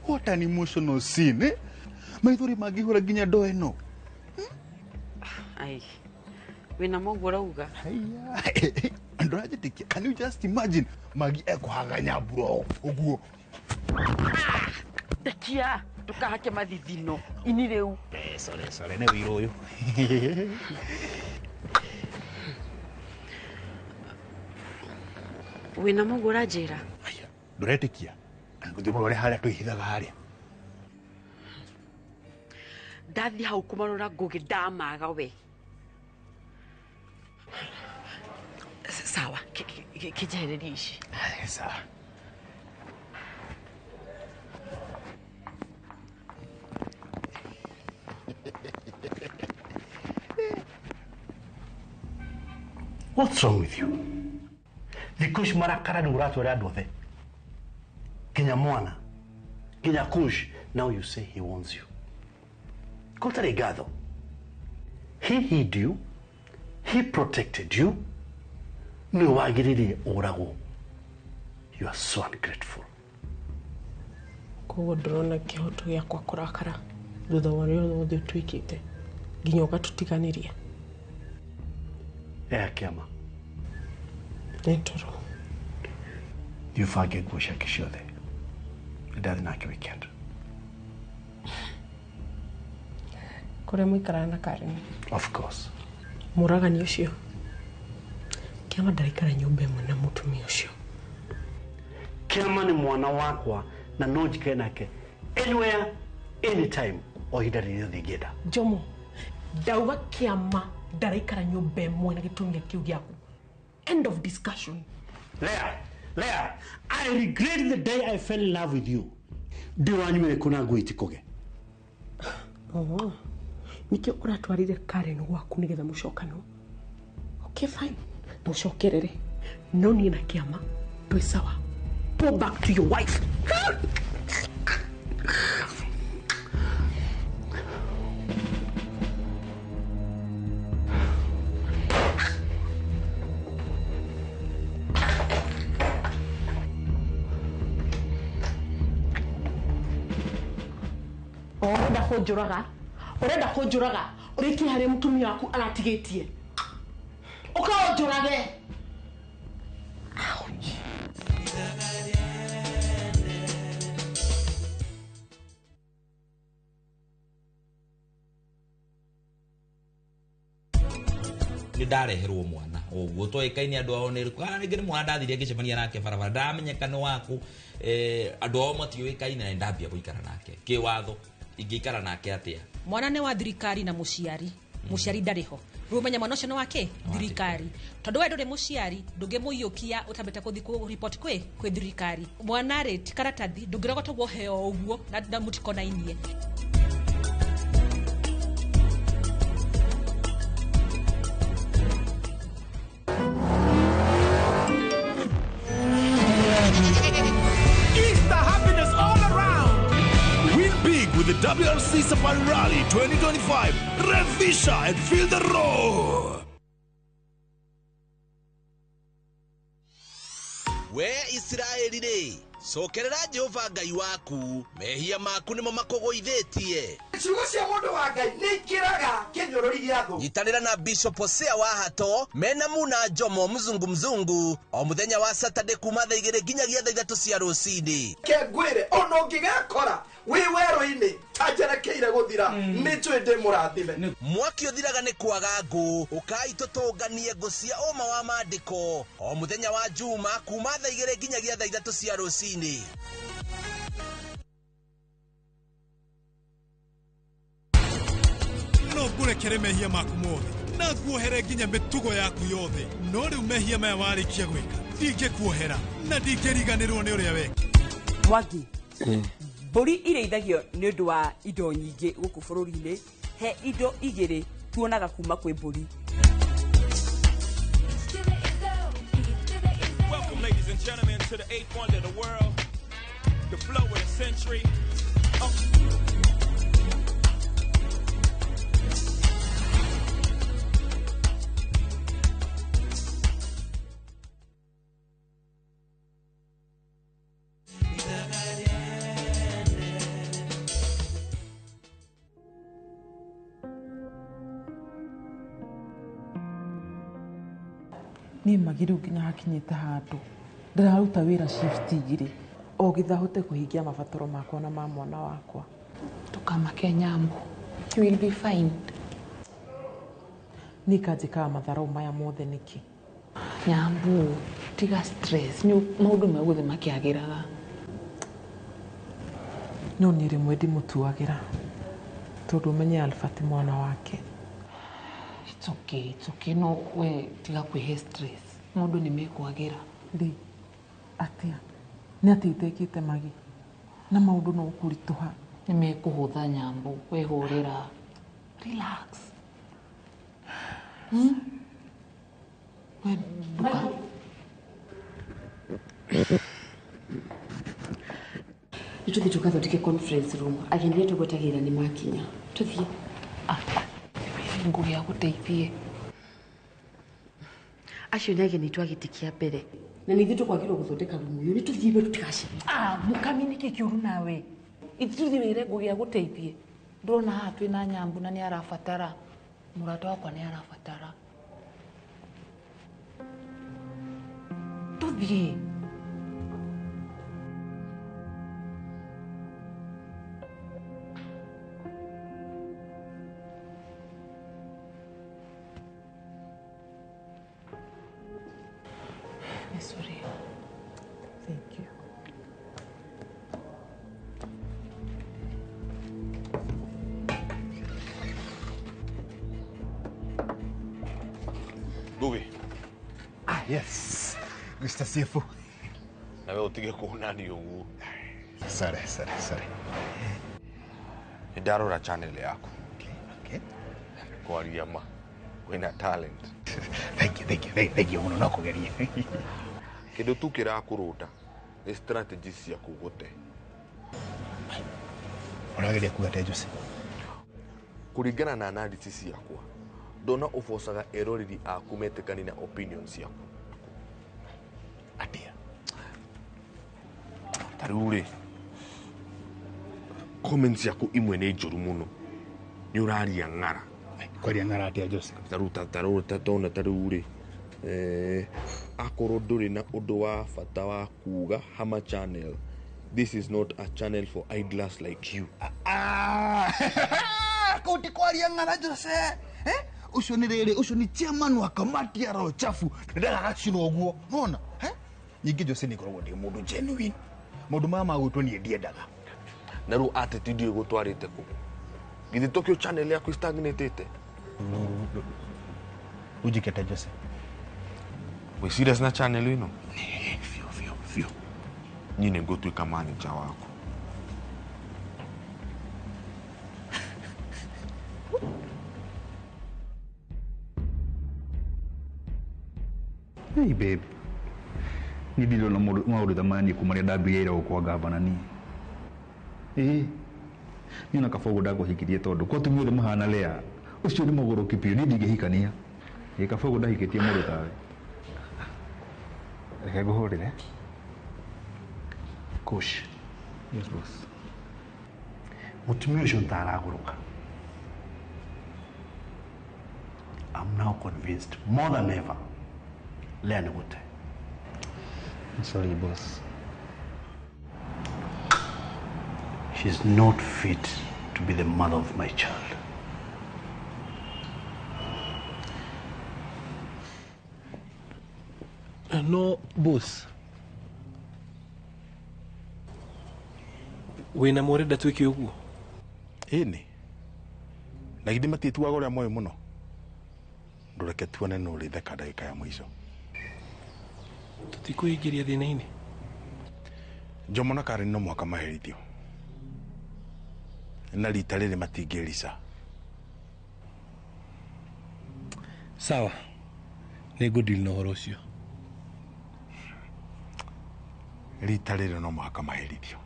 Speaker 20: What an emotional scene, eh? Maithori magihura ginya ndo eno.
Speaker 14: Ai. Wina mogu urauga.
Speaker 20: Aya. Andorajetikia. Can you just imagine magi ekuhaga nyambura uguo.
Speaker 14: Tekia tukahake mathithino ini riu.
Speaker 20: Sorry ne wiro uyu.
Speaker 14: Wina mogu urajira.
Speaker 20: Aya. Ndoretikia. Nguthi murore haria twihithaga haria.
Speaker 14: Ndathi hau kumarora ngugi ndamaga we. kijereri ici.
Speaker 20: Sawa.
Speaker 5: What's wrong with you? Vikush marakara ni uratu wa adothe. Kenya mwana. Kenya kush. Now you say he wants you. Kota regado. He hid you. He protected you. Ni wagiriri orago. You are so ungrateful.
Speaker 16: Koguo ndrona kihoto giakwa kurakara thutha wa rĩothe othe twikite nginya ũgatutiganiria.
Speaker 5: Kiama.
Speaker 16: Nĩtoro.
Speaker 5: Yufage gusha kishothe. Ndathi nake weekend.
Speaker 16: Kũrĩa mũikaraga na Karen.
Speaker 5: Of course.
Speaker 16: Mũragani ũcio. Kiama ndarikara nyũmba ĩmwe na mũtumia ũcio.
Speaker 5: Kiama ni mwana wakwa na no njikae nake anywhere anytime o ihinda rĩrĩa thingĩenda.
Speaker 16: Jomo, ndauga Kiama ndaraikara nyũmba ĩmwe na gĩtumia kĩu gĩaku. End of discussion.
Speaker 5: Lea, I regret the day I fell in love with you. Ndiwanyumire kuna ngwiti koge.
Speaker 16: Nikio ũratwarire Karen gwaku nĩgetha mũcokano. Okay, fine. Mũcokerere. No niĩ na Kiama twĩ sawa. Go back to your wife. Orenda kujuraga uriki hari mutumia waku aratigetie ukajurage.
Speaker 7: Ni ndareherwo mwana oguo toikaini andu ao ni kana ngire mwana ndathirie ngicemania nake barabara ndamenyeka ni waku andu ao matiuikaini na ndambia guikara nake kiwatho ingikara nake atia
Speaker 13: mwana ne wa thirikari na muciari muciari ndariho rumenya mwana ucio no wake thirikari tondu we nduri muciari ndungimuiyukia utambete kuthi ku report kwi thirikari mwana ri tikaratathi ndungirogota guheo uguo na mutikonainie.
Speaker 4: With the WRC Safari Rally 2025, revisha and feel the roar.
Speaker 17: We Israeli re sokerera Jehova Ngai waku mehia maku nimo makugoithetie ciugo cia mundu wa Ngai ni kiraga kinyururi giathu nyitanira na Bishop Hosea wa Hato mena muna Jomo mzungu o muthenya wa Saturday kuma thaa 2 nginyagia thaa 3 cia rucini kengwire ono ngigakora wi wero-ini tajerekeire guthira ni twende murathime mwaki uthiraga ni kwaga ngu ukai tutunganie ngu cia uma wa mandiko o muthenya wa Juma kuma thaa 2 nginyagia thaa 3 cia rucini.
Speaker 4: No kurekere mehia maku mothe na kuohere nginya mitugo yaku yothe no riu mehia maya warikia gwika ndingekuohera na ndingeriganirwo ni uria weka
Speaker 18: Mwangi mburi ireithagio ni undu wa indo nyingi guku bururi-ini he indo igiri tuonaga kuma kwi mburi.
Speaker 21: Welcome, ladies and gentlemen, to the 8th wonder of the world, the flow of the century.
Speaker 16: Ni magiru nginya hakinyite handu ndiraruta wira shift igiri o githahote kuhingia mabataro makwa na ma mwana wakwa
Speaker 14: tukamake Nyambu, you will be fine.
Speaker 16: Nikajika matharo maya mothe niki
Speaker 14: Nyambu tiga stress ni maundu maguthe makiagiraga
Speaker 16: no ni rimwe ndimutuagira tondu menye Alfati mwana wake.
Speaker 14: It's okay no we tiga kwihe stress maundu ni mekwagira
Speaker 16: Ndi atia nä atä itä kä magi na maå ndå no kå ritå ha
Speaker 2: nä mekå hå tha nyambå wehå rä ra
Speaker 14: nä tå thiä tå kathodeke conference room agendia tå gwetagä ra nä makinya tå thiä
Speaker 2: ngå gä a gå teithie
Speaker 14: acio nä ageni twagä tä kia mbere na nä ithuä tå kwagä rwo gå thondeka rumu yo nä tå thiä mbere tå tigacä
Speaker 2: må kami nä kä kä å ru nawe ithuä tå thiä wä re ngå gä a gå teithie ndårona haha twä na nyambu na nä arabatara må rata wakwa nä arabatara tå thiä
Speaker 16: sorry. Thank you.
Speaker 1: Gugi.
Speaker 20: Ah, yes. Mr. Sifu.
Speaker 1: Na wewe utige kuonani ugu.
Speaker 20: Sorry.
Speaker 1: Ndarora channel yako.
Speaker 20: Okay.
Speaker 1: Kwaria ma. Wina talent.
Speaker 20: Thank you. Muno no kugeria.
Speaker 1: Kindu tu kirakuruta ni strategy cia kugute.
Speaker 20: Urageria kuga Jose.
Speaker 1: Kuringana na analysis yakwa ndona ubocaga eroreri aku metekani na opinions yaku
Speaker 20: atia
Speaker 1: tarure comments yaku imwe ni njuru muno ni uraria ngara
Speaker 20: kwaria ngara atia Jose
Speaker 1: taruta tona tarure akoro nduri na undu wa bata wa kuga Hama channel. This is not a channel for idlers like you.
Speaker 20: Kuti kwaria ngara Jose ucio ni riri ucio ni chairman wa kamati ya roho chafu ndagacirwo guo nona nyingi Jose ni korwo ndi mundu genuine mundu mama gwitwo ni ndiendaga
Speaker 1: na ru attitude yo gutwarite ku githi Tokyo channel yaku stagnatete
Speaker 20: ujikete Jose
Speaker 1: we serious na channel ino
Speaker 20: fio
Speaker 1: nyine ngotwika manager wako
Speaker 3: Hey babe, ni ndilo na maũndũ thamani kumaria ndambĩrĩire gũkwa gavana ni. Ni na kabogo ndakũhikirie tondũ kwa tumio nĩ mahana lea. Ucio nĩ mũgũrũki piũ ni ndingĩhikania. Kabogo ndahikĩtie mũndũ tawe.
Speaker 20: Reke ngũhũrĩre. Kush.
Speaker 3: Yes boss.
Speaker 5: Mutumia ũcio ntaragũrũka. I'm now convinced more than ever. Lea nĩgũte.
Speaker 3: I'm sorry boss.
Speaker 5: She's not fit to be the mother of my child.
Speaker 11: No boss. Wina murenda twike uguo.
Speaker 20: Ini. Na githĩ matituaga ũrĩa moĩ mũno. Ndũreke tuone no rĩtheka ndagĩka ya mũico.
Speaker 11: Tutikuingĩria thĩna-inĩ.
Speaker 20: Jomo na Karen no mwaka maherithio. Na rita rĩrĩ matingĩrica.
Speaker 11: Sawa. Nĩngũdeal na ũhoro ũcio.
Speaker 20: Rita rĩrĩ no mwaka maherithio.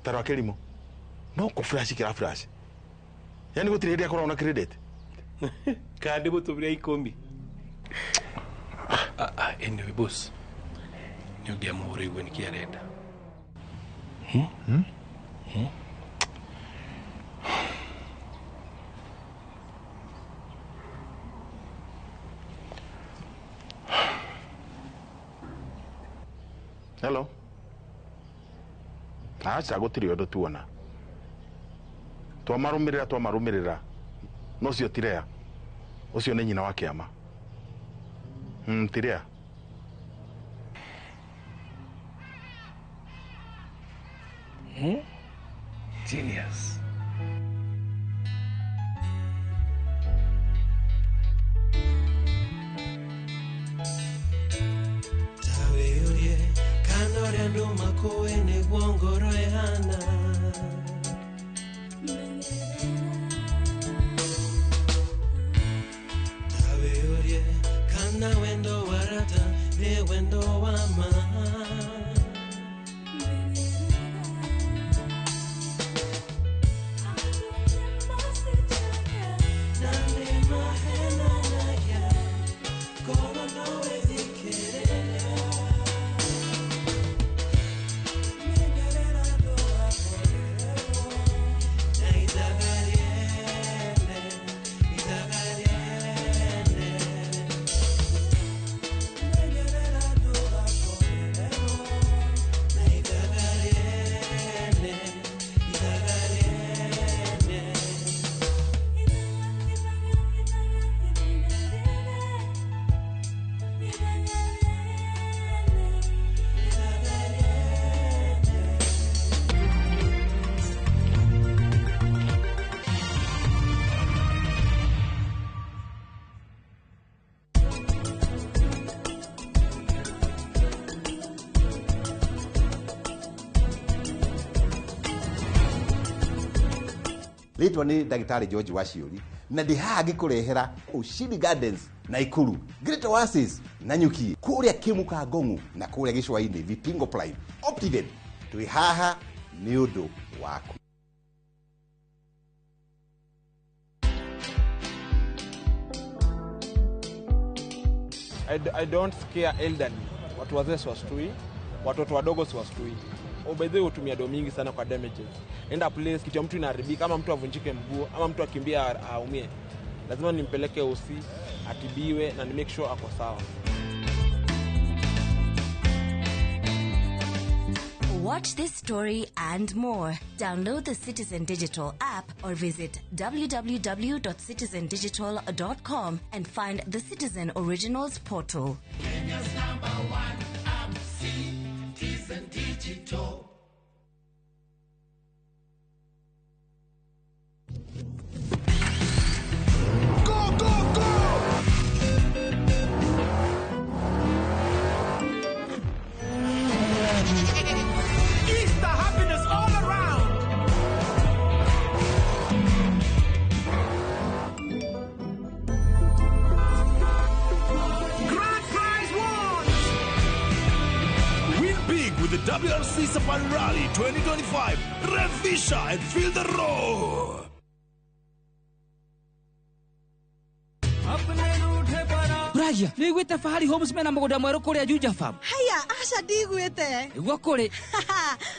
Speaker 20: Taro akelimo. No ko flash kira flash. Yani gutire ria korona credit.
Speaker 11: Kandi mũtũmĩre ikũmi. Anyway boss. Nĩ ũngĩa mũhũra igwe nĩ kĩarenda.
Speaker 20: Hello. Acha gutire undu tuona. Twamarũmĩrĩra. No cio tirea. Ucio nĩ nyina wa kĩama. Tirea.
Speaker 11: Genius.
Speaker 8: maũndũ makũĩ nĩguo ngoro ĩhana Tawĩũrie kana wendo warata nĩ wendo wa ma
Speaker 10: Litwa ni Daktari George Waciuri na ndihaha ngikurehera Ushindi Gardens na Ikuru Great Oasis na Nyuki kuria Kimuka Ngongu na kuria Gicwaini Vipingo Prime Optiven twi haha ni undu waku
Speaker 12: I don't scare elderly. Watu wazee siwastui, watoto wadogo siwastui. Obedhe hutumia do mingi sana kwa damages. Enda place kitu ya mtu inaharibika, ama mtu avunjike mguu, ama mtu akimbia aumie. Lazima nimpeleke OC, atibiwe na ni make sure ako sawa.
Speaker 15: Watch this story and more. Download the Citizen Digital app or visit www.citizendigital.com and find the Citizen Originals portal.
Speaker 19: Kenya's #1 app, Citizen Digital. Go, go, go! Easter happiness all around. Grand prize won.
Speaker 17: Win big with the WRC Safari Rally 2025. Revisha and feel the roar.
Speaker 26: Raya, ni gwite Fahari Homes mena mugoda mweru kuria Juja Farm.
Speaker 27: Haya, aca ndigwite.
Speaker 26: Igwa kuri.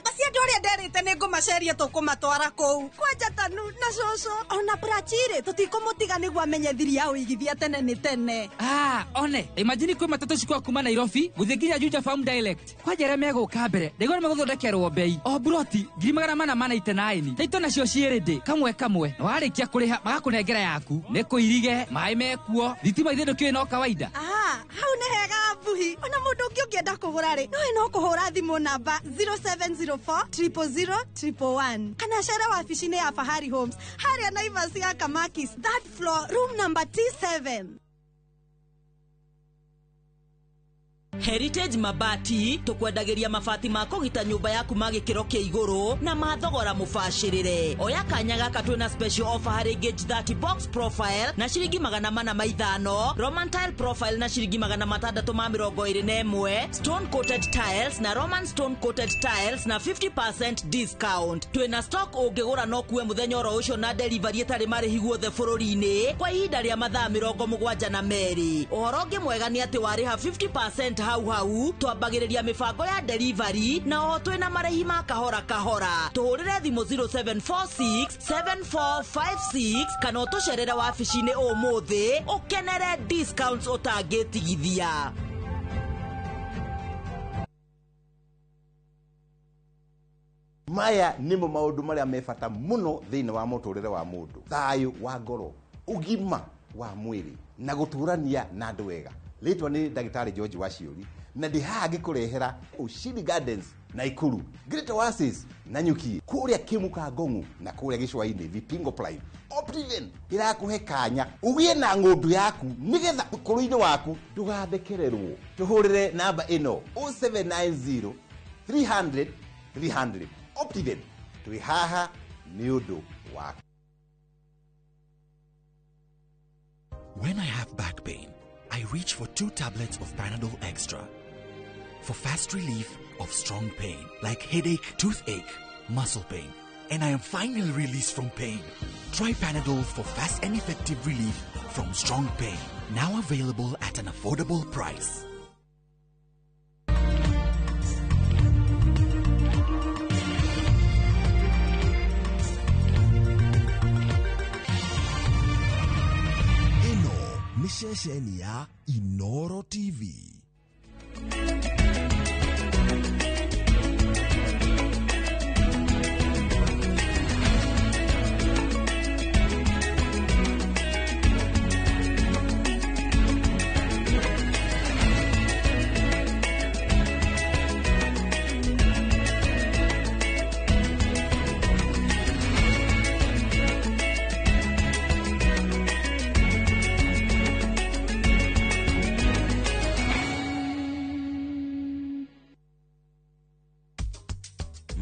Speaker 27: Acia ndu aria nderite ni ngumaceria tukumatwara kou. Kwanja tanu na coco ona Brachire tutikumutiga niguo amenye thiri ya uigithia tene ni tene.
Speaker 26: One, imagine kwe matatu cikwa kuma Nairobi guthie nginya Juja Farm direct. Kwanja re meguka mbere. Ndigwa meguthondekerwo bei. O broti 489. Taito nacio ciirindi kamwe kamwe. Warikia kuriha magakunengera yaku. Ni kuirige, mai mekuo. Thitima ithindu kiwe no kawaida.
Speaker 27: Hau ne hega buhi. Ona mundu ungi ungienda kugura ri. No kuhura thimu namba 0704 000 111. Kana cera wabici-inĩ ya Fahari Homes. Haria Naivas ya Kamakis, that floor, room number T7.
Speaker 28: Heritage Mabati tukwendagiria mabati ma kugita nyumba yaku magikiro kia iguru na mathogora mubashirire. Oya kanya gaka twina special offer hari gauge 30 box profile na shiringi 450, Roman tile profile na shiringi 621, stone coated tiles na Roman stone coated tiles na 50% discount. Twina stock ungigura no kuwe muthenya oro ucio na delivery etari marihi guothe bururi-ini kwa ihinda ria mathaa 72. Uhoro ungi mwega ni ati wariha 50% hau twambagiriria mibango ya delivery na o twina marehi ma kahora kahora. Tuhurire thimu 0746 7456 kana tucerere wabici-ini umuthi ukenere discounts utangitigithia.
Speaker 10: Maya nimo maundu maria mebata muno thiini wa muturire wa mundu. Thayu wa ngoro, ugima wa mwiri na guturania na andu wega. Litwa ni Daktari George Waciuri na ndihaha ngikurehera Ushindi Gardens na Ikuru Great Oasis na Nyuki kuria Kimuka Ngongu na kuria Gicwaini Vipingo Prime Optiven irakuhe kanya ugie na ngundu yaku nigetha ukuru-ini waku ndugathekererwo. Tuhurire namba ino 0790 300 Optiven twi haha ni undu wa.
Speaker 6: When I have back pain, I reach for 2 tablets of Panadol Extra for fast relief of strong pain like headache, toothache, muscle pain, and I am finally released from pain. Try Panadol for fast and effective relief from strong pain. Now available at an affordable price.
Speaker 7: Ino ni ceceni ya Inoro TV.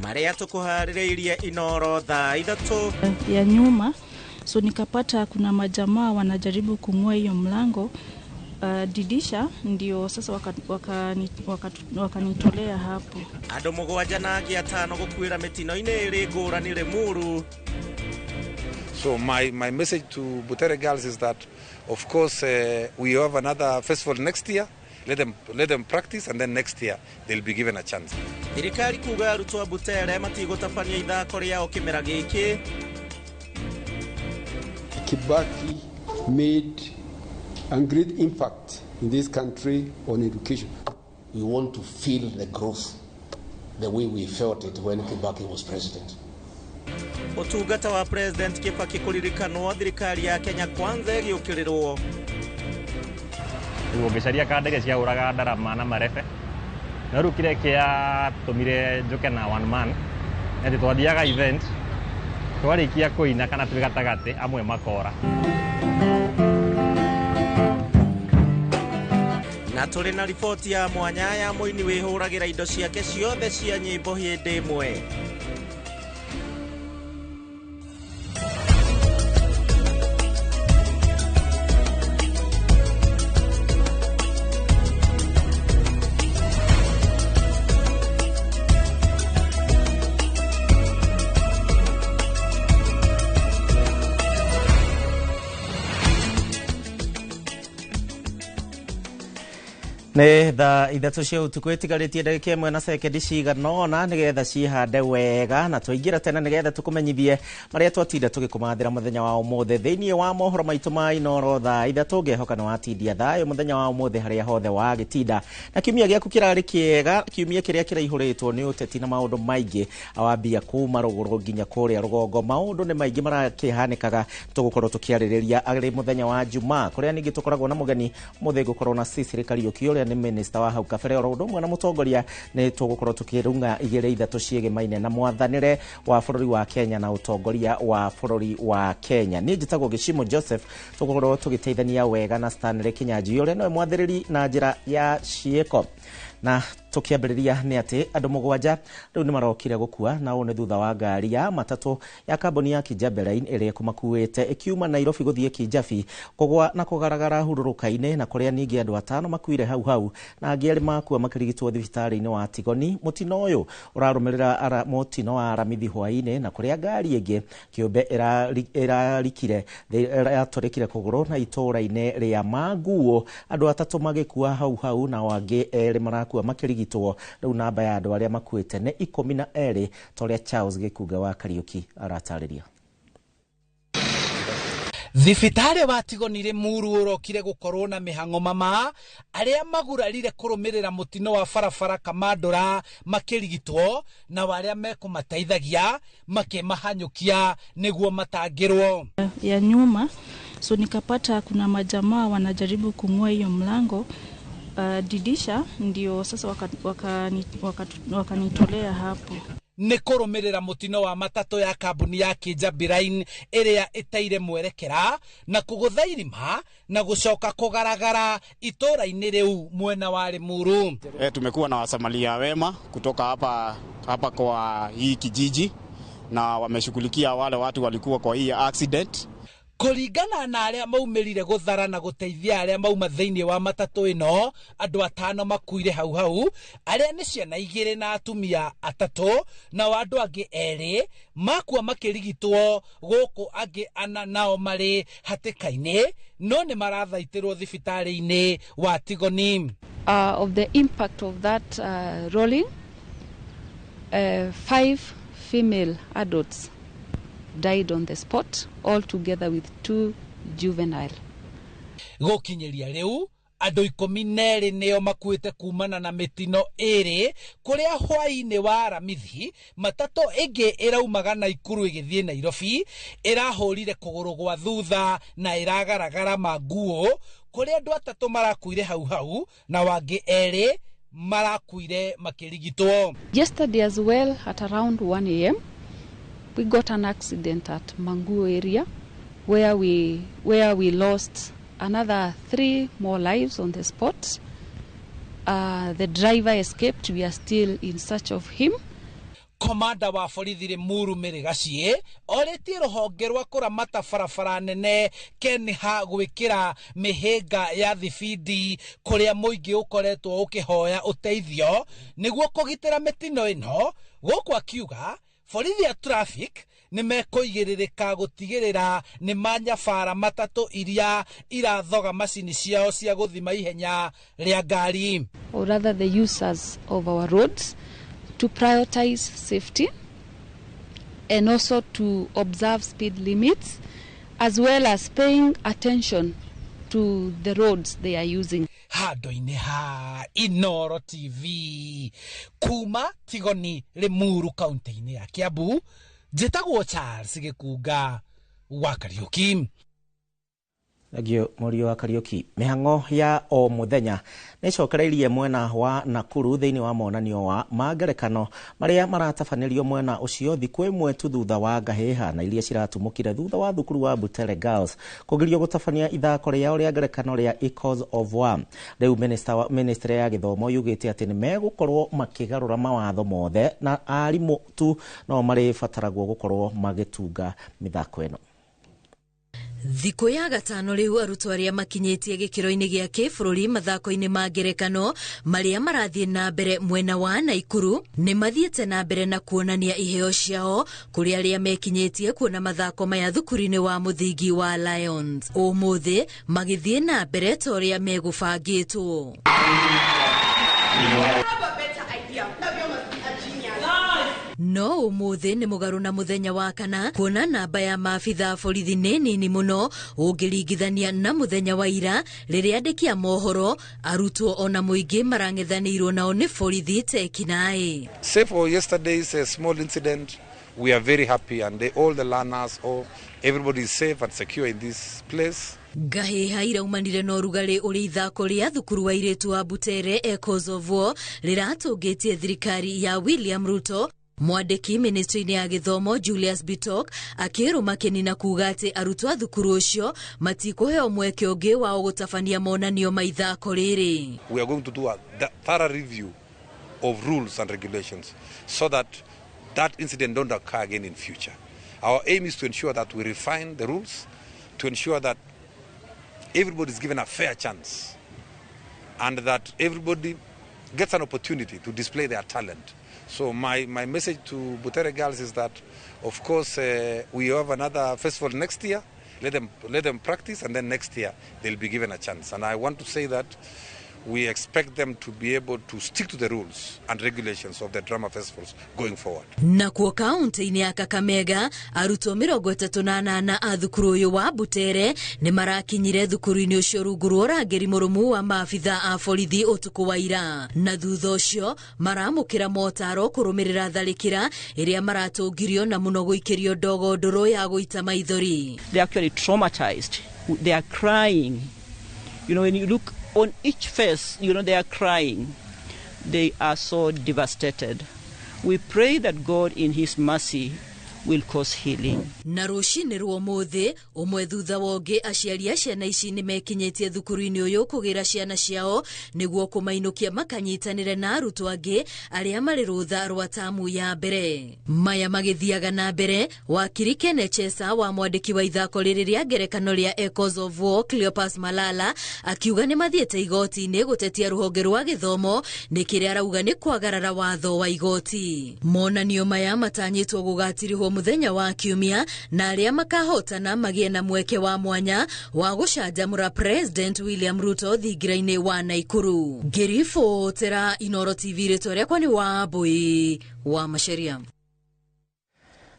Speaker 9: Maria tukuharireirie Inoro thaa 3
Speaker 13: ya nyuma, so nikapata kuna majamaa wanajaribu kung'oa hiyo mlango didisha, ndio sasa wakanitolea hapo.
Speaker 9: Andu 7 na 5 gukwira mitino-ini iri ngurani Limuru.
Speaker 22: So my message to Butere girls is that of course we have another festival next year. Let them practice and then next year they'll be given a chance.
Speaker 9: Thirikari kuga arutwo Butere matigutafania ithako riao kimera giki.
Speaker 23: Kibaki made a great impact in this country on education.
Speaker 24: We want to feel the growth the way we felt it when Kibaki was president.
Speaker 9: Utungata wa President Kibaki kuririkanwo thirikari ya Kenya Kwanza igiukirirwo.
Speaker 25: Ugicaria ka ndege cia uraga ndarama na marefe na ru kire kia tumire njuke na one man ati twathiaga event twarikia kuina kana tugatagate amwe makora
Speaker 9: na tuli na ripoti ya mwanya ya muini wihuragira indo ciake ciothe cia nyimbo hindi imwe. Ne thaa 3 cia utuku itigarĩtie ndagĩka 1 na sekendi ciganona nĩgetha cihande wega na twaingĩra tene nĩgetha tũkũmenyithie marĩa twatinda tũgĩkũmathĩra mũthenya wa ũmũthĩ thĩinĩ wa mohoro maitũ ma Inoro thaa 3 ngĩhoka nĩ watindia thayũ mũthenya wa ũmũthĩ harĩa hothe wagĩtinda na kiumia gĩaku kĩrarĩ kĩega, kiumia kĩrĩa kĩraihũrĩtwo nĩ ũteti na maũndũ maingĩ awambia kuma rũgũrũ nginya kũrĩa rũgongo. Maũndũ nĩ maingĩ marakĩhanĩkaga tũgũkorwo tũkĩarĩrĩria arĩ mũthenya wa Jumaa, kũrĩa ningĩ tũkoragwo na mũgeni mũthĩ gũkorwo na Cecily Kariuki ũrĩa nĩ minister wa hau kabere oro ũndũ ũmwe na mũtongoria nĩ tũgũkorwo tũkĩrunga igĩrĩ ithatũ ciĩgĩmaine na mwathanĩre wa bũrũri wa Kenya na ũtongoria wa bũrũri wa Kenya. Niĩ njĩtagwo Gĩcimo Joseph, tũgũkorwo tũgĩteithania wega na Stanley Kinyanjui ũrĩa nowe mwathĩrĩri na njĩra ya ciĩko. Na tukiambĩrĩria nĩ atĩ andũ 7 rĩu nĩ marokire gũkua na ũũ nĩ thutha wa ngari ya matatũ ya kambuni ya Kijabe Line ĩrĩa kũmakuĩte ĩkiuma Nairobi gũthiĩ Kijabi kũgwa na kũgaragara hurũrũka-inĩ na kũrĩa ningĩ andũ 5 makuire hau na angĩ erĩ makua makĩrigitwo thibitarĩ-inĩ wa Tigoni. Mũtino ũyũ ũrarũmĩrĩra mũtino wa aramithi hwaĩ-inĩ na kũrĩa ngari ĩngĩ kĩũmbe ĩrarikire yatũrĩkire kũgũrũ na itũũra-inĩ rĩa Manguo, andũ 3 magĩkua hau na angĩ erĩ marakua makĩrigitwo. Rĩu namba ya andũ arĩa makuĩte nĩ 12 torĩa Charles Gĩkunga wa Kariuki aratarĩria.
Speaker 29: Thibitarĩ wa Tigoni Limuru ũrokire gũkorwo na mĩhang'o mama arĩa magurarire kũrũmĩrĩra mũtino wa barabara Kamandũra makĩrigitwo na arĩa mekũmateithagia makĩmahanyũkia nĩguo matangĩrwo.
Speaker 13: Ya nyuma, so nikapata kuna majamaa wanajaribu kung'oa hiyo mlango didisha, ndio sasa wakanitolea hapo.
Speaker 29: nĩ kũrũmĩrĩra mũtino wa matatũ ya kambuni ya Kinjabi Line ĩrĩa ĩteire mwerekera na kũgũtha irima na gũcoka kũgaragara itũra-inĩ rĩu mwena wa Limuru.
Speaker 1: Tumekuwa na wasamaria wema kutoka hapa kwa hii kijiji na wameshughulikia wale watu walikuwa kwa hii accident.
Speaker 29: Kũringana na arĩa maumĩrire gũthara na gũteithia arĩa mauma thĩinĩ wa matatũ ĩno, andũ 5 makuire hau arĩa nĩ ciana 2 na atumia 3 na andũ angĩ 2 makua makĩrigitwo gũkũ angĩ 4 nao marĩ hatĩka-inĩ no nĩ marathaitĩrwo thibitarĩ-inĩ wa Tigoni.
Speaker 2: Of the impact of that rolling, 5 female adults died on the spot, all together with 2 juvenile.
Speaker 29: Gũkinyĩria rĩu andũ 12 nĩo makuĩte kumana na mĩtino ĩrĩ kũrĩa hwaĩ-inĩ wa Aramithi matatũ ĩngĩ ĩraumaga Naikuru ĩgĩthiĩ Nairobi ĩrahũrire kũgũrũ gwa thutha na ĩragaragara Manguo kũrĩa andũ 3 marakuire hau na wangĩ 2 marakuire makĩrigitwo.
Speaker 2: Yesterday as well at around 1 a.m. we got an accident at Manguo area where we lost another 3 more lives on the spot. The driver escaped. We are still in search of him.
Speaker 29: Komanda wa borithi Limuru Mĩrĩgaciĩ orĩtie rũhonge rwa kũramata barabara nene Kenha gwĩkĩra mĩhĩnga ya thibindi kũrĩa mũingĩ ũkoretwo ũkĩhoya ũteithio nĩguo kũgitĩra mĩtino ĩno, gũkũ akiuga borithi ya traffic nĩ mekũigĩrĩrĩka gũtigĩrĩra nĩ manyabara matatũ iria irathoga macini ciao cia gũthima ihenya rĩa ngari.
Speaker 2: Or rather the users of our roads to prioritize safety and also to observe speed limits as well as paying attention to the roads they are using.
Speaker 29: Handũ-inĩ ha Inoro TV kuma Tigoni Limuru kaunti-inĩ ya Kiambu, njĩtagwo Charles Gĩkunga wa Kariũki.
Speaker 9: Agio Morio wa Kariũki. Mĩhang'o ya o mũthenya nĩcokereirie mwena wa Nakuru thĩinĩ wa monanio wa magerekano marĩa maratabanĩrio mwena ũcio thikũ ĩmwe tu thutha wa ngahĩha na iria ciratumũkire thutha wa thukuru wa Butere Girls kũgirio gũtabania ithako rĩao rĩa ngerekano rĩa Echoes of War. Rĩu ministry ya gĩthomo yugĩte atĩ nĩ megũkorwo makĩgarũra mawatho mothe na arimũ tu no marĩbataragwo gũkorwo magĩtunga mĩthako ĩno.
Speaker 3: Thikũ ya gatano rĩu arutwo arĩa makinyĩtie gĩkĩro-inĩ gĩa kĩbũrũri mathako-inĩ ma ngerekano marĩa marathiĩ na mbere mwena wa Naikuru nĩ mathiĩte na mbere na kuonania iheo ciao kũrĩ arĩa mekinyĩtie kuona mathako maya thukuru-inĩ wa mũthingi wa Lions. Ũmũthĩ magĩthiĩ na mbere ta ũrĩa megũbangĩtwo. No ũmũthĩ nĩ mũgarũ na mũthenya wa kana kuona namba ya maabitha borithi nĩ nini mũno ũngĩringithania na mũthenya wa ira rĩrĩa andĩki a mohoro arutwo ona mũingĩ marang'ethanĩirwo nao nĩ borithi tekinaĩ.
Speaker 22: Save for yesterday's small incident, we are very happy and all the learners, everybody is safe and secure in this place.
Speaker 3: Ngahĩha iraumanire na ũrugarĩ ũrĩ ithako rĩa thukuru wa airĩtu wa Butere Echoes of War rĩratũngĩtie thirikari ya William Ruto. Mwandĩki ministry-inĩ ya gĩthomo Julius Bitok akĩrwo makeni na kuga atĩ arutwo a thukuru ũcio matikũheo mweke ũngĩ wa gũtabania monanio ma ithako rĩrĩ.
Speaker 22: We are going to do a thorough review of rules and regulations so that incident don't occur again in future. Our aim is to ensure that we refine the rules, to ensure that everybody is given a fair chance and that everybody gets an opportunity to display their talent. So my message to Butere Girls is that, of course, we have another festival next year. Let them practice, and then next year they'll be given a chance. And I want to say that we expect them to be able to stick to the rules and regulations of the drama festivals going forward.
Speaker 3: Nakuo kaunti-inĩ ya Kakamega arutwo 38 a thukuru ũyũ wa Butere nĩ marakinyire thukuru-inĩ ũcio rungu rwa ũrangĩri mũrũmu wa maabitha a borithi ũtukũ wa ira, na thutha ũcio maramũkĩra motaro kũrũmĩrĩra tharĩkĩra ĩrĩa maratũngirio na mũno gũikĩrio ndogo ndũrũ ya gũita maithori.
Speaker 4: They are actually traumatized. They are crying. You know, when you look on each face, you know, they are crying. They are so devastated. We pray that God in his mercy will cause healing.
Speaker 3: Na rucini rwa muthi umwe thutha wongi aciari a ciana ici ni mekinyitie thukuru-ini uyu kugira ciana ciao niguo kumainukia makanyitanire na arutwo angi aria mari rutha rwa tamu ya mbere. Maya magithiaga na mbere, wakiri Ken Chesa wa mwandiki wa ithako riri ria ngerekano ria Echoes of War Cleopas Malala akiuga ni mathiete igoti-ini gutetia ruhonge rwa githomo nikiri arauga ni kwagarara watho wa igoti. Monanio maya matanyitwo gugatirihwo muthenya wa Kiumia na aria makahotana magie na mweke wa mwanya wa gucanjamura President William Ruto thingira-ini wa Naikuru. Ngirifo tera Inoro TV ritwa riakwa ni Wambui wa Macharia.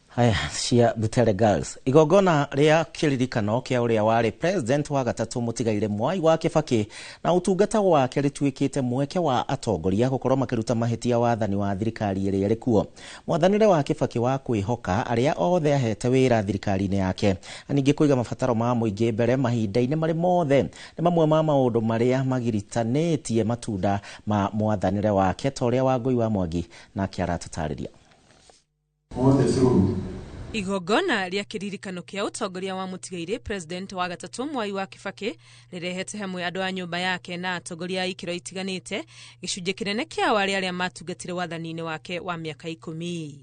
Speaker 9: Haya, cia Butere Girls. Igongona ria kiririkano kia uria wari president wa gatatu Mutigaire Mwai wa Kibaki na utungata wake rituikite mweke wa atongoria gukorwo makiruta mahitia wathani wa thirikari iria rikuo. Mwathanire wa Kibaki wa kwihoka aria othe ahete wira thirikari-ini yake. Aningi kuiga mabataro ma muingi mbere mahinda-ini mari mothe ni mamwe ma maundu maria magiritanĩtie matunda ma mwathanire wake ta uria Wangui wa Mwangi na kiaratutariria.
Speaker 5: Igongona ria kiririkano kia utongoria wa Mutigaire president wa gatatu Mwai wa Kibaki rirehete hamwe andu a nyumba yake na atongoria ikiro itiganite gicunje kinene kia wari aria matungatire wathani-ini wake wa miaka 10.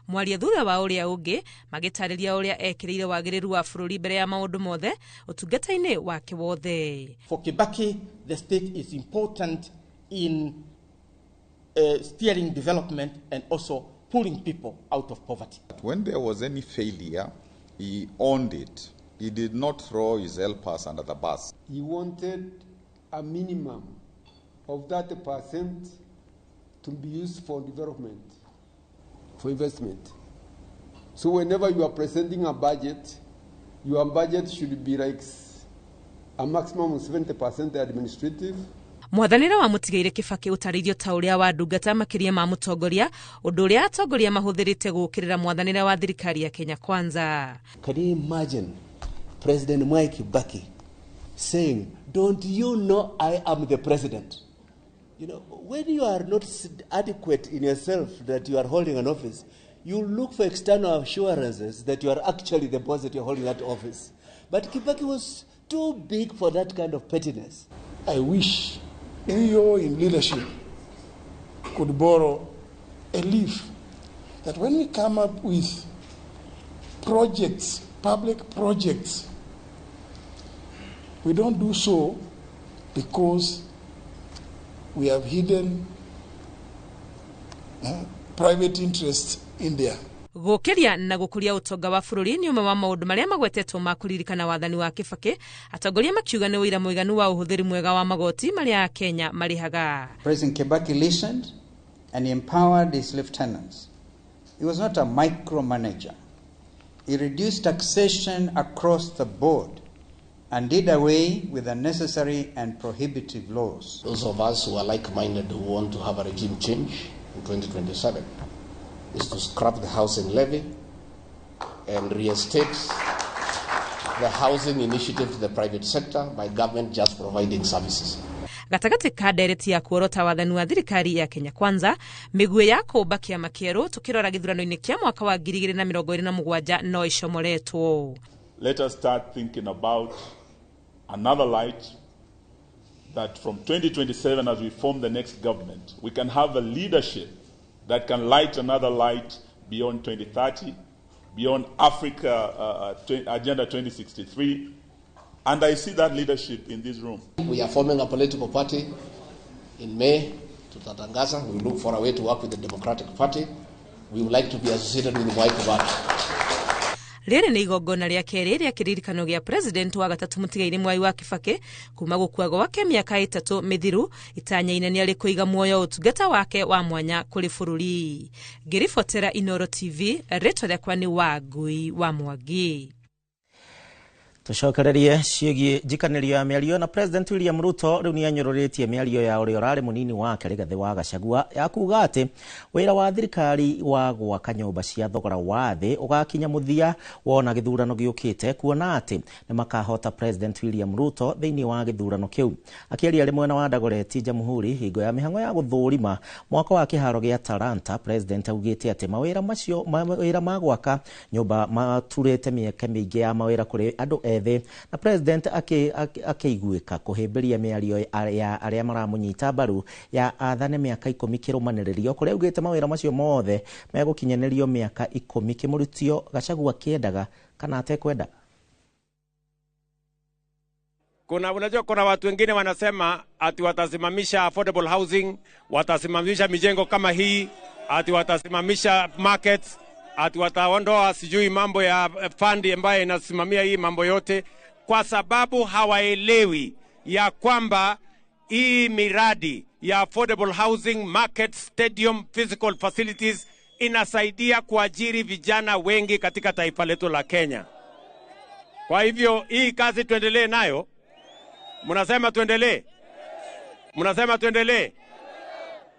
Speaker 5: Mwaria thutha wa uria ungi magitariria uria ekirire wagiriru wa bururi mbere ya maundu mothe utungata-ini wake wothe.
Speaker 8: For Kibaki, the state is important in steering development and also pulling people out of poverty.
Speaker 11: When there was any failure, he owned it. He did not throw his helpers under the bus.
Speaker 23: He wanted a minimum of 30% to be used for development, for investment. So whenever you are presenting a budget, your budget should be like a maximum of 70% administrative.
Speaker 5: Mwathanire wa Mutigaire Kibaki utaririo ta uria wa ndungata makiria ma mutongoria undu uria atongoria mahuthirite gukirira mwathanire wa thirikari ya Kenya Kwanza.
Speaker 12: Can you imagine President Mwai Kibaki saying, "Don't you know I am the president?" You know, when you are not adequate in yourself that you are holding an office, you look for external assurances that you are actually the boss, that you are holding that office. But Kibaki was too big for that kind of pettiness.
Speaker 23: I wish you in leadership could borrow a leaf that when we come up with projects, public projects, we don't do so because we have hidden private interests in there.
Speaker 5: Gukiria na gukuria utonga wa bururi ni umwe wa maundu maria magwetetwo ma kuririkana wathani wa Kibaki. Atongoria makiuga ni wira muiganu wa uhuthiri mwega wa magoti maria Kenya marihaga.
Speaker 14: President Kibaki listened and empowered his lieutenants. He was not a micromanager. He reduced taxation across the board and did away with unnecessary and prohibitive laws.
Speaker 24: Those of us who are like-minded who want to have a regime change in 2027 is to scrap the housing levy and reinstate the housing initiative to the private sector by government just providing services.
Speaker 5: Gatagati ka ndereti ya kuorota wathani wa thirikari ya Kenya Kwanza migue ya kumba kiama kieru tukirora githurano-ini kia mwaka wa 2027 no icomoretwo.
Speaker 16: Let us start thinking about another light, that from 2027 as we form the next government, we can have a leadership that can light another light beyond 2030, beyond Africa Agenda 2063. And I see that leadership in this room.
Speaker 24: We are forming a political party in May to Tatangaza. We look for a way to work with the Democratic Party. We would like to be associated with Mwai Kibaki.
Speaker 5: Riri ni igongona ria keri ria kiririkano gia president wa gatatu Mutigaire Mwai wa Kibaki kuma gukua gwake miaka 3 mithiru itanya-ini ni ari kuiga muoyo utungata wake wa mwanya kuri bururi. Ngiribotera Inoro TV, ritwa riakwa ni Wangui wa Mwangi.
Speaker 9: tucokererie ciĩgiĩ njikanĩrio ya mĩario na President William Ruto rĩu nĩanyũrũrĩtie mĩario ya ũrĩa ũrarĩ mũnini wake Rigathĩ wa Gachagua ya kuga atĩ wĩra wa thirikari wa gwaka nyũmba cia thogora wa thĩ ũgakinya mũthia wona gĩthurano gĩũkĩte, kuona atĩ nĩmakahota President William Ruto thĩinĩ wa gĩthurano kĩu. Akĩaria arĩ mwena wa Dagoretti Jamhuri hingo ya mĩhang'o ya gũthũrima mwaka wa kĩharo gĩa Talanta, President augĩte atĩ mawĩra ma gwaka nyũmba maturĩte mĩeke mĩingĩ ya mawĩra kũrĩ andũ ethĩ, na President akĩiguĩka kũhĩmbĩria mĩario ya arĩa maramũnyita mbaru ya athane mĩaka 10 kĩrũmanĩrĩrio, kũrĩa augĩte mawĩra macio mothe megũkinyanĩrio mĩaka 10 kĩmũrutio Gachagua kĩendaga kana atekwenda.
Speaker 15: Kuna watu wengine wanasema ati watasimamisha affordable housing, watasimamisha mijengo kama hii, ati watasimamisha markets, ati wataondoa sijui mambo ya fund ambayo inasimamia hii mambo yote, kwa sababu hawaelewi ya kwamba hii miradi ya affordable housing, market, stadium, physical facilities inasaidia kuajiri vijana wengi katika taifa letu la Kenya. Kwa hivyo hii kazi tuendelee nayo. Mnasema tuendelee? Mnasema tuendelee?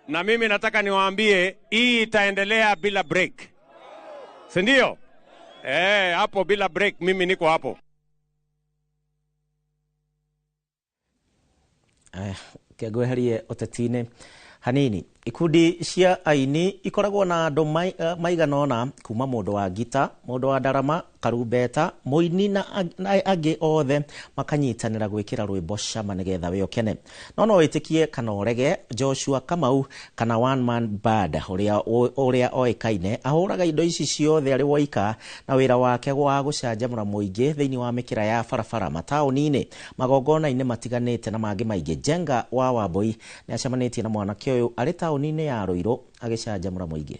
Speaker 15: Na mimi nataka niwaambie hii itaendelea bila break. Si ndio? Hapo bila break mimi niko hapo.
Speaker 9: Kĩangweherie ũteti-inĩ hanini. Ikundi cia aini ikoragwo na andũ maigana ũna kuma mũndũ wa ngita, mũndũ wa ndarama, karumbeta, mũini na angĩ othe makanyitanĩra gwĩkĩra rwĩmbo cama nĩgetha wĩokene. No wĩtĩkie kana ũrege, Joshua Kamau kana One Man Band ũrĩa oĩkaine ahũraga indo ici ciothe arĩ woika, na wĩra wake wa gũcanjamũra mũingĩ thĩinĩ wa mĩkĩra ya barabara mataũni-inĩ, magongona-inĩ matiganĩte na mangĩ maingĩ. Jenga wa Wambui nĩacemanĩtie na mwanake ũyũ arĩ taũni-inĩ ya Rũirũ agĩcanjamũra mũingĩ.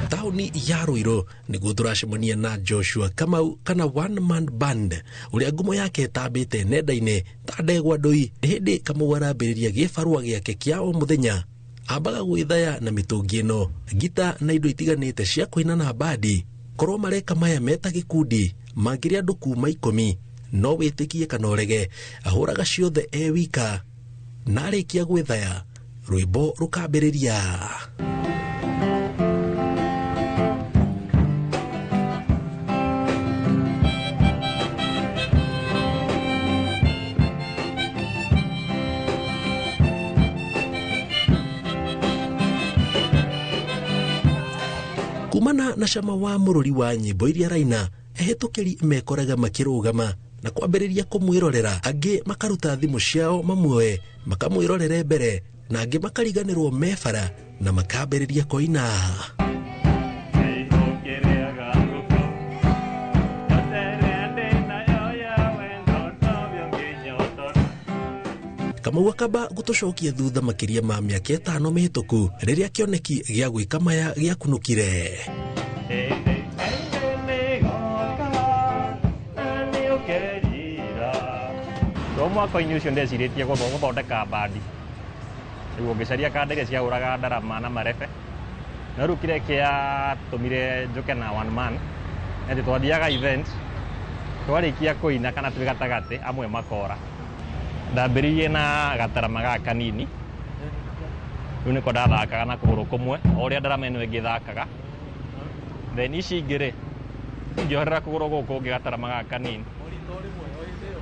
Speaker 17: Tauni ya Rũirũ nĩguo tũracemania na Joshua Kamau kana One Man Band ũrĩa ngumo yake ĩtambĩte nenda-inĩ ta ndegwa ndũi. Hĩndĩ Kamau arambĩrĩria gĩbarũa gĩake kĩa o mũthenya, ambaga gwĩthaya na mĩtũngi ĩno, ngita na indo itiganĩte cia kũina na bandi. Korwo mareka maya meta gĩkundi mangĩrĩ andũ kuma 10, no wĩtĩkie kana ũrege, ahũraga ciothe wika, na arĩkia gwĩthaya rwĩmbo rũkambĩrĩria. Kumana na cama wa mũrũri wa nyĩmbo iria raina, ehĩtũkĩri mekoraga makĩrũgama na kwambĩrĩria kũmwĩrorera, angĩ makaruta thimũ ciao mamuoe makamwĩrorere mbere, na angĩ makariganĩrwo mebara na makambĩrĩria kũina. Kamau akamba gũtũcokia thutha makĩria ma mĩaka 5 mĩhĩtũku rĩrĩa kĩoneki gĩa gwĩka maya gĩakunũkire.
Speaker 25: Mwaka-inĩ ũcio ndecirĩtie gũthondeka bandi nĩguo ngĩcaria kandege cia ũraga ndarama na marebe, no rĩu kĩrĩa kĩatũmire njũke na One Man atĩ twathiaga event, twarĩkia kũina kana twĩ gatagatĩ amwe makora, ndambĩrĩirie na gatarama gaka kanini, rĩu nĩko ndathakaga na kũgũrũ kũmwe o ũrĩa ndarama ĩno ĩngĩthakaga, then ici ingĩ-rĩ ngĩoherera kũgũrũ gũkũ kũngĩ gatarama gaka kanini.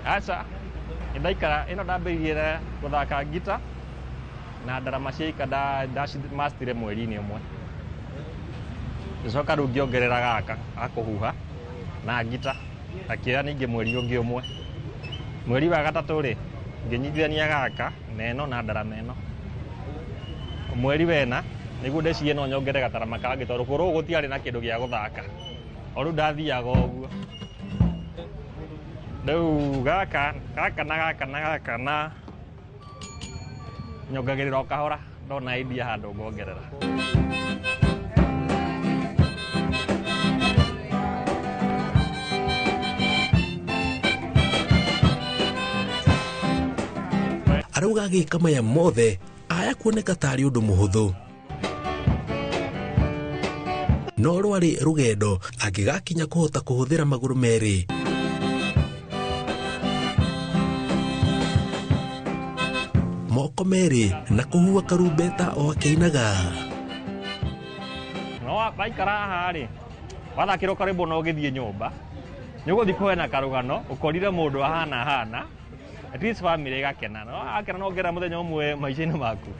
Speaker 25: Aca ndaikara ĩno ndambĩrĩirie gũthaka ngita na ndarama ciaika ndacimastire mweri-inĩ ũmwe, ngĩcoka rĩu ngĩongerera gaka akũhuha na ngita akĩoya ningĩ mweri ũngĩ ũmwe. Mweri wa gatatũ-rĩ ngĩnyitithania gaka na ĩno na ndarama ĩno. Mweri wena nĩguo ndecirie no nyongere gatarama kangĩ tondũ kũrũ gũtiarĩ na kĩndũ gĩa gũthaka, o rĩu ndathiaga ũguo. Rĩu gaka na nyongagĩrĩra o kahora, ndona idea handũ ngongerera.
Speaker 17: Arauga agĩka maya mothe aya kuoneka tarĩ ũndũ mũhũthũ. no rwari rugendo angigakinya kuhota kuhuthira maguru meri. Moko meri na kuhua karumbeta o akeinaga.
Speaker 25: No baikara hari wathakira karibu no githie nyumba niguthi kwena karugano ukorire mundu ahana at least family igakena no akena no ngera muthenya umwe maisha-ini maku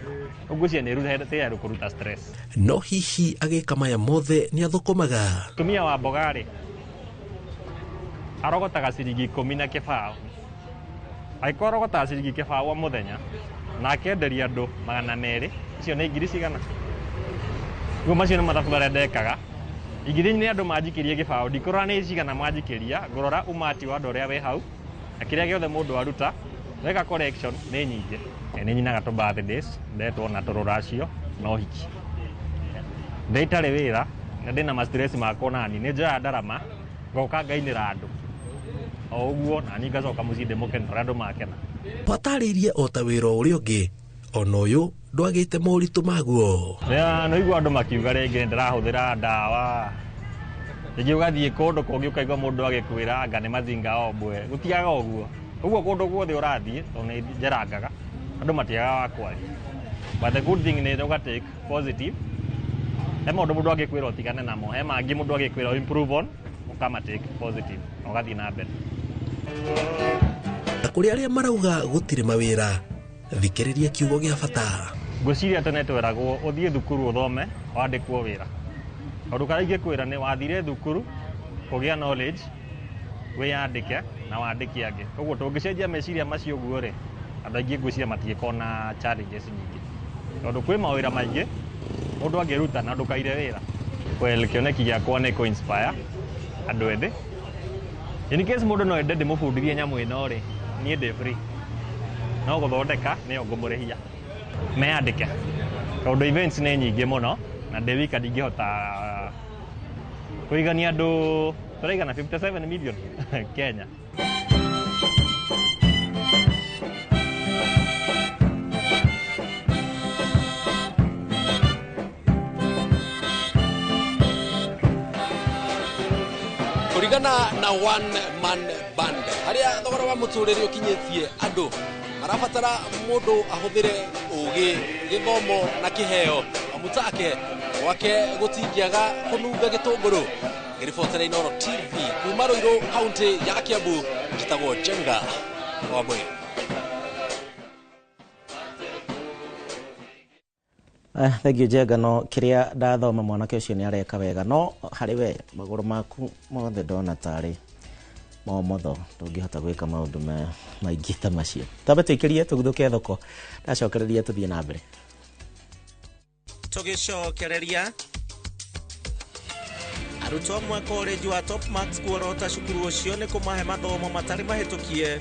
Speaker 25: ugucia ni ruta kuruta stress.
Speaker 17: No hihi agika maya mothe ni athukumaga.
Speaker 25: Tumia wa mbogari arogotaga ciringi 10 na kibao aikoro arogotaga ciringi kibao muthenya na akenderia andu 200 icio ni ngiri cigana guo macio ni mathabu maria ndekaga igithini ni andu manjikirie kibao ndikorora ni cigana manjikiria ngorora umati wa andu aria we hau na kiria giothe mundu aruta weka collection ni nyingi ni nyinaga to birthdays ndetwo na tururacio no hiki ndeitare wira na ndina ma stress makwa nani ni njoya ndarama ngoka ngainira andu o uguo na ni ngacoka mucii ndimukenera andu makena.
Speaker 17: Pataririe o ta wira uria ungi ona uyu ndwagite moritu maguo.
Speaker 25: No igua andu makiuga ringi ndirahuthira ndawa igi ugathie kundu kungi ukaigua mundu agikwira anga ni mazinga ombwe gutiaga uguo uguo kundu guothe urathie to ni njerangaga andu matiaga wa kwaria but the good thing ni uga take positive he mundu mundu agikwira utigane namo he mangi mundu agikwira improve on ukama take positive ugathie na mbere.
Speaker 17: Na kuri aria marauga gutire mawira thikiriria kiugo gia bata.
Speaker 25: Ngwiciria tene tweragwo uthie thukuru uthome wandikwo wira undu kaingĩ kwĩra nĩ wathire thukuru kũgĩa knowledge wĩyandĩke na wandĩke angĩ koguo tũngĩcenjia meciria macio guo rĩ andũ aingĩ ngwĩciria matingĩkorwo na challenges nyingĩ tondũ kwĩ mawĩra maingĩ mũndũ angĩruta na ndũkaire wĩra. Well, kĩoneki gĩakwa nĩ kũ-inspire andũ ethĩ in case mũndũ no ende ndĩmũbundithie nyamũ ĩno rĩ niĩ ndĩ free no gũthondeka nĩyo ngũmũrĩhia meyandĩke tondũ events nĩ nyingĩ mũno na ndĩwika ndingĩhota kuigania andu turaigana 57 million Kenya.
Speaker 6: kurigana na one man band haria thogora wa muturire ukinyitie andu marabatara mundu ahuthire ugi githomo na kiheo amutake wake gutingiaga kununga gitunguru. Ngiribotera Inoro TV kuma Ruiru kaunti ya Kiambu njitagwo Jenga Wambui.
Speaker 9: Thank you Jenga. No kiria ndathoma mwanake ucio ni areka wega no hari we maguru maku mothe ndona tari momotho ndungihota gwika maundu maingi ta macio. Tambe tuikirie tuguthuke thoko ndacokereria tuthie na mbere tugicokereria. Arutwo amwe college wa Top Max kuorota cukuru ucio ni kumahe mathomo matari mahitukie.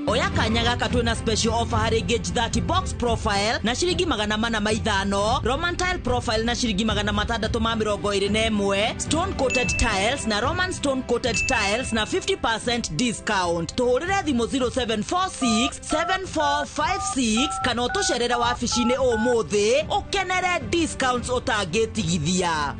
Speaker 10: Oya kanya gaka twina special offer hari gauge 30 box profile na shiringi 450, Roman tile profile na shiringi 621, stone coated tiles na Roman stone coated tiles na 50% discount. Tuhurire thimu 0746 7456 kana utucerera wabici-ini umuthi ukenere discounts utangitigithia.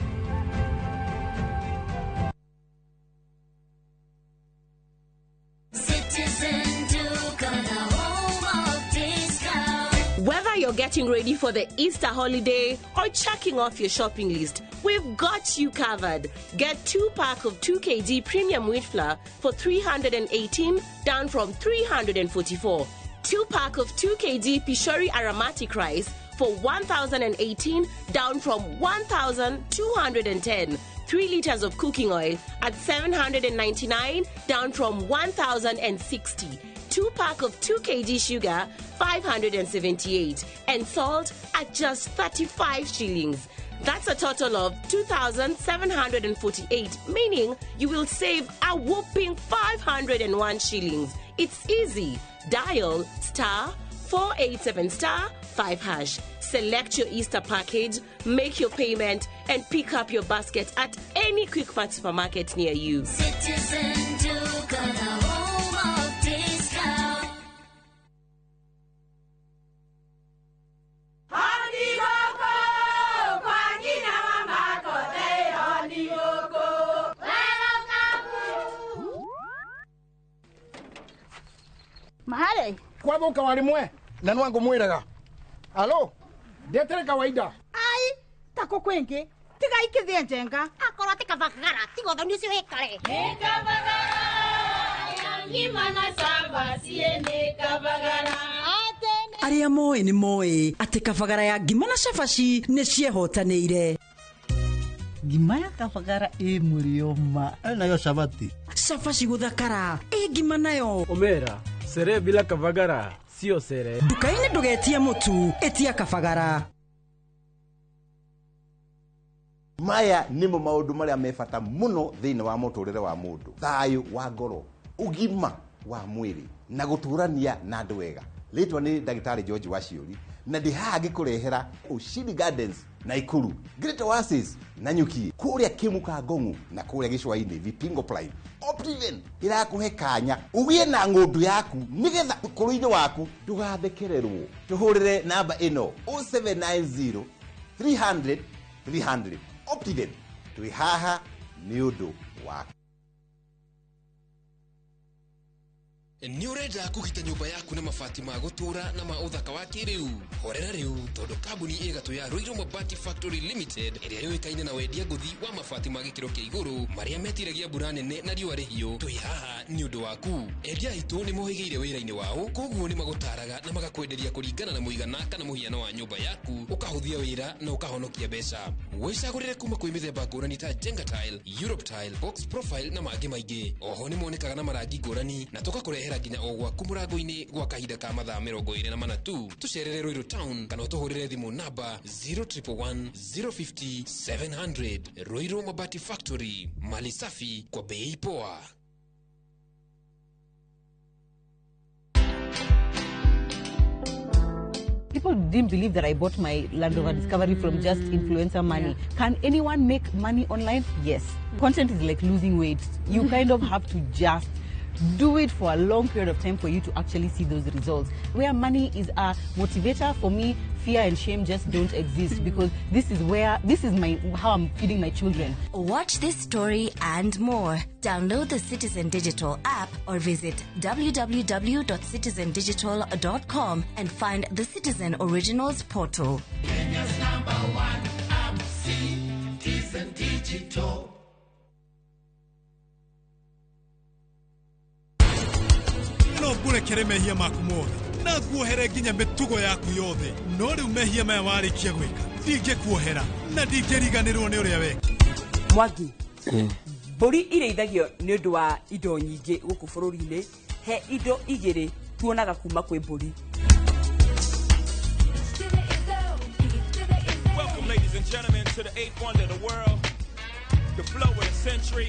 Speaker 18: Whether you're getting ready for the Easter holiday or checking off your shopping list, we've got you covered. Get 2-pack of 2 kg premium wheat flour for 318, down from 344. 2-pack of 2 kg Pishori aromatic rice for 1,018, down from 1,210. 3 liters of cooking oil at 799, down from 1,060. 2-pack of 2 kg sugar, 578, and salt at just 35 shillings. That's a total of 2,748, meaning you will save a whopping 501 shillings. It's easy. Dial *487*5#. Select your Easter package, make your payment, and pick up your basket at any Quick Mart supermarket near you.
Speaker 19: Citizen Duke on the home of discount.
Speaker 1: Wale. Kwa boka walimwe. Na nwangu mwiraga. Alo. Ndetere kawaida.
Speaker 2: Ai, tako kwenge. Tiga ikithie njenga. Akora tika bakagara. Tigo thoni cio hekare. Nika bagara. Ngima na samba siene kabagara.
Speaker 10: Aria moe ni moe ati kabagara ya ngima na cabaci nĩ ciehotanĩire.
Speaker 7: Ngima ya kabagara murio ma nayo sabati.
Speaker 10: Cabaci guthakara ngima nayo.
Speaker 7: Omera sere bila kabagara sio sere.
Speaker 10: Nduka-inĩ ndũgetie mũtu etia kabagara.
Speaker 13: Maya nimo maundu maria mebata muno thiini wa muturire wa mundu. Thayu wa ngoro, ugima wa mwiri na guturania na andu wega. Litwa ni Daktari George Waciuri na ndihaha gikurehera Ushindi Gardens na Ikuru, Great Oasis na Nyuki, kuria Kimuka Ngongu na kuria Gicwaini Vipingo Prime. Optiven irakuhe kanya ugie na ngundu yaku nigetha ukuru-ini waku ndugathekererwo. Tuhurire namba ino 0790 300 300. Optiven twi haha ni undu waku.
Speaker 17: Ni urenda kugita nyumba yaku na mabati ma gutura na ma uthaka wa kiriu. Horera riu tondu kambuni igatu ya Ruiru Mabati Factory Limited iria yuikaine na wendia nguthi wa mabati ma gikiro kia iguru maria metiragia mbura nene na riua rihiu. Twi haha ni undu waku. Endia itu ni mohigeire wira-ini wao, koguo ni magutaraga na magakwenderia kuringana na muigana kana muhiano wa nyumba yaku, ukahuthia wira na ukahonokia mbeca. Wicagurire kuma kwi mithemba ngurani ta Jenga Tile, Europe Tile, Box Profile na mangi maingi. Oho ni monekaga na marangi ngurani na tugakurehera nginya o gwaku murango-ini gwa kahinda ka mathaa 24 tu. Tucerere Ruiru Town kana utuhurire thimu namba 0111 050 700. Ruiru Mabati Factory, mali safi kwa bei poa.
Speaker 2: People didn't believe that I bought my Land Rover Discovery from just influencer money. Yeah. Can anyone make money online? Yes. Content is like losing weight. You kind of have to just do it for a long period of time for you to actually see those results. Where money is a motivator, for me, fear and shame just don't exist, because this is how I'm feeding my children.
Speaker 20: Watch this story and more. Download the Citizen Digital app or visit www.citizendigital.com and find the Citizen Originals portal.
Speaker 19: Kenya's #1 app, Citizen Digital.
Speaker 21: No ngurekere mehia maku mothe na nguohere nginya mitugo yaku yothe, no riu mehia maya warikia gwika ndingikuohera na ndingiriganirwo ni uria weka.
Speaker 2: Mwangi mburi ireithagio ni undu wa indo nyingi guku bururi-ini. He indo igiri tuonaga kuma kwi mburi.
Speaker 26: Welcome, ladies and gentlemen, to the 8th wonder of the world, the flow of the century.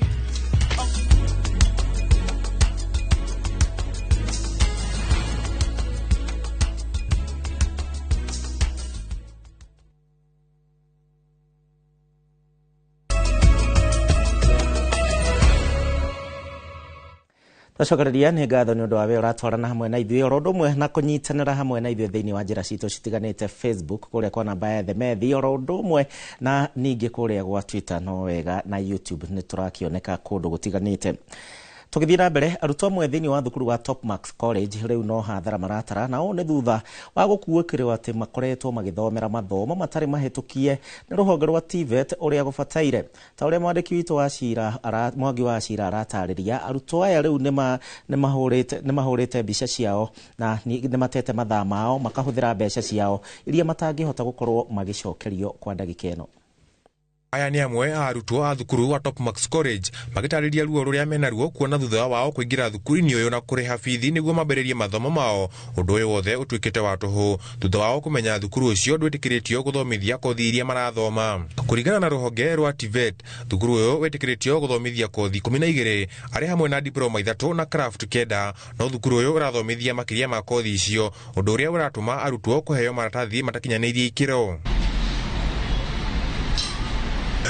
Speaker 9: Twacokereria nĩ ngatho nĩ ũndũ wa wĩra ũratwarana hamwe na ithuĩ oro ũndũ ũmwe na kũnyitanĩra hamwe na ithuĩ thĩinĩ wa njĩra citũ citiganĩte Facebook kũrĩa kwa namba ya The Methi, oro ũndũ ũmwe na ningĩ kũrĩa gwa Twitter no wega na YouTube nĩ tũrakĩoneka kũndũ gũtiganĩte. Tũgĩthiĩ na mbere, arutwo amwe thĩinĩ wa thukuru wa Topmax College rĩu no hathara maratara, na ũũ nĩ thutha wa gũkuĩkĩrwo atĩ makoretwo magĩthomera mathomo matarĩ mahĩtũkie nĩ rũhonge rwa TVET ũrĩa gũbataire. Ta ũrĩa mwandĩki witũ wa Cira Mwangi wa Cira aratarĩria, arutwo aya rĩu nĩ mahũrĩte mbica ciao na nĩ matete mathaa mao makahũthĩra mbeca ciao iria matangĩhota gũkorwo magĩcokerio kwa ndagĩka ĩno.
Speaker 27: Aya ni amwe a arutwo a thukuru wa Topmax College magĩtarĩria ruo rũrĩa menaruo kuona thutha wao kũingĩra thukuru-inĩ ũyũ na kũrĩha bithi nĩguo mambĩrĩrie mathomo mao. Ũndũ ũyũ wothe ũtuĩkĩte wa tũhũ thutha wao kũmenya thukuru ũcio ndwĩtĩkĩrĩtio gũthomithia kothi iria marathoma. Kũringana na rũhonge rwa TVET, thukuru ũyũ wĩtĩkĩrĩtio gũthomithia kothi 12 arĩ hamwe na diploma 3 na craft 9, no thukuru ũyũ ũrathomithia makĩria ma kothi icio, ũndũ ũrĩa ũratũma arutwo kũheo maratathi matakinyanĩirie ikĩro.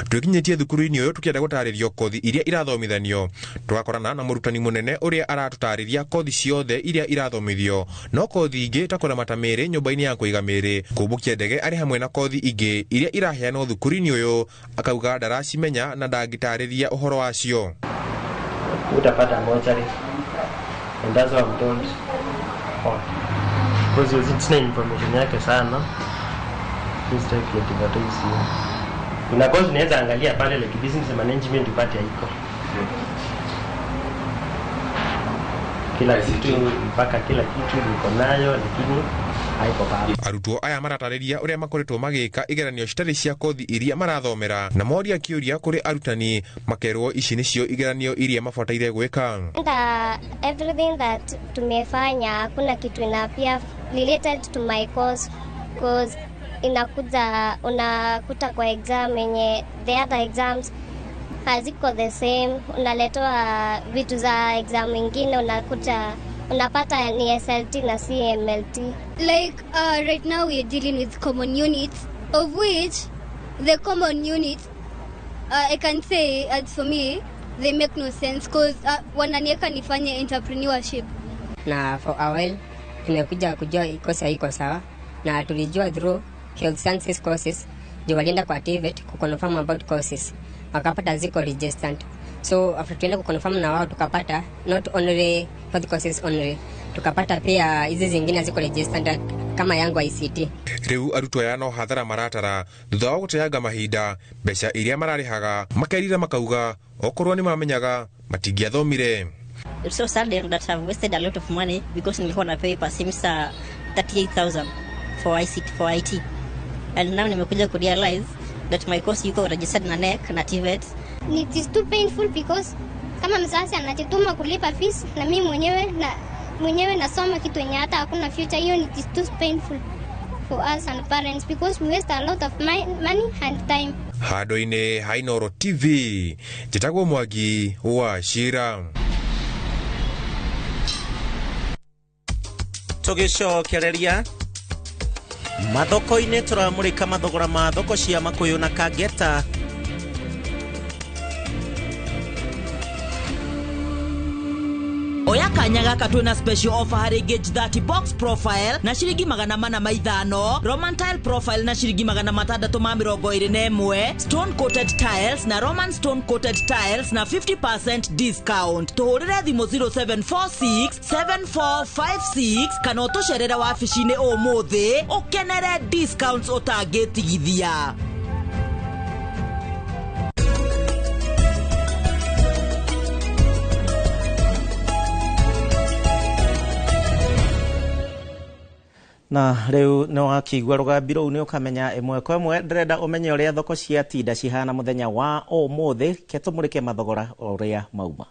Speaker 27: Tũkinyĩtie thukuru-inĩ ũyũ tũkĩenda gũtarĩrio kothi iria irathomithanio. Twakorana na mũrutani mũnene ũrĩa aratũtarĩria kothi ciothe iria irathomithio, no kothi ingĩ ta kũramata mĩĩrĩ nyũmba-inĩ ya kũiga mĩĩrĩ, kũmbũkia ndege arĩ hamwe na kothi ingĩ iria iraheanwo thukuru-inĩ ũyũ, akauga ndaracimenya na ndangĩtarĩria ũhoro wacio.
Speaker 28: Utapata mochari, and that's what I'm told.
Speaker 3: afford. Because sina information yake sana. Mistake advertise hiyo. Kuna course unaweza angalia pale like business management upate haiko. Kila kitu mpaka kila kitu niko nayo lakini haiko pale.
Speaker 27: Arutwo aya maratariria uria makoretwo magika igeranio citari cia kothi iria marathomera na moria kiuria kuri arutani makerwo ici nicio igeranio iria mabataire gwika.
Speaker 4: Everything that tumefanya hakuna kitu inapia related to my course because unakuta kwa exam yenye the other exams haziko the same, unaletewa vitu za exam nyingine unapata ni SLT na CMLT.
Speaker 8: Like right now we are dealing with common units, of which the common units I can say as for me they make no sense because wananieka nifanye entrepreneurship.
Speaker 11: Na for a while tumekuja kujua kosa iko sawa na tulijua through health sciences courses ndio walienda kwa TVET kuconfirm about courses wakapata ziko registered. So after tuenda kuconfirm na wao tukapata not only for the courses only, tukapata pia hizi zingine ziko registered kama yangu ICT.
Speaker 27: Riu arutwo ya no hathara maratara thutha wa guteanga mahinda mbeca iria mararihaga makerira makauga okorwo ni mamenyaga matingiathomire.
Speaker 12: It's so sad that I've wasted a lot of money because nilikuwa na pay per semester 38,000 for IT. And now nimekuja ku realize that my course yuko registered na NEC na TVET.
Speaker 8: It is too painful because kama mzazi anajituma kulipa fees na mimi mwenyewe nasoma kitu yenye hata hakuna future, hiyo it is too painful for us and parents because we waste a lot of money and time.
Speaker 27: Hado-ini Hainoro TV Jitagwo Mwangi wa Shira.
Speaker 9: Tugicokereria mathoko-ini turamurika mathogora ma thoko cia Makuyu na Kageta.
Speaker 10: Oya kanya gaka twina special offer hari gauge 30 box profile na shiringi 450, Roman tile profile na shiringi 621, stone coated tiles na Roman stone coated tiles na 50% discount. Tuhurire thimo 0746 7456 kana utusherera wabici-ini umuthi ukenere discounts utangitigithia.
Speaker 9: Na riu no akigwa rugambiro ni ukamenya imwe kwa imwe ndirenda umenye uria thoko cia tinda cihana muthenya wa umuthi ketumurike mathogora uria mauma.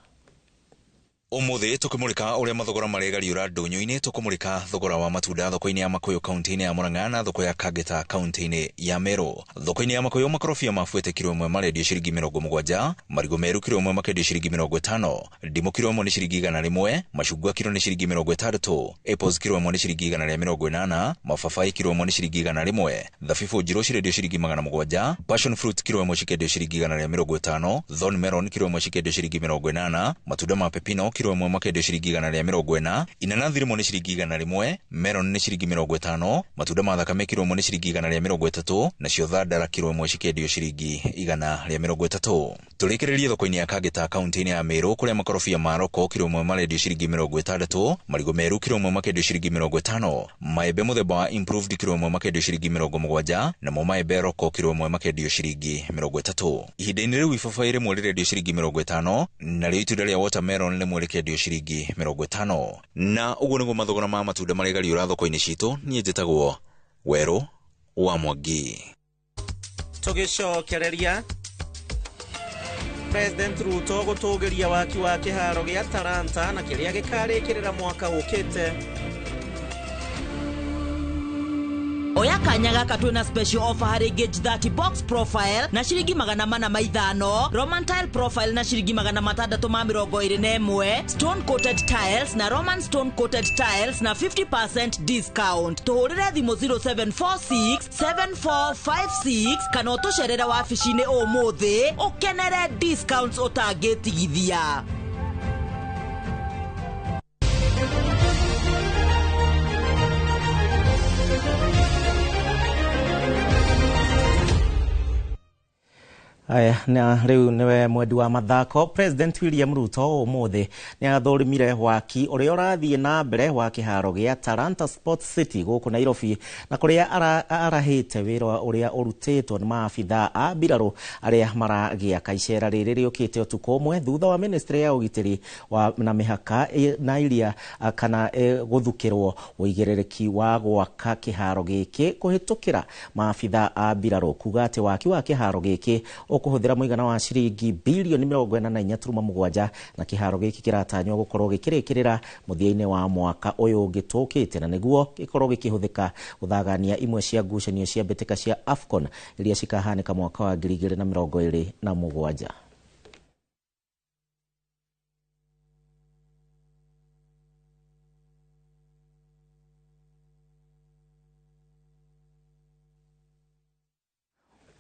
Speaker 22: Umuthi tukimurika uria mathogora maregariura ndunyu-ini tukumurika thogora wa matunda thoko-ini ya Makuyu kaunti-ini ya Murang'a na thoko ya Kageta kaunti-ini ya Meru. Thoko-ini ya Makuyu makorobia mafuete kilo imwe marendio ciringi 70, marigo meru kilo imwe makendio ciringi 50, ndimu kilo imwe ni ciringi 100, macungwa kilo ni ciringi 60, apples kilo imwe ni ciringi 180, mababai kilo imwe ni ciringi 100, thabibu njiru cirendio ciringi 700, passion fruit kilo imwe cikendio ciringi 150, thorn melon kilo imwe cikendio ciringi 80, matunda ma pepino kilo imwe makendio ciringi 140, inanathi rimwe ni ciringi 100, melon ni ciringi 50, matunda ma thakame kilo imwe ni ciringi 130, nacio thandara kilo imwe cikendio ciringi 130. Turikiririe thoko-ini ya Kageta kaunti-ini ya Meru kuria makorobia ma roko kilo imwe marendio ciringi 60, marigo meru kilo imwe makendio ciringi 50, maembe muthemba wa improved kilo imwe makendio ciringi 70, na mo maembe roko kilo imwe makendio ciringi 30. Ihinda-ini riu ibabai rimwe rirendio ciringi 50, na rio itunda ria watermelon rimwe rikendio ciringi 50. Na uguo niguo mathogora ma matunda maregariura thoko-ini citu. Nie njitagwo Weru wa Mwangi.
Speaker 9: Tugicokereria President Ruto gutugiria waki wa kiharo gia Talanta na kiria gikarikirira mwaka ukite.
Speaker 10: Oya kanya gaka twina special offer hari gauge 30 box profile na shiringi 450, Roman tile profile na shiringi 621, stone coated tiles na Roman stone coated tiles na 50% discount. Tuhurire thimo 0746 7456 kana utusherera wabici-ini umuthi ukenere discounts utangitigithia.
Speaker 9: aya na riu niwe mwendi wa mathako President William Ruto umuthi ni athorimire waki uria urathie na mbere wa kiharo gia Talanta Sports City guku Nairobi na kuria arahite wira uria urutitwo ni maabitha a mbirarũ aria maragiaka icera riri riukite utuko umwe thutha wa ministry ya ugitiri na mihaka na iria kana guthukirwo uigirereki wa gwaka kiharo giki kuhitukira maabitha a mbirarũ kuga ati waki wa kiharo giki ukuhuthira muigana wa ciringi bilioni 44.7 na kiharo giki kiratanywo gukorwo gikirikirira muthiaine wa mwaka uyu gitukite na niguo gikorwo gikihuthika guthagania imwe cia ngucanio cia mbitika cia AFCON iria cikahanika mwaka wa 2027.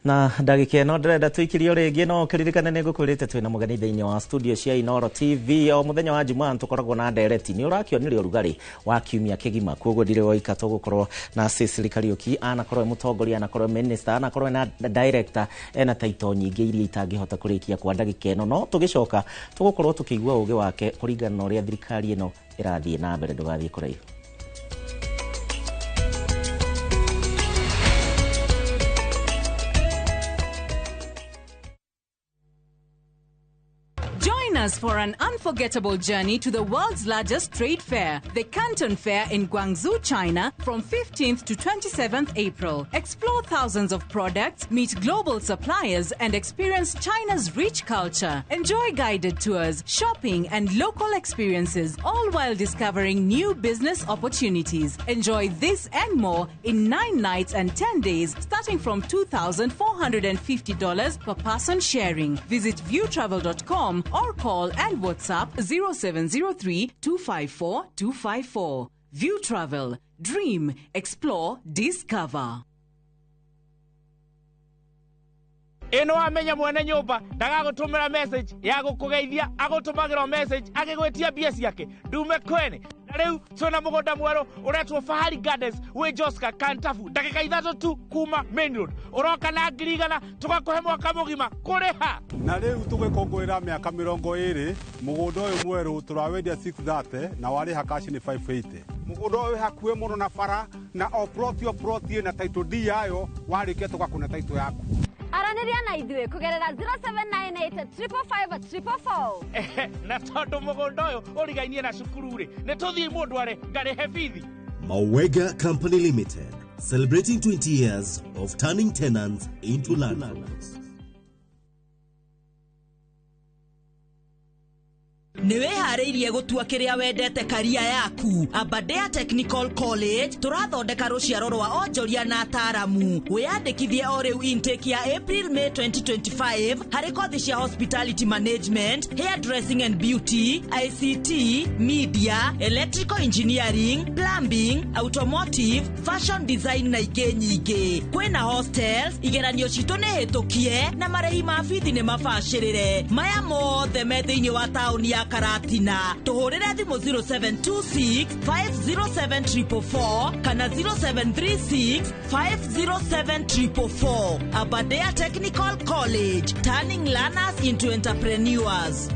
Speaker 9: Na ndagika ino ndirenda tuikirio ringi no kiririkane ni ngukwirite twina mugani thiini wa studio cia Inoro TV o muthenya wa Jumaa tukoragwo na ndereti ni urakionire urugari wa kiumia kigima koguo ndire woika tugukorwo na Cecily Kariuki anakorwo mutongoria anakorwo minister anakorwo na director ena taito nyingi iria itangihota kurikia kwa ndagika ino no tugicoka tugukorwo tukigua uge wake kuringana na uria thirikari ino irathie na mbere ndugathie kuraihu.
Speaker 5: Us for an unforgettable journey to the world's largest trade fair, the Canton Fair in Guangzhou, China, from 15th to 27th April. Explore thousands of products, meet global suppliers, and experience China's rich culture. Enjoy guided tours, shopping, and local experiences, all while discovering new business opportunities. Enjoy this and more in 9 nights and 10 days, starting from $2,450 per person sharing. Visit viewtravel.com or call and WhatsApp 0703-254-254. View Travel. Dream. Explore. Discover.
Speaker 14: ino amenya mwene nyumba ndagagutumira message ya gukugeithia agutumagira message agigwetia bia ciake ndume kwene na riu twina mugunda mweru uretwo Fahari Gardens wi Joska Kantafu ndagika 3 tu kuma Main Road uroka na ngirigana tugakuhe mwaka mugima kuriha
Speaker 15: na riu tugikongwira miaka 20 mugunda uyu mweru turawendia 630 na wariha cash ni 580 mugunda uyu hakuwe muno na bara na o ploti na title D yayo warike tugakuna title yaku
Speaker 16: araniria na idwe kugerera 0798
Speaker 14: na tondu mugunda uyu urigainie na cukuru ri ni tuthii mundu are ngarihe bithi.
Speaker 23: Mawega Company Limited, celebrating 20 years of turning tenants into landlords.
Speaker 10: Niwe hareirie gutua kiria wendete karia yaku. Aberdare Technical College turathondeka ruciaro rwa onjoria na ataramu. Wiyandikithie o riu intake ya April May 2025 hari kothi cia hospitality management, hairdressing and beauty, ICT, media, electrical engineering, plumbing, automotive, fashion design na ingĩ nyingĩ. Kwina hostels, igeranio citu nĩ hĩtũkie na marĩhi ma bithi nĩ mabacĩrĩre. Maya mothe me thĩinĩ wa taũni ya Karatina. Tuhurire thimu 0726 507 444 kana 0736 507 444. Aberdare Technical College, turning learners into entrepreneurs.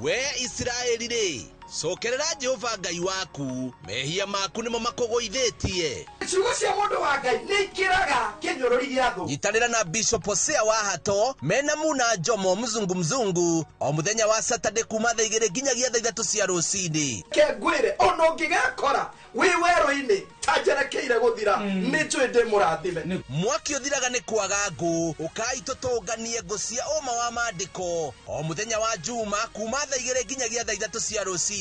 Speaker 24: We Israeli re sokerera Jehova Ngai waku mehia maku nimo makugoithetie
Speaker 1: ciugo cia mundu wa Ngai ni ikiraga kinyururi gia thu
Speaker 24: nyitanira na Bishop Hosea wa Hato mena muna Jomo mzungu o muthenya wa Saturday kuma thaa 2 nginyagia thaa 3 cia rucini
Speaker 1: ke ngwire ono ngigakora wi wero-ini tajerekeire guthira ni twende murathime
Speaker 24: mwaki uthiraga ni kwaga ngu ukai tutunganie ngu cia uma wa mandiko o muthenya wa Juma kuma thaa 2 nginyagia thaa 3 cia rucini.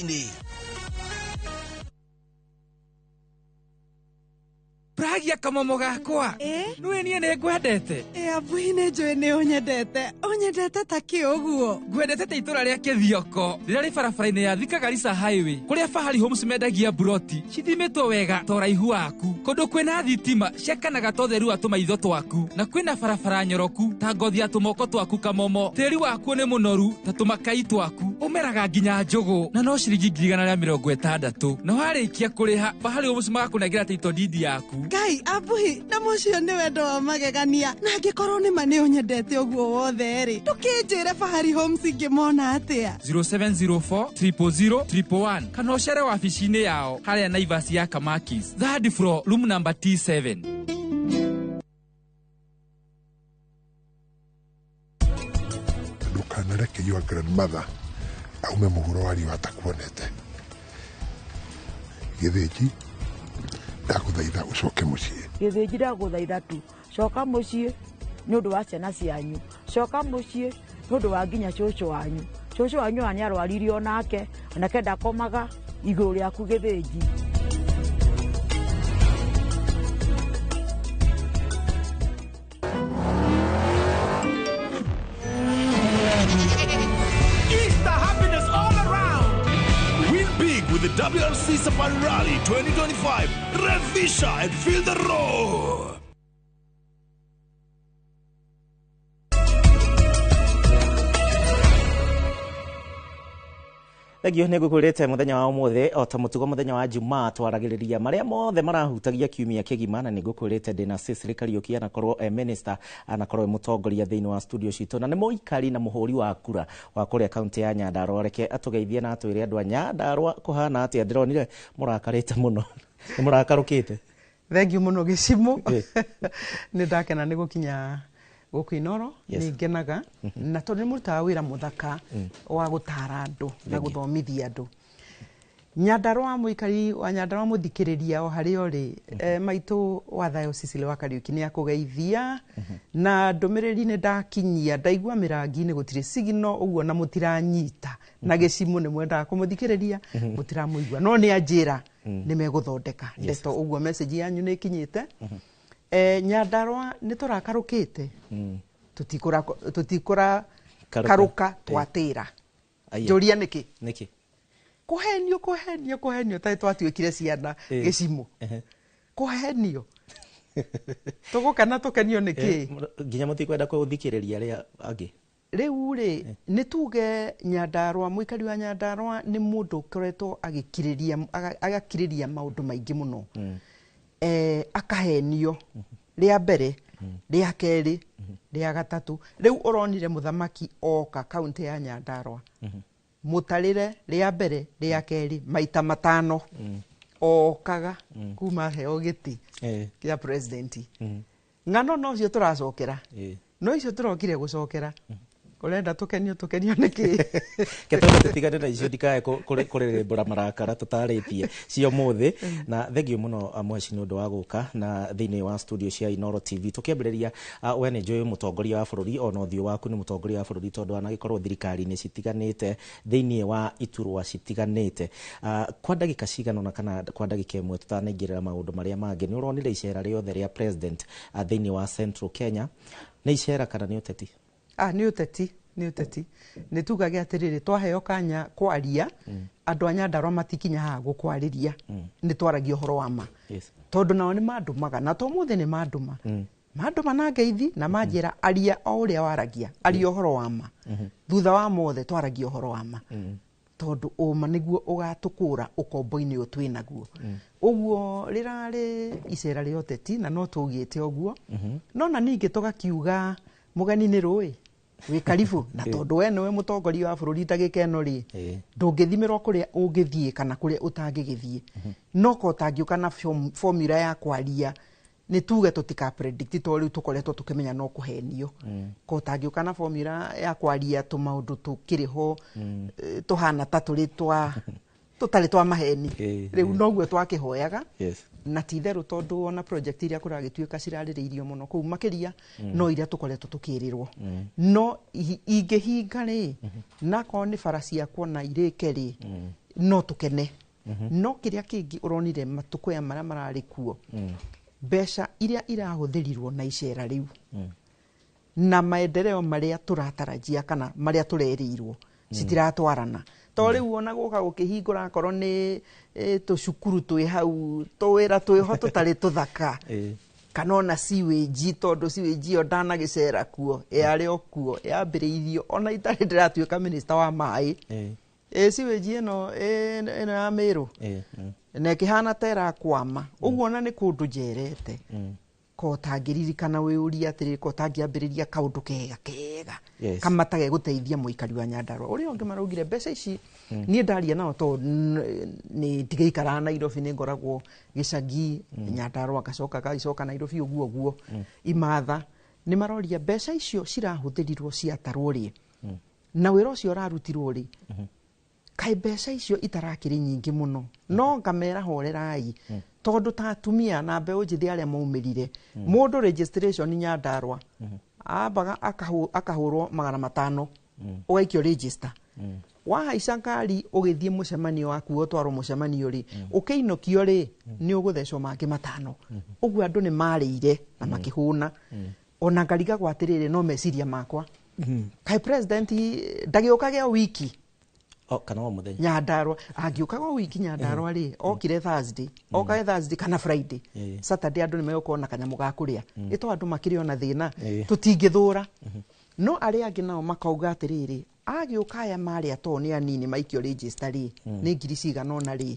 Speaker 25: Pragia kamomo gakwa nwe nie ne ngwendete
Speaker 28: abuine njwe ne onyendete ta kiuguo
Speaker 25: ngwendete te itura ria Kithioko rira ri barabara-ini ya Thika Garissa Highway kuria Fahari Homes mendagia broti cithimitwo wega to raihu waku kundu kwina thitima ciakanaga to theru atumaitho twaku na kwina barabara nyoroku ta ngothi atumoko twaku kamomo tiri waku ni munoru ta tumakai twaku umeraga nginya njugu na no ciringi 160 na warikia kuriha Fahari Homes magakunengira title deed yaku
Speaker 28: Ngai abuhi na mucio ni wendo wa magegania na angikorwo ni ma ni unyendete uguo wothe ri tukinjire Fahari Homes ngimona atia
Speaker 25: 0704 000 111 kana ucere wabici-inĩ yao haria Naivas ya Kamakis, third floor, room number T7.
Speaker 6: Ndukanareke your grandmother aume muhuro wari watakuonete Githĩnji ndaguthaitha ucoke muciĩ.
Speaker 7: Githĩnji ndaguthaitha tu coka muciĩ nĩ ũndũ wa ciana cianyu, coka muciĩ nĩ ũndũ wa nginya cũcũ wanyu. Cũcũ wanyu nĩ arwarire onake ndakomaga igũrũ rĩaku Githĩnji.
Speaker 13: With the WRC Safari Rally 2025, Revisha and feel the roar.
Speaker 9: Thegio nĩ ngũkwĩrĩte mũthenya wa ũmũthĩ o ta mũtugo mũthenya wa Jumaa twaragĩrĩria marĩa mothe marahutagia kiumia kĩgima, na nĩ ngũkwĩrĩte ndĩna Cecily Kariuki anakorwo minister, anakorwo mũtongoria thĩinĩ wa studio citũ, na nĩ mũikari na mũhũri wa kura wa kũrĩa kaunti ya Nyandarua. Reke atũgeithie na atwĩre andũ a Nyandarua kũhana atĩa. Ndĩronire mũrakarĩte mũno. Nĩ mũrakarũkĩte?
Speaker 28: Thengio mũno Gĩcimũ. Nĩ ndakena nĩ gũkinya gũkũ Inoro, nĩ ngenaga na tondũ nĩ mũrutaga wĩra mũthaka wa gũtara andũ na gũthomithia andũ. Nyandarua mũikari wa Nyandarua mũthikĩrĩria o harĩa ũrĩ, maitũ wa thayo Cecily wa Kariuki nĩ akũgeithia na ndũmĩrĩri nĩ ndakinyia, ndaigua mĩrangi-inĩ gũtirĩ signal ũguo na mũtiranyita, na Gĩcimũ nĩ mwendaga kũmũthikĩrĩria mũtiramũigua, no nĩ anjĩra nĩ megũthondeka ndeto, ũguo message yanyu nĩ ikinyĩte. Nyandarua nĩ tũrakarũkĩte, tũtikũra karuka twatĩra. Njũria nĩkĩ?
Speaker 9: Nĩkĩ?
Speaker 28: Kũhenio ta twatuĩkire ciana Gĩcimũ. Kũhenio. Tũgũkana tũkenio nĩkĩ?
Speaker 9: Nginya mũtikwenda kũthikĩrĩria arĩa angĩ.
Speaker 28: Rĩu rĩ, nĩ tuge Nyandarua, mũikari wa Nyandarua nĩ mũndũ ũkoretwo agakirĩria maũndũ maingĩ mũno. Akahenio rĩa mbere, rĩa kerĩ, rĩa gatatũ. Rĩu ũronire mũthamaki oka kaunti ya Nyandarua, mũtarĩre rĩa mbere, rĩa kerĩ, maita matano okaga kuma heo gĩtĩ kĩa president. Ng'ano no cio tũracokera, no icio tũrokire gũcokera. Urenda tukenio niki
Speaker 9: ketona tutigane na icio ndikae kurerembura marakara tutarĩtie cio muthi. Na thengio muno amweci nĩ ũndũ wa gũka na thĩinĩ wa studio cia Inoro TV tukĩambĩrĩria. We nĩ njũĩ mũtongoria wa bũrũri, ona ũthiũ waku nĩ mũtongoria wa bũrũri tondũ anagĩkorwo thirikari-inĩ citiganĩte thĩinĩ wa iturwa citiganĩte. Kwa ndagĩka cigana ona kana kwa ndagĩka ĩmwe tutanaingĩrĩra maũndũ marĩa mangĩ, nĩ ũronire icera rĩothe rĩa president thĩinĩ wa Central Kenya? Nĩ icera kana nĩ ũteti?
Speaker 28: Nĩ ũteti. Nĩ tugage atĩrĩrĩ, twaheo kanya kwaria, andũ a Nyandarua matikinyaga gũkwarĩria, nĩ twaragia ũhoro wa ma. Tondũ nao nĩ mandumaga, na to mũthĩ nĩ manduma na ngeithi na manjĩra aria o ũrĩa waragia, aria ũhoro wa ma. Thutha wa mothe twaragia ũhoro wa ma, tondũ ũma nĩguo ũgatũkũra ũkombo-inĩ ũyũ twĩ naguo. Ũguo rĩrarĩ icera rĩa ũteti na no tũgĩte ũguo, no na ningĩ tũgakiuga mũgeni nĩ rũĩ wĩ karibu, na tondũ we nĩwe mũtongoria wa bũrũri ndagĩka ĩno rĩ, ndũngĩthimirwo kũrĩa ũngĩthiĩ kana kũrĩa ũtangĩgĩthiĩ. No ko ũtangĩũka na formula ya kwaria, nĩ tuge tũtika predict to rĩu tũkoretwo tũkĩmenya no kũhenio. Ko ũtangĩũka na formula ya kwaria tũmaũndũ tũkĩrĩho tũhana ta tũtarĩ twa maheni. Rĩu noguo twakĩhoyaga, na ti-itherũ tondũ ona project iria kũragĩtuĩka cirarĩrĩirio mũno kũu makĩria no iria tũkoretwo tũkĩrĩrwo. No ingĩhinga rĩ, nakorwo nĩ bara ciakwo na irĩke rĩ, no tũkene. No kĩrĩa kĩngĩ ũronire matukũ ya marĩa mararĩ kuo, mbeca iria irahũthĩrirwo na icera rĩu na maendeleo marĩa tũratarajia kana marĩa tũrerĩirwo citiratwarana. To rĩu ona gũka gũkĩhingũra akorwo nĩ tũcukuru twĩ hau, tũwĩra twĩho tũtarĩ tũthaka, kana ona sewage, tondũ sewage ĩyo ndanagĩcera kuo, yarĩ o kuo yambĩrĩirio ona itarĩ ndĩratuĩka minista wa maĩ. sewage ĩno ya Meru na kihana tera kwama uguo na ni kundu njerete ko tangĩririkana wĩũria atĩrĩ ko tangĩambĩrĩria kaũndũ kega kamatage gũteithia mũikari wa Nyandarua ũrĩa ũngĩ maraugire mbeca ici niĩ ndaria nao to nĩ tigĩikara Nairobi nĩ ngoragwo gĩcagi Nyandarua gacoka Nairobi ũguo imatha nĩ maroria mbeca icio cirahũthĩrirwo ciatarwo rĩ na wĩra ũcio ũrarutirwo rĩ kai mbeca icio itarakĩrĩ nyingĩ mũno no ngamera horerai tondu ta atumia na mbeũ njĩthĩ arĩa maumĩrire mũndũ registration Nyandarua ambaga akahũrwo 500 ũgaikio register wahaica ngari ũgĩthiĩ mũcemanio waku ũtwarwo mũcemanio rĩ ũkĩinũkio rĩ nĩ ũgũthecwo mangĩ 5 ũguo andũ nĩ marĩire na makĩhũna ona ngariga gwatĩrĩrĩ no meciria makwa kai president ndagĩũkage wiki
Speaker 9: kana o muthenya
Speaker 28: Nyandarua angĩũkaga wiki Nyandarua rĩ okire Thursday okae Thursday kana Friday Saturday andũ nĩ megũkorwo na kanyamũ ga kũrĩa ĩto andũ makĩrĩ ona thĩna tũtingĩthũra no arĩa angĩ nao makauga atĩrĩrĩ agĩũka aya marĩa to nĩ anini maikio register rĩ nĩ ngiri cigana ona rĩ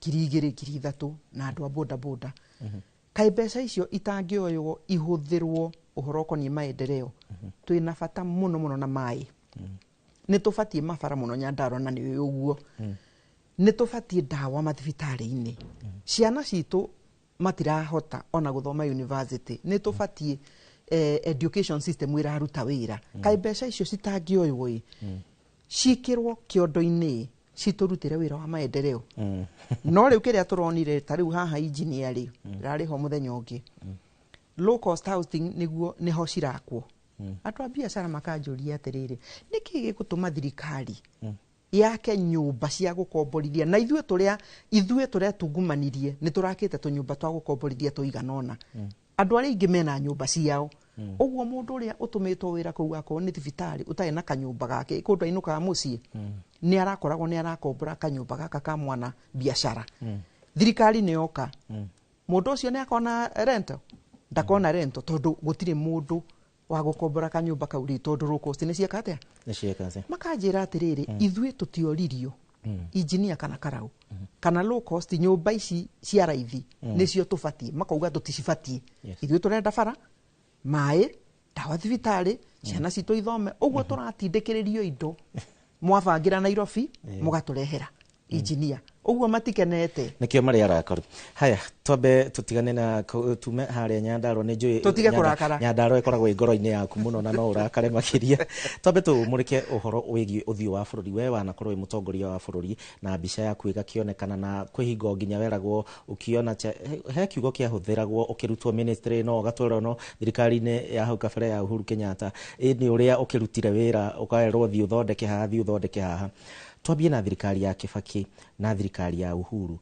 Speaker 28: ngiri 2 ngiri 3 na andũ a boda kai mbeca icio itangĩoywo ihũthĩrwo ũhoro ũkoniĩ maendeleo twĩna bata mũno na maĩ nĩ tũbatie mabara mũno Nyandarua na nĩ ũguo nĩ tũbatie ndawa mathibitarĩ-inĩ ciana citũ matirahota ona gũthoma university nĩ tũbatie education system ĩraruta wĩra kai mbeca icio citangĩoywo cikĩrwo kĩondo-inĩ citũrutĩre wĩra wa maendeleo no rĩu kĩrĩa tũronire ta rĩu haha engineer rĩ rarĩho mũthenya ũngĩ low cost housing nĩguo nĩho cirakwo andũ a biacara makanjũria atĩrĩrĩ nĩkĩ gĩgũtũma thirikari yake nyũmba cia gũkomborithia na ithuĩ tũrĩa tungumanirie nĩ tũrakĩte tũnyũmba twa gũkomborithia tũiganona andũ arĩa ingĩ mena nyũmba ciao ũguo mũndũ ũrĩa ũtũmĩtwo wĩra kũu akorwo nĩ thibitarĩ ũtarĩ na kanyũmba gake kũndũ ainũkaga mũciĩ nĩ arakoragwo nĩ arakombora kanyũmba gaka ka mwana biacara thirikari nĩ yoka mũndũ ũcio nĩ akona rento ndakona rento tondũ gũtirĩ mũndũ wa gũkombora kanyũmba kau rĩ tondũ low cost nĩ cieka atĩa makanjĩra atĩrĩrĩ ithuĩ tũtioririo engineer kana karau kana low cost nyũmba ici cia raithi nĩcio tũbatie makauga tũticibatie ithuĩ tũrenda bara maĩ ndawa thibitarĩ ciana citũ ithome ũguo tũratindĩkĩrĩrio indo mwabangira Nairobi mũgatũrehera engineer uguo matikenete
Speaker 9: nikio mari arakaru haya twambe tutigane na tume haria Nyandarua ni njui
Speaker 28: tutige kurakara
Speaker 9: Nyandarua ikoragwo ingoro-ini yaku muno na no urakare makiria twambe tumurike uhoro wigi uthio wa bururi we wanakorwo wi mutongoria wa bururi na mbica yaku igakionekana na kwihingo nginya weragwo ukiona he kiugo kia huthiragwo ukirutwo ministry no gatwero no thirikari-ini ya hau kabere ya Uhuru Kenyatta ni uria ukirutire wira ukaerwo thi uthondeke haha twambie na thirikari ya Kibaki na thirikari ya Uhuru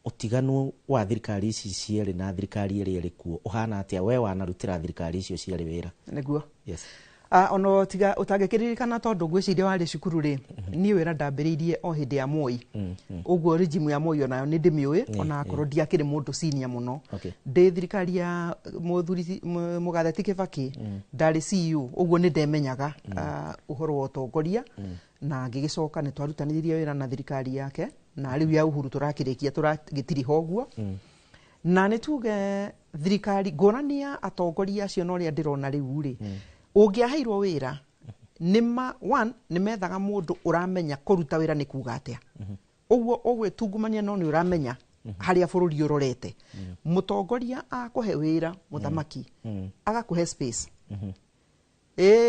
Speaker 9: utiganu wa thirikari ici cierĩ na thirikari ĩrĩa ĩrĩ kuo uhana atĩa we wanarutĩra thirikari icio cierĩ wĩra
Speaker 28: nĩguo ono tiga utangĩkĩririkana tondũ ngwĩciria warĩ cukuru rĩ niĩ wĩra ndambĩrĩirie o hĩndĩ ya Moi ũguo regime ya Moi onayo nĩ ndĩmĩũĩ ona akorwo ndiakĩrĩ mũndũ senior mũno ndĩ thirikari ya mũthuri Mũgatheti Kibaki ndarĩ CEO ũguo nĩ ndemenyaga ũhoro wa ũtongoria na ngĩgĩcoka nĩ twarutanĩirie wĩra na thirikari yake na rĩu ya Uhuru tũrakĩrĩkia tũragĩtiri hoguo na nĩ tuge thirikari ngũrania atongoria acio no rĩa ndĩrona rĩu rĩ ũngĩaheirwo wĩra nĩ methaga mũndũ ũramenya kũruta wĩra nĩ kuga atĩa ũguo ũgwĩtungumania no nĩ ũramenya harĩa bũrũri ũrorete mũtongoria akũhe wĩra mũthamaki agakũhe space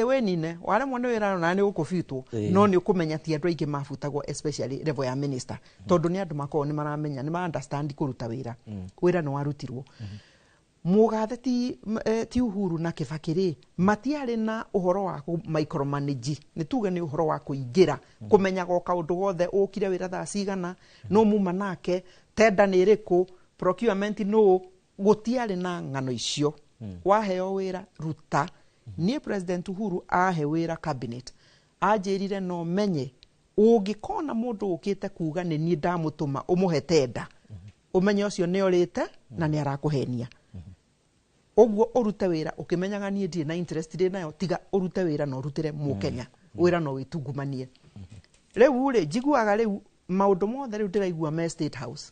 Speaker 28: we nine waremwo nĩ wĩra na nĩ ũkũbitwo no nĩ ũkũmenya ti andũ aingĩ mabutagwo especially level ya minister tondũ nĩ andũ makorwo nĩ maramenya nĩ understand kũruta wĩra nĩ warutirwo Mũgatheti ti Uhuru na Kibaki rĩ matiarĩ na ũhoro wa micromanage nĩ tuge nĩ ũhoro wa kũingĩra kũmenyaga o kaũndũ gothe ũkire wĩra thaa cigana no muma nake tenda nĩ ĩrĩkũ procurement no gũtiarĩ na ng'ano icio waheo wĩra ruta niĩ President Uhuru ahe wĩra cabinet anjĩrire no menye ũngĩkona mũndũ ũkĩte kuga nĩ niĩ ndamũtũma ũmũhe tenda ũmenye ũcio nĩ orĩte na nĩ arakũhenia ũguo ũrute wĩra ũkĩmenyaga niĩ ndirĩ na interest nayo tiga ũrute wĩra na ũrutĩre Mũkenya wĩra no wĩtungumanie riu ri njiguaga riu maundu mothe riu ndiraigua me State House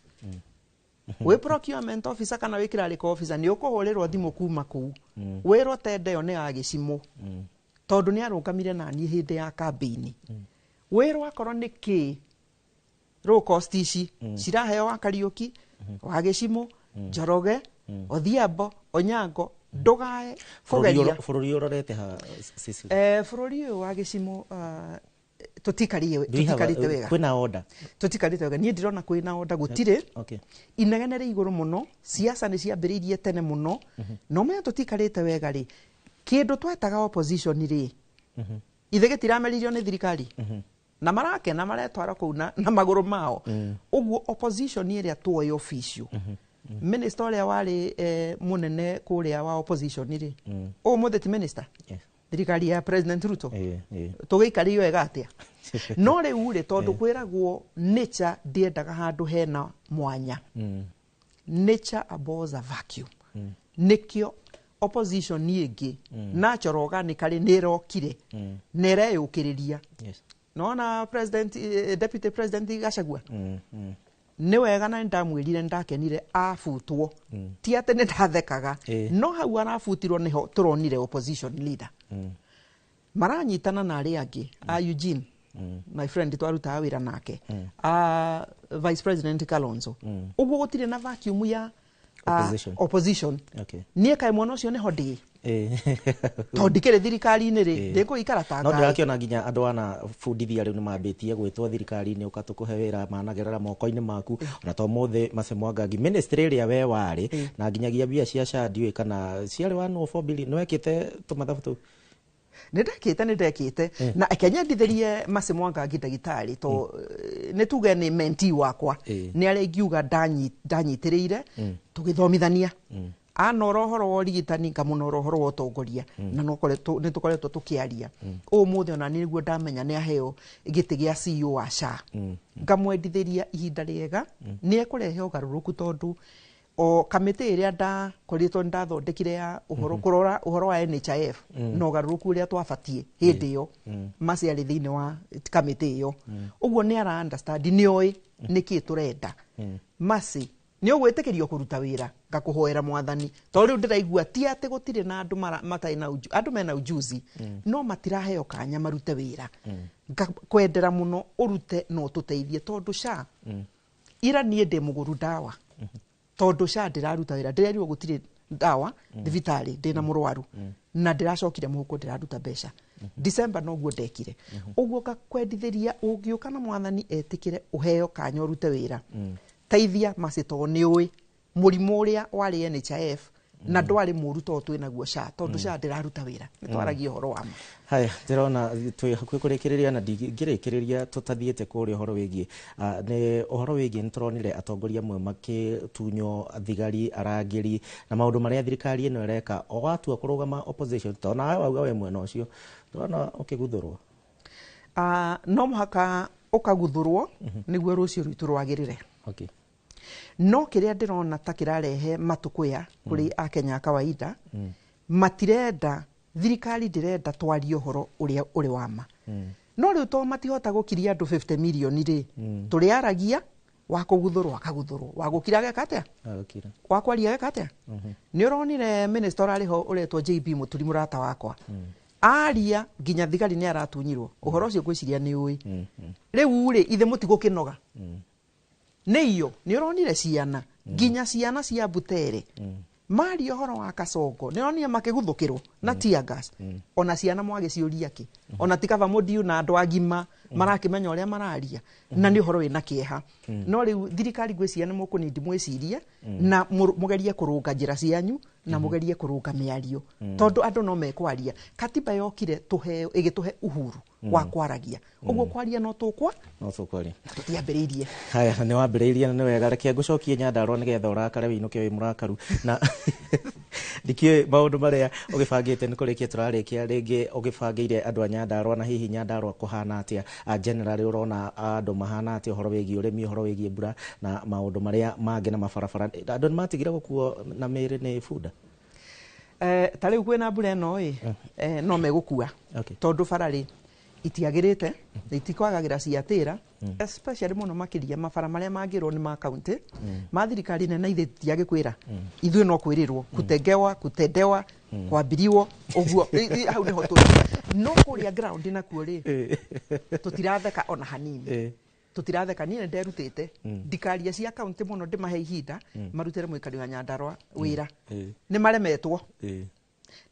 Speaker 28: we procurement officer kana we kirariko officer ni ukuhurirwo thimu kuma kuu wiro tende yo ni agicimu tondu ni arungamire na ni hindi ya campaign wiro akorwo ni ki low cost ici ciraheo wa Kariuki wa Gicimu Njoroge Odhiambo Onyango ndugae kugeria
Speaker 9: bururi urorete ha sisi
Speaker 28: bururi uyu wa Gicimu tutikarite wega
Speaker 9: kwina order
Speaker 28: tutikarite wega nie ndirona kwina order gutire inegenere iguru muno siasa ni ciambiriirie tene muno no me tutikarite wega ri kindu twetaga opposition ri ithe gitirameririo ni thirikari na marake na maretwara kuu na maguru mao uguo opposition iria tuoye official minister uria wari munene kuria wa opposition ri muthe ti minister thirikari ya president Ruto tugiikario wega atia no riu ri tondu kwiragwo nature ndiendaga handu hena mwanya nature abhors a vacuum nikio opposition niingi natural organically nirokire nereyukiriria nona president deputy president Gachagua ni wega na ndamwirire ndakenire afutwo ti ate ni ndathekaga no hau arafutirwo niho turonire opposition leader maranyitana na ari angi a Eugene my friend twaruta wira nake vice president Kalonzo uguo gutire na vacuum ya opposition nie kai mwana ucio ni hodi tondikire thirikari-ini ri ndikuikara tanga
Speaker 9: no ndirakiona nginya andu ana fundithia riu ni mambitie gwitwo thirikari-ini ukatukuhe wira managerera moko-ini maku na to mothe Masemwangangi ministry ria we wari na nginyagia bia cia SHA ndiwe kana ciari 104 billion no ekite tumathabu tu
Speaker 28: nindekite na akenyendithirie Masemwangangi ndagitari to nituge ni menti wakwa ni ari ngiuga ndanyitiriire tugithomithania ana rohoro wa rigitani ngamuna rohoro wa utongoria na nitukoretwo tukiaria umuthe ona niguo ndamenya ni aheo giti gia CEO wa SHA ngamwendithiria ihinda riega ni ekurehe ugaruruku tondu o kamite iria ndakoritwo ndathondekire ya uhoro kurora uhoro wa NHIF no garuruku ria twabatie hindi yo maciari thiini wa kamite iyo uguo ni ara understand ni oi niki turenda masi ni ugwitikirio kuruta wira ngakuhoera mwathani to riu ndiraigua ti ate gutire na andu matai na andu mena ujuzi no matiraheo kanya marute wira kwendera muno urute no tuteithie tondu SHA ira nie ndi muguru dawa tondu SHA ndiraruta wira ndirerirwo gutire dawa thibitari ndina murwaru na ndiracokire muhuko ndiraruta mbeca December no guo ndekire uguo gakwendithiria ungiuka na mwathani etikire uheo kanya urute wira teithia macito ni ui murimu uria wari NHIF na ndwari muru to twinaguo SHA tondu SHA ndiraruta wira nitwaragia horo wa
Speaker 9: haya ndirona twi hakuhi kurikiriria na ngirikiriria tutathiete kuri horo wigie ni horo wigie nituronire atongoria amwe makitunyo thigari arangiri na maundu maria thirikari ino ireka o watua kurugama opposition to na wauga we mwena ucio turona ukiguthurwo
Speaker 28: no muhaka ukaguthurwo niguo rucio rwitu rwagirire no kiria ndirona ta kirarehe matukuya kuri akenya kawaida matirenda thirikari ndirenda twarie horo uria uri wama no riu to matihota gukiria andu 50 million ri turiaragia wa kuguthurwo akaguthurwo wa gukiraga katia wa kwaria katia ni uronire minister ariho uretwo JB Muturi murata wakwa aria nginya thigari ni aratunyirwo uhoro ucio gwiciria ni ui riu ri ithe mutigukinoga Neyo ni uronire ciana nginya ciana cia Butere mari ohoro wa Kasongo ni uronire makiguthukirwo na tear gas ona ciana mwagiciuria ki ona tikava modiu na andu agima marakimenya uria mararia na ni uhoro wina kieha no riu thirikari gwiciria ni mukunindi mwicirie na mugerie kurunga njira cianyu na mugerie kurunga miario tondu andu no mekwaria katiba yokire tuheo igituhe uhuru wa kwaragia uguo kwaria no tukwaria tutiambiriirie
Speaker 9: haya ni wambiriirie na ni wega reke ngucokie Nyandarua nigetha urakare winuke wi murakaru na dikie maundu maria ugibangite ni kurikia turarikia ringi ugibangiire andu a Nyandarua na hihi Nyandarua kuhana atia generally urona andu mahana atia uhoro wigi urimi uhoro wigi mbura na maundu maria mangi na mabarabara andu ni matigira gukuo na miri ni bunda
Speaker 28: tari kwina mbura no no megukua tondu barari itiagirite itikwagagira ciatira especially muno makiria mabara maria mangirwo ni ma county ma thirikari nene ithe tiagikwira ithuĩ no kwĩrĩrwo kutendewa kwambiriwo ũguo hau niho tũrĩ no kũrĩa ground nakuo rĩ tũtiratheka ona hanini tutiratheka niĩ nderutĩte ndikaria cia county muno ndimahe ihinda marutĩre mũikari wa Nyandarua wĩra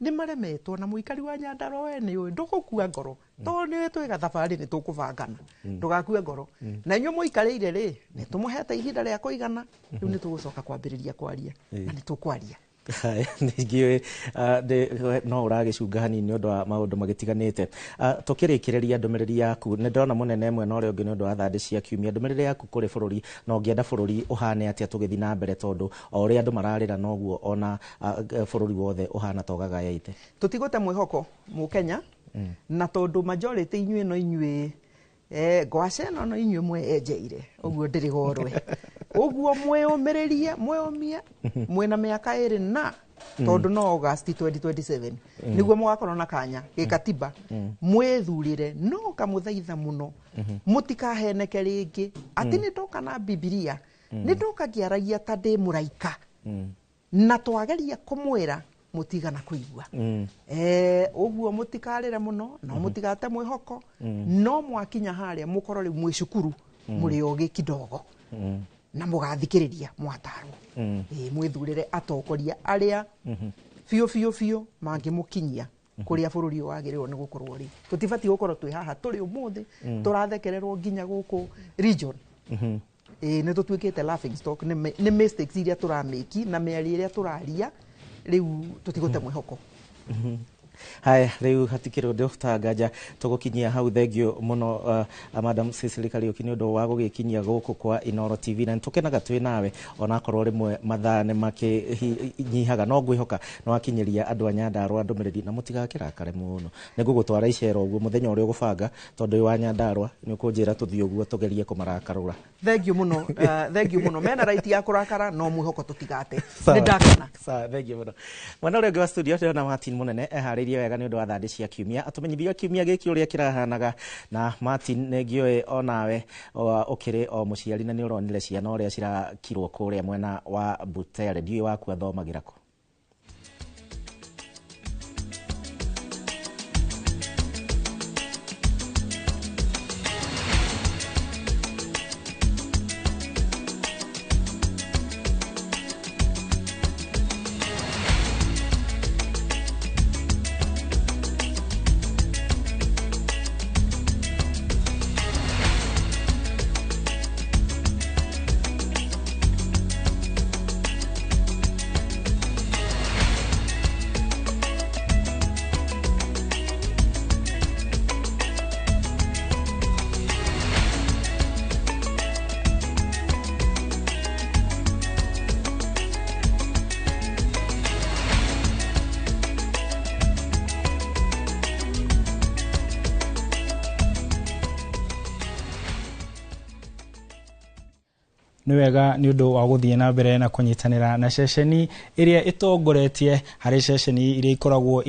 Speaker 28: nĩ maremetwo na mũikari wa Nyandarua we nĩ ũĩ ndũgũkua ngoro to nĩ twĩga thabarĩ nĩ tũkũbangana ndũgakue ngoro na inyuĩ mũikarĩire rĩ nĩ tũmũhete ihinda rĩa kũigana rĩu nĩ tũgũcoka kwambĩrĩria kwaria na nĩ tũkwaria
Speaker 9: nĩngiũĩ no ũragĩcunga hanini nĩ ũndũ wa maũndũ magĩtiganĩte tũkĩrĩkĩrĩria ndũmĩrĩri yaku nĩ ndĩrona mũnene ĩmwe na ũrĩa ũngĩ nĩ ũndũ wa thandĩ cia kiumia ndũmĩrĩri yaku kũrĩ bũrũri na ũngĩenda bũrũri ũhane atĩa tũgĩthiĩ na mbere tondũ o ũrĩa andũ mararĩra noguo ona bũrũri wothe ũhana togaga yaite
Speaker 28: tũtigũte mwĩhoko mũkenya na tondũ majority inyuĩ no inyuĩ ngwace no inyuĩ mweyenjeire ũguo ndĩrĩ gorwe ũguo mwĩyũmĩrĩrie mwĩyũmie mwĩna mĩaka ĩrĩ na tondũ no August 2027 nĩguo mũgakorwo na kanya gĩkatiba mwĩthurĩre no kamũthaitha mũno mũtikaheneke rĩngĩ atĩ nĩ ndoka na Bibilia nĩ ndoka ngĩaragia ta ndĩ mũraika na twageria kũmwĩra mutigana kuigua uguo mutikarire muno no mutigate mwihoko no mwakinya haria mukoro riu mwicukuru muri ogi kidogo na mugathikiriria mwatarwo mwithurire atokoria aria fio mangimukinyia kuria bururi wagirirwo ni gukorwo ri tutibati gukorwo twi haha turi umuthi turathekererwo nginya guku region ni tutwikite laughing stock ni mistakes iria turameki na mĩario iria turaria riu tutigute mwihoko
Speaker 9: haya riu hatikire undu tanganja tugukinyia hau thengio muno Madam Cecily Kariuki ni undu wa gugikinyia guku kwa Inooro TV na tukenaga twi nawe ona korwo rimwe mathaa ni makinyihaga no ngwihoka no akinyiria andu a Nyandarua ndumiriri na mutigakirakare muno ni ngugutwara icera uguo muthenya uria ugubanga tondu wa Nyandarua ni ukunjira tuthii uguo tugerie kumarakarura
Speaker 28: thengio muno mena right ya kurakara no mwihoko tutigate ni ndakana
Speaker 9: sawa thengio muno mwana uria ngwa studio na Martin munene eharirie wega ni undu wa thandĩ cia kiumia atumenyithia kiumia giki uria kirahanaga na Martin negiwe onawe ukiri o muciari na ni uronire ciana uria cirakirwo kuria mwena wa Butere ndiwe waku athomagira ku
Speaker 2: ni wega ni undu wa guthie na mbere na kunyitanira na ceceni iria itongoretie hari ceceni iria ikoragwo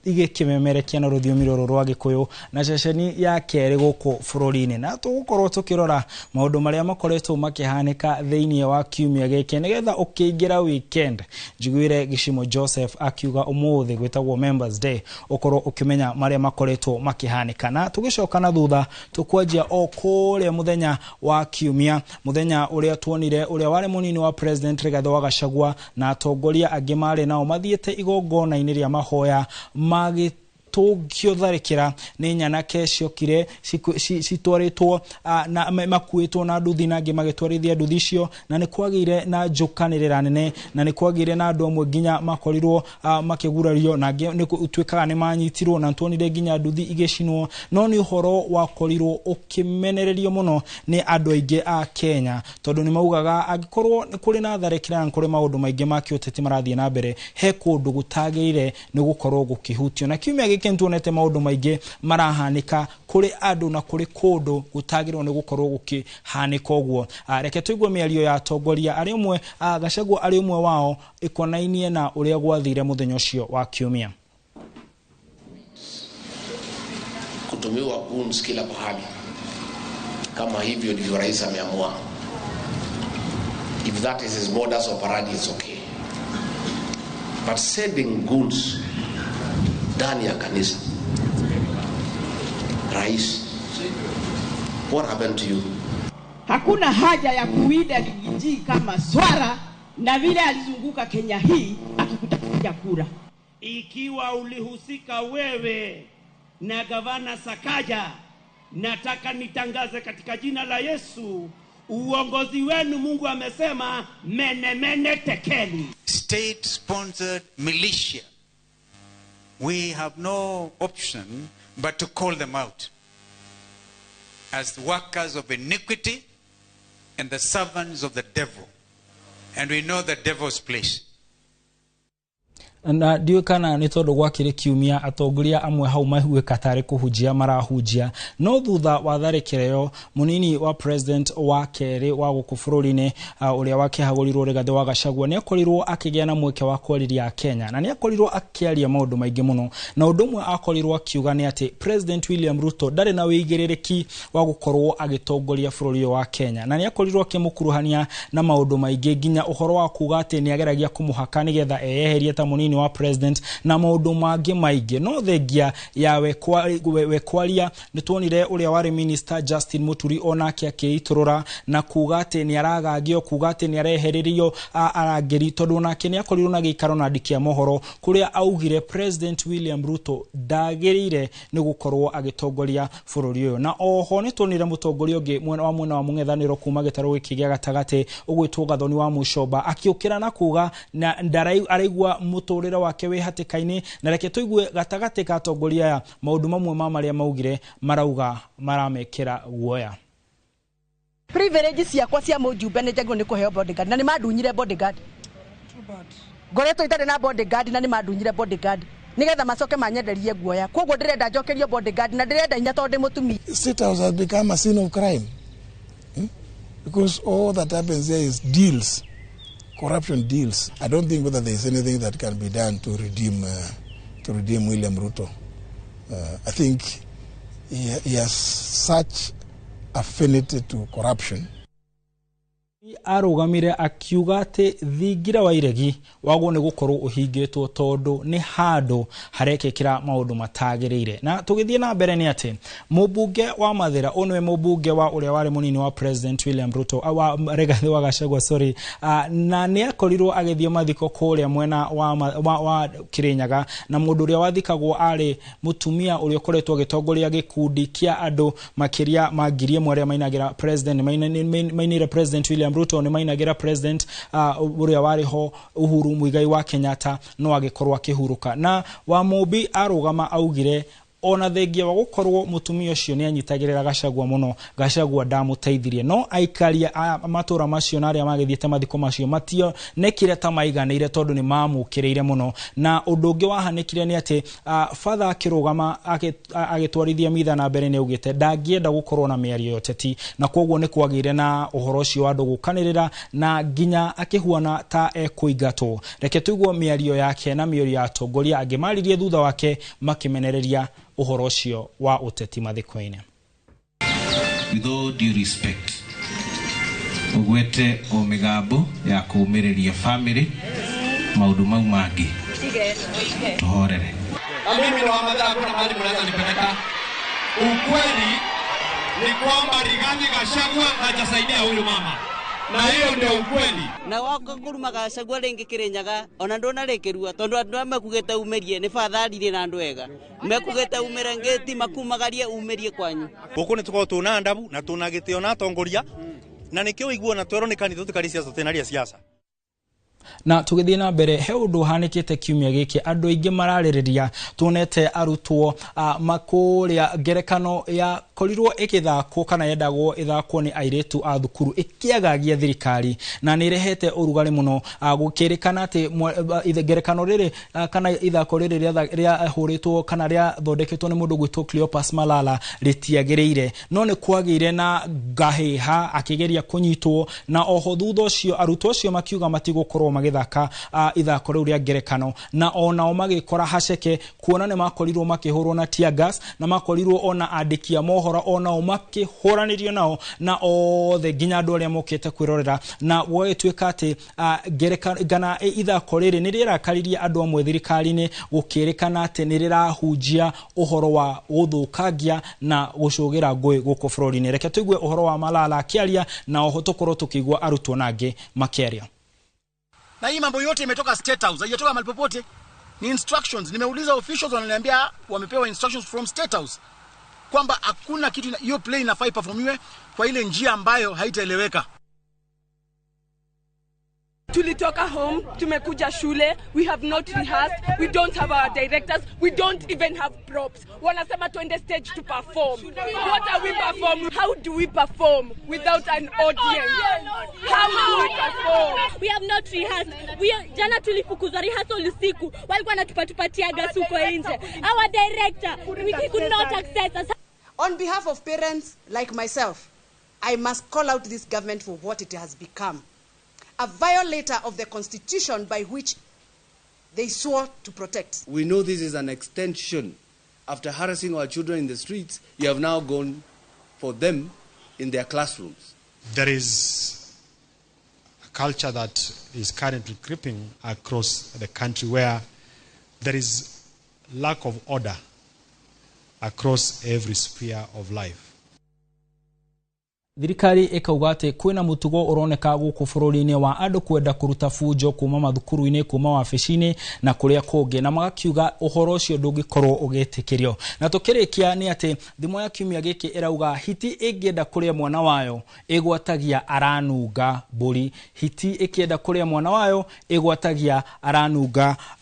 Speaker 2: igikimemerekia na rũthiomi rũrũ rwa Gĩkũyũ na ceceni ya kerĩ gũkũ bũrũri-inĩ na tũgũkorwo tũkĩrora maũndũ marĩa makoretwo makĩhanĩka thĩinĩ wa kiumia gĩkĩ nĩgetha ũkĩingĩra weekend njiguire Gĩcimo Joseph akiuga ũmũthĩ gwĩtagwo Members Day ũkorwo ũkĩmenya marĩa makoretwo makĩhanĩka na tũgĩcoka na thutha tũkwanjia o kũrĩa mũthenya wa kiumia mũthenya ũrĩa tuonire ũrĩa warĩ mũnini wa president Rigathĩ wa Gachagua na atongoria angĩ marĩ nao mathiĩte igongona-inĩ rĩa mahoya magĩtũngio tharĩkĩra nĩ nyanake ciokire citwarĩtwo na makuĩtwo na nduthi na angĩ magĩtwarithia nduthi icio na nĩ kwagĩire na njũkanĩrĩra nene na nĩ kwagĩire na andũ amwe nginya makorirwo makĩgurario na angĩ nĩ ũtuĩkaga nĩ manyitirwo na tuonire nginya nduthi igĩcinwo no nĩ ũhoro wakorirwo ũkĩmenererio mũno nĩ andũ aingĩ a Kenya tondũ nĩ maugaga angĩkorwo kũrĩ na tharĩkĩra na kũrĩ maũndũ maingĩ ma kĩũteti marathiĩ na mbere he kũndũ gũtagĩrĩire nĩ gũkorwo gũkĩhutio na kiumia gĩkĩ nĩtuonete maũndũ maingĩ marahanĩka kũrĩ andũ na kũrĩ kũndũ gũtagĩrĩirwo nĩ gũkorwo gũkĩhanĩka ũguo reke tũigue mĩario ya atongoria arĩ ũmwe Gachagua arĩ ũmwe wao ĩkonainie na ũrĩa gwathire mũthenya ũcio wa kiumia
Speaker 3: kutumiwa goons kila pahali. Kama hivyo ndivyo rais ameamua. If that is his modus operandi, it's okay. But sending goons ndani ya kanisa, rais, what happened to you?
Speaker 4: Hakuna haja ya kuwinda Rigiji kama swara na vile alizunguka Kenya hii akikutafutia kura. Ikiwa ulihusika wewe na gavana Sakaja, nataka nitangaze katika jina la Yesu, uongozi wenu Mungu amesema mene tekeli.
Speaker 17: State sponsored militia. We have no option but to call them out as workers of iniquity and the servants of the devil. And we know the devil's place.
Speaker 2: Na ndiyo kana ni tondu gwakire kiumia atongoria amwe hau mahuwe katare kuhujia marahujia no thutha wa tharikiro munini wa president wa keri wa gukufururine uria wake hagurirwo Rigathi wa Gachagua ni akorirwo akigia na mweke wa kwariria Kenya na ni akorirwo akiaria maundu maingi muno na undu mwe akorirwo akiuga ni ati President William Ruto ndari na wigiririki wa gukorwo agitongoria bururi wa Kenya na ni akorirwo akimukuruhania na maundu maingi nginya uhoro wa kuga ati ni ageragia kumuhaka nigetha eyeherie ta munini wa president na maundu mangi maingi no thengia ya wekwaria nituonire uria wari minister Justin Muturi onake akiiturura na kuga ati ni aragagio kuga ati ni areheririo arangeri tondu nake ni akorirwo na gikaro na ndikia mohoro kuria augire President William Ruto ndagirire ni gukorwo agitongoria bururi uyu na oho nituonire mutongoria ungi mwena wa mungethaniro kuma gitaro gikigia gatagate ugwitwo Gathoni wa Mushoba akiukira na kuga na ndarai araigwa muturira wake we hatikaini na reke tuigue gatagate ka atongoria ya maundu mamwe ma maria maugire marauga maramekera guoya.
Speaker 4: Privilege ciakwa cia mujumbe ne jago ni kuheo bodyguard na ni madunyire bodyguard. Goreto itare na bodyguard na ni madunyire bodyguard nigetha macoke manyenderie guoya koguo ndirenda njokerio bodyguard na ndirenda inya tonde mutumi.
Speaker 6: State House has become a scene of crime. Because all that happens there is deals, corruption deals. I don't think whether there is anything that can be done to redeem William Ruto. I think he has such affinity to corruption.
Speaker 2: Arugamire akiuga ati thingira wa iregi wagwo ni gukorwo uhingitwo tondu ni handu harekekira maundu matagirire na tugithie na mbere ni ati mubunge wa Mathira onwe mubunge wa uria wari munini wa President William Ruto wa Rigathi wa Gachagua na ni akorirwo agithio mathiko kuria mwena wa Kirinyaga na mundu uria wathikagwo ari mutumia uria koretwo gitongoria gikundi kia andu makiria magirie mwaria mainagira president mainire President William Ruto ni mainagira president uria wariho Uhuru Muigai wa Kenyatta no agikorwa kihuruka na wa Mubi arugama augire ona thengia wa gukorwo mutumia ucio ni anyitagirira Gachagua muno Gachagua ndamuteithirie no aikaria matura macio na aria magithiete mathiko macio matio nekire ta maiganire tondu ni mamukireire muno na undu ungi wahanekire ni ati father akirugama agitwarithia mitha na mbere ni ugite ndangienda gukorwo na miario yoteti na koguo ni kwagire na uhoro ucio andu gukanirira na ginya akihuana ta ekuigatwo reke tuigwo miario yake na miario ya atongoria angimaririe thutha wake makimenereria uhoro ucio wa uteti mathiko-ini.
Speaker 18: With all due respect, ugwete o migambo ya kuumiriria family maundu mau mangi tuhorere.
Speaker 19: Mimi ni Ramadhani, kuna mahali mnaweza nipeleka. Ukweli ni kwamba Rigathi Gachagua hajasaidia huyu mama. Na hiyo ndio ukweli.
Speaker 20: Na wako kuruma Gachagua ringi Kirinyaga ona ndona rekerua tondu andu amakugeta umerie ni fatharire na andu ega. Mekugeta umerangeti makumagarie umerie kwanyu.
Speaker 21: Guku ni tuko tuna ndabu na tuna gitio na tongoria na nikio iguo na twero ni kanitho tukari siasa tenaria siasa.
Speaker 2: Na tugithie na mbere he undu hanikite kiumia giki andu aingi maraririria tunete arutwo makuria ngerekano ya korirwo ikithako kana yendagwo ithakwo ni airetu a thukuru ikiagagia thirikari na ni rehete urugari muno gukirikana ati ngerekano riri kana ithako riri ria huritwo kana ria thondeketwo ni mundu gwitwo Cleopas Malala ritiagereire no ni kwagire na gaheha akigeria kunyitwo na oho thutha ucio arutwo acio makiuga matigukorwo magithaka ithako riu ria ngerekano na onao magikora haceke kuona ni makorirwo makihurwo na tear gas na makorirwo ona andikia mohora onao makihuranirio nao na othe nginya andu aria mokete kwirorera na gwetwika ati ngerekano ithako riri ni rirakariria andu amwe thirikari-ini gukirikana ati ni rirahunjia uhoro wa guthukangia na gucugira ngui guku bururi-ini. Reke tuigue uhoro wa Malala akiaria na oho tukorwo tukigwa arutwo nange makiaria.
Speaker 5: Na hii mambo yote imetoka State House, haijatoka mahali popote. Ni instructions. Nimeuliza officials wananiambia wamepewa instructions from State House kwamba hakuna kitu hiyo play inafai performiwe kwa ile njia ambayo haitaeleweka.
Speaker 8: Tulitoka home, tumekuja shule, we have not rehearsed, we don't have our directors, we don't even have props. Wanasema tuende stage to perform. What are we performing? How do we perform without an audience? How do we perform?
Speaker 11: We have not rehearsed. Jana tulifukuzwa rehearsal usiku. Walikuwa wanatupatia gas huko nje. Our director, we could not access us.
Speaker 12: On behalf of parents like myself, I must call out this government for what it has become. A violator of the constitution by which they swore to protect.
Speaker 15: We know this is an extension. After harassing our children in the streets, you have now gone for them in their classrooms.
Speaker 22: There is a culture that is currently creeping across the country where there is lack of order across every sphere of life.
Speaker 2: Thirikari ikauga ati kwina mutugo uroneka guku bururi-ini wa andu kwenda kuruta fujo kuma mathukuru-ini kuma wabici-ini na kuria kungi na magakiuga uhoro ucio ndungikorwo ugitikirio. Na tukirikia ni ati thimo ya kiumia giki irauga hiti ingienda kuria mwana wayo igwatagia aranunga mburi. Hiti ikienda kuria mwana wayo igwatagia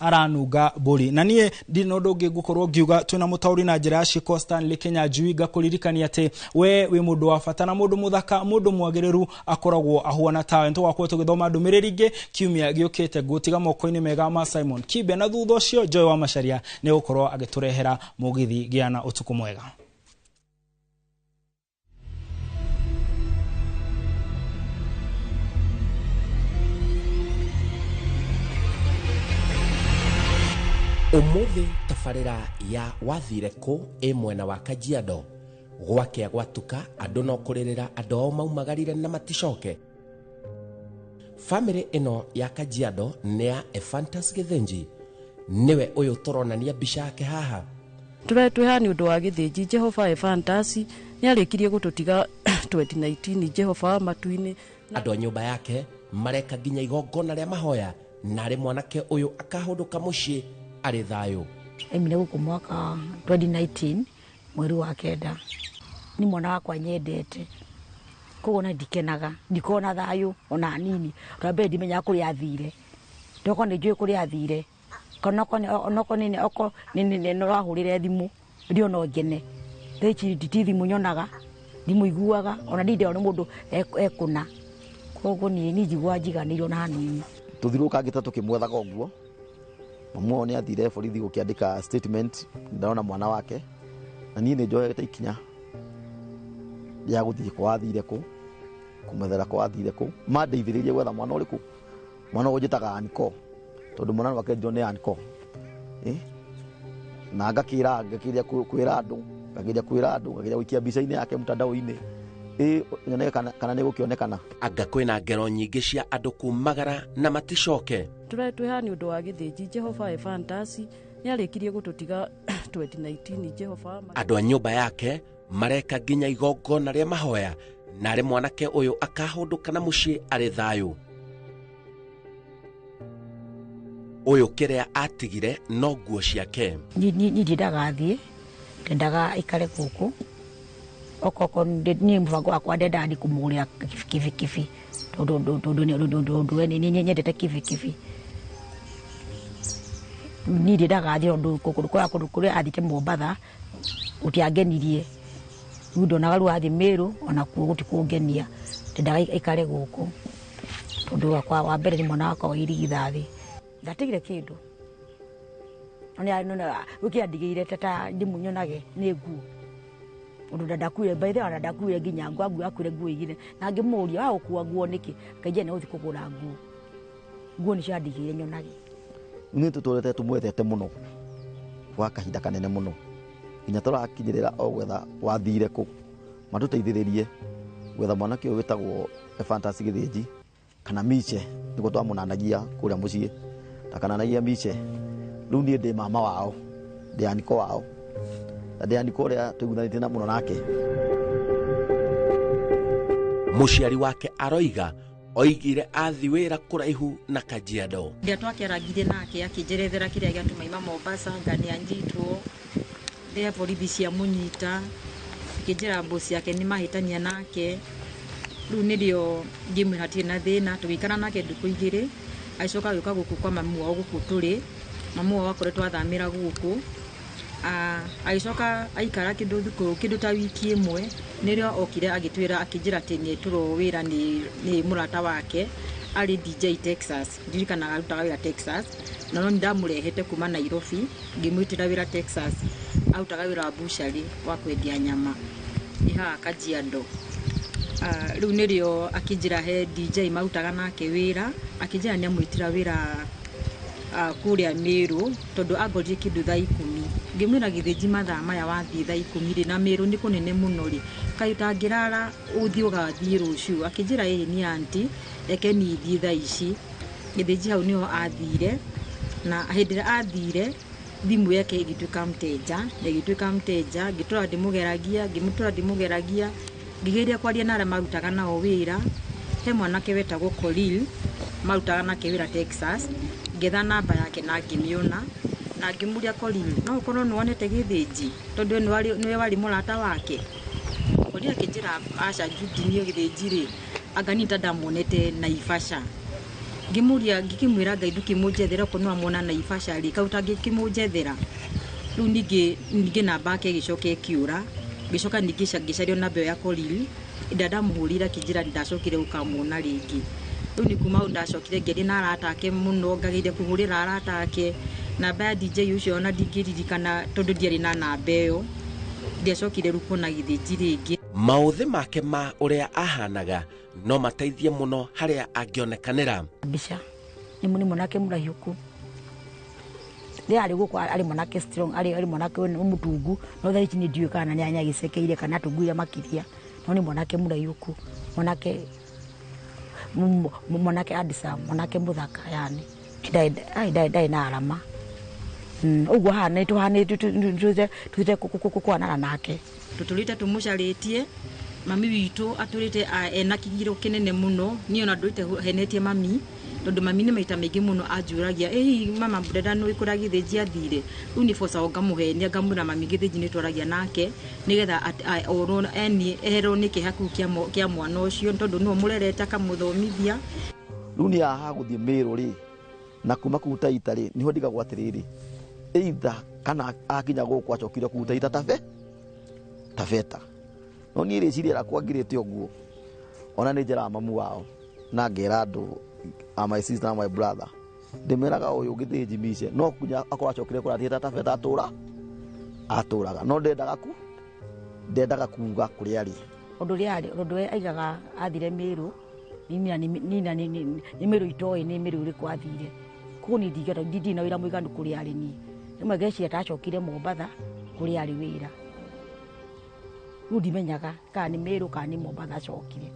Speaker 2: aranunga mburi. Na nie ndino ndungi gukorwo ngiuga twina mutauri na njira ya Stanley Kenya Njui ngakuririkania ati we wi mundu wa bata na mundu muthaka mundu mwagiriru akoragwo ahuana tawe ntwakwo tugithoma ndumiriri ingi kiumia giukite gutiga moko-ini mega ma Simon Kibe na thutha ucio Joy wa Macharia ni gukorwo agiturehera mugithi giana utuku mwega.
Speaker 26: Umuthi tafarira ya wathire ku mwena wa Kajiado gwake gwatuka andu no kuririra andu ao maumagarire na maticoke. Family ino ya Kajiado ni ya Ephantus Githinji niwe uyu turonania mbica yake haha.
Speaker 27: Turetweha ni undu wa Githinji Jehova Ephantus ni arikirie gututiga 2019 Jehova matuini
Speaker 26: andu nyumba yake mareka ginya igongona ria mahoya na ri mwanake uyu akahunduka mucii ari thayo.
Speaker 7: Emile guku mwaka 2019 mweri wa kenda ni mwana wakwa nyendete kuona ndikenaga ndikona thayo ona nini rambe ndimenya kuri athire ndoko ni njui kuri athire onoko nini no rahurire thimu ndio no ngene thechi thimu nyonaga thimu iguaga ona ndinde ona mundu ekuna koguo ni njigua njiganirwo na hanini
Speaker 29: tuthiruka ngita tukimwethaga uguo mamuo ni athire borithi gukiandika statement ndaona mwana wake na niĩ nĩ njoete ikinya ya gũthiĩ kwa athire kũ kumethera kwa athire kũ mandeithĩrĩrie gwetha mwana ũrĩkũ mwana ũnjĩtaga Aniko tondũ mwana wake ndio nĩ Aniko na ngakĩra kwĩra andũ ngakĩria gũikia mbica-inĩ yake mtandao-inĩ nyoneka kana nĩ gũkĩonekana
Speaker 26: anga kwĩna ngero nyingĩ cia andũ kumagara na maticoke.
Speaker 27: Turetweha ni undu wa Githinji Jehova Ephantus ni arikirie gututiga 2019 Jehova
Speaker 26: andu a nyumba yake mareka ginya igongona ria mahoya na ri mwanake uyu akahunduka na mucii ari thayo. Uyu kiria atigire no nguo ciake
Speaker 7: ni ndagathie ndendaga ikare guku okoko ni mvango wakwa ndenda ndi kumugurira kifi tondu ni nyendete kifi ni ndagathie ndu kuri athite Mombatha utiangenirie ndonaga rĩu athiĩ Meru ona kuo gũtikũngenia ndendaga aikare gũkũ tondũ wakwa wa mbere nĩ mwana wakwa wa irigithathi ndatigire kĩndũ ũkĩandigĩire tata ndĩmunyonage nĩ nguo ũndũ ndadakuire baithe ona ndakuire nginya nguo akuire nguo igire na ngĩmũria wa gũkua nguo nĩkĩ akaigua nĩ gũthiĩ kũgũra nguo nĩ ciandigĩire nyonage
Speaker 29: nĩ tũtũrete tũmwethete mũno gwa kahinda kanene mũno nginya tũrakinyĩrĩra o gwetha wathire kũ matũteithĩrĩrie gwetha mwanake ũyũ wĩtagwo Fantasy Gĩthĩnji kana Miche nĩguo twamũnanagia kũrĩa mũciĩ takananagia Miche rĩu niĩ ndĩ mama wao ndĩ aniko wao na ndĩ aniko ũrĩa tũiguthanĩtie na mũno nake.
Speaker 26: Mũciari wake aroiga oigire athi wĩra kũraihu na Kajiado.
Speaker 1: Ndia twakeragire nake akĩnjerethera kĩrĩa gĩatũma ima Mombasa ngania njitwo ndĩa borithi cia mũnyita akĩnjĩra bosi yake nĩ mahĩtania nake rĩu nĩrĩo ngĩmwĩra hatirĩ na thĩna tũgĩikara nake ndukũ igĩrĩ agĩcoka gũka gũkũ kwa mamu wao gũkũ tũrĩ mamu wao akoretwo athamĩra gũkũ agĩcoka aikara kĩndũ ta wiki ĩmwe nĩrĩo okire agĩtwĩra akĩnjĩra atĩ nĩ tũrwo wĩra nĩ mũrata wake arĩ DJ Texas ndirikanaga arutaga wĩra Texas na no ndamũrehete kuma Nairobi ngĩmwĩtĩra wĩra Texas arutaga wĩra wa bushari wa kwendia nyama iha Kajiado. Rĩu nĩrĩo akĩnjĩra he DJ marutaga nake wĩra akĩnjĩra nĩ amwĩtĩra wĩra kũrĩa Meru tondũ angorire kĩndũ thaa 10 ngĩmwĩra Gĩthĩnji mathaa maya wathiĩ thaa 10 na Meru nĩ kũnene mũno rĩ kaĩ ũtangĩrara ũthiĩ ũgathiĩ rũciũ akĩnjĩra ĩĩ nĩ anti reke niĩ thiĩ thaa ici Gĩthĩnji hau nĩho athire na hĩndĩ ĩrĩa athire thimũ yake ĩgĩtuĩka mteja ngĩtũra ndĩmũgeragia ngĩgeria kwaria na arĩa marutaga nao wĩra he mwanake wetagwo Colil marutaga nake wĩra Texas ngetha namba yake na ngĩmĩona na ngĩmũria Colil no ũkorwo nĩ wonete Gĩthĩnji tondũ nĩwe warĩ mũrata wake Colil akĩnjĩra aca Judy niĩ Gĩthĩnji rĩ anga niĩ ndamuonete Naivasha ngĩmwĩra Ngai ndũkĩmũnjethera ko no amwona Naivasha rĩ kauta ngĩkĩmũnjethera rĩu ningĩ namba yake ĩgĩcoka ĩkĩũra ngĩcoka ngĩcario namba ya Colil ndamũhũrĩra akĩnjĩra ndacokire gũkamwona rĩngĩ rĩu nĩ kuma ndacokire ngĩthiĩ na arata ake mũno ngageire kũhũrĩra arata ake namba ya DJ ũcio ona ndingĩririkana tondũ ndiarĩ na namba ĩyo ndiacokire ruko na Gĩthĩnji rĩngĩ.
Speaker 26: Maũthĩ make ma ũrĩa ahanaga no mateithie mũno harĩa angĩonekanĩra.
Speaker 7: Mbica nĩ mwanake mũraihuku arĩ gũkũ arĩ mwanake strong arĩ mwanake mũtungu no thaa ici nĩ ndiũĩ kana nĩ anyagĩcekeire kana tunguire makĩria no nĩ mwanake mũraihuku mwanake adisa mwanake mũthaka yani ndai na arama ũguo hana tũthiĩte kũkwanana nake tũtũrĩte tũmũcarĩtie mami witũ atũrĩte ena kĩgiro kĩnene mũno niĩ ona ndũrĩte henetie mami tondũ mami nĩ maita maingĩ mũno anjũragia mama ndenda nĩ kũrĩa Gĩthĩnji athire rĩu nĩ boca ngamũhenia ngamwĩra mami Gĩthĩnji nĩ twaragia nake nĩgetha eherwo nĩ kĩhaku kĩa mwana ũcio tondũ nĩwe mũrerete akamũthomithia
Speaker 29: rĩu nĩ aha gũthiĩ Meru rĩ na kuma kũu Taita rĩ niho ndigagwo atĩrĩrĩ either kana akinya gũkũ acokire kũu Taita Taveta no niĩ rĩciria rakwa ngirĩte ũguo ona nĩ njĩra mamu wao na ngera andũ my sister and my brother ndĩmeraga ũyũ Gĩthĩnji Miche no kunya akorwo acokire kũrathiĩ Taveta atũraga no ndendaga kuga kũrĩa arĩ ũndũ aigaga athire Meru nĩ Meru itoĩ nĩ Meru ũrĩkũ athire koguo niĩ ndingĩenda na wĩra mũiganu kũrĩa arĩ niĩ rĩmwe ngeciria tacokire Mombasa kũrĩa arĩ wĩra rĩu ndimenyaga kana nĩ Meru kana nĩ Mombasa acokire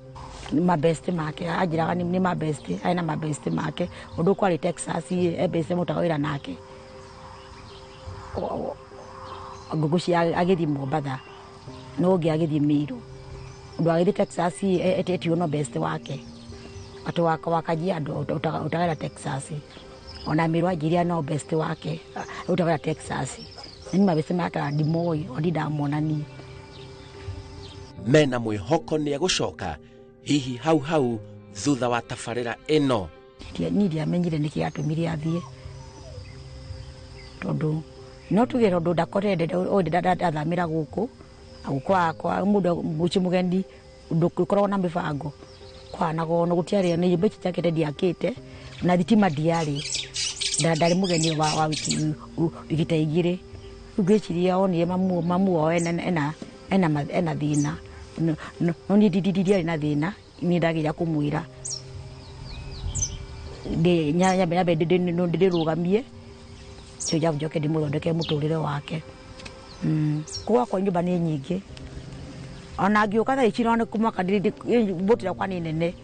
Speaker 29: mabeste make anjĩraga nĩ mabeste aina mabeste make ũndũ ũkũ arĩ Texas ebeste mũtaga wĩra nake ngũgũcia agĩthiĩ Mombasa no ũngĩ agĩthiĩ Meru ũndũ agĩthiĩ Texas etio no beste wake watu wa Kajiado utawela Texas ona Meru ajiria no beste wake utawela Texas nini mabeste make Dimoi odidamona ni
Speaker 26: mena mwĩhoko nĩ egũcoka hihi hau thutha wa tabarĩra ĩno
Speaker 7: niĩ ndiamenyire nĩkĩ atũmire athiĩ tondũ no tugĩra ũndũ ndakorete athamĩra gũkũ kwa muda muchi mugendi ndukorwo na mibango kwa nago no gutiari ni mbechi take ndiakite na thitima ndiari ndari mugeni wa wiki igita igire ugeciria onire mamu o ena thina no ni ndiari na thina ni ndagira kumwira de nya be no ndirugamie cyo javjoke ndimuthondeke muturire wake kwa nyumba ni nyingi ona ngiuka tha ici no kumaka ndiri mbutira kwa ni nene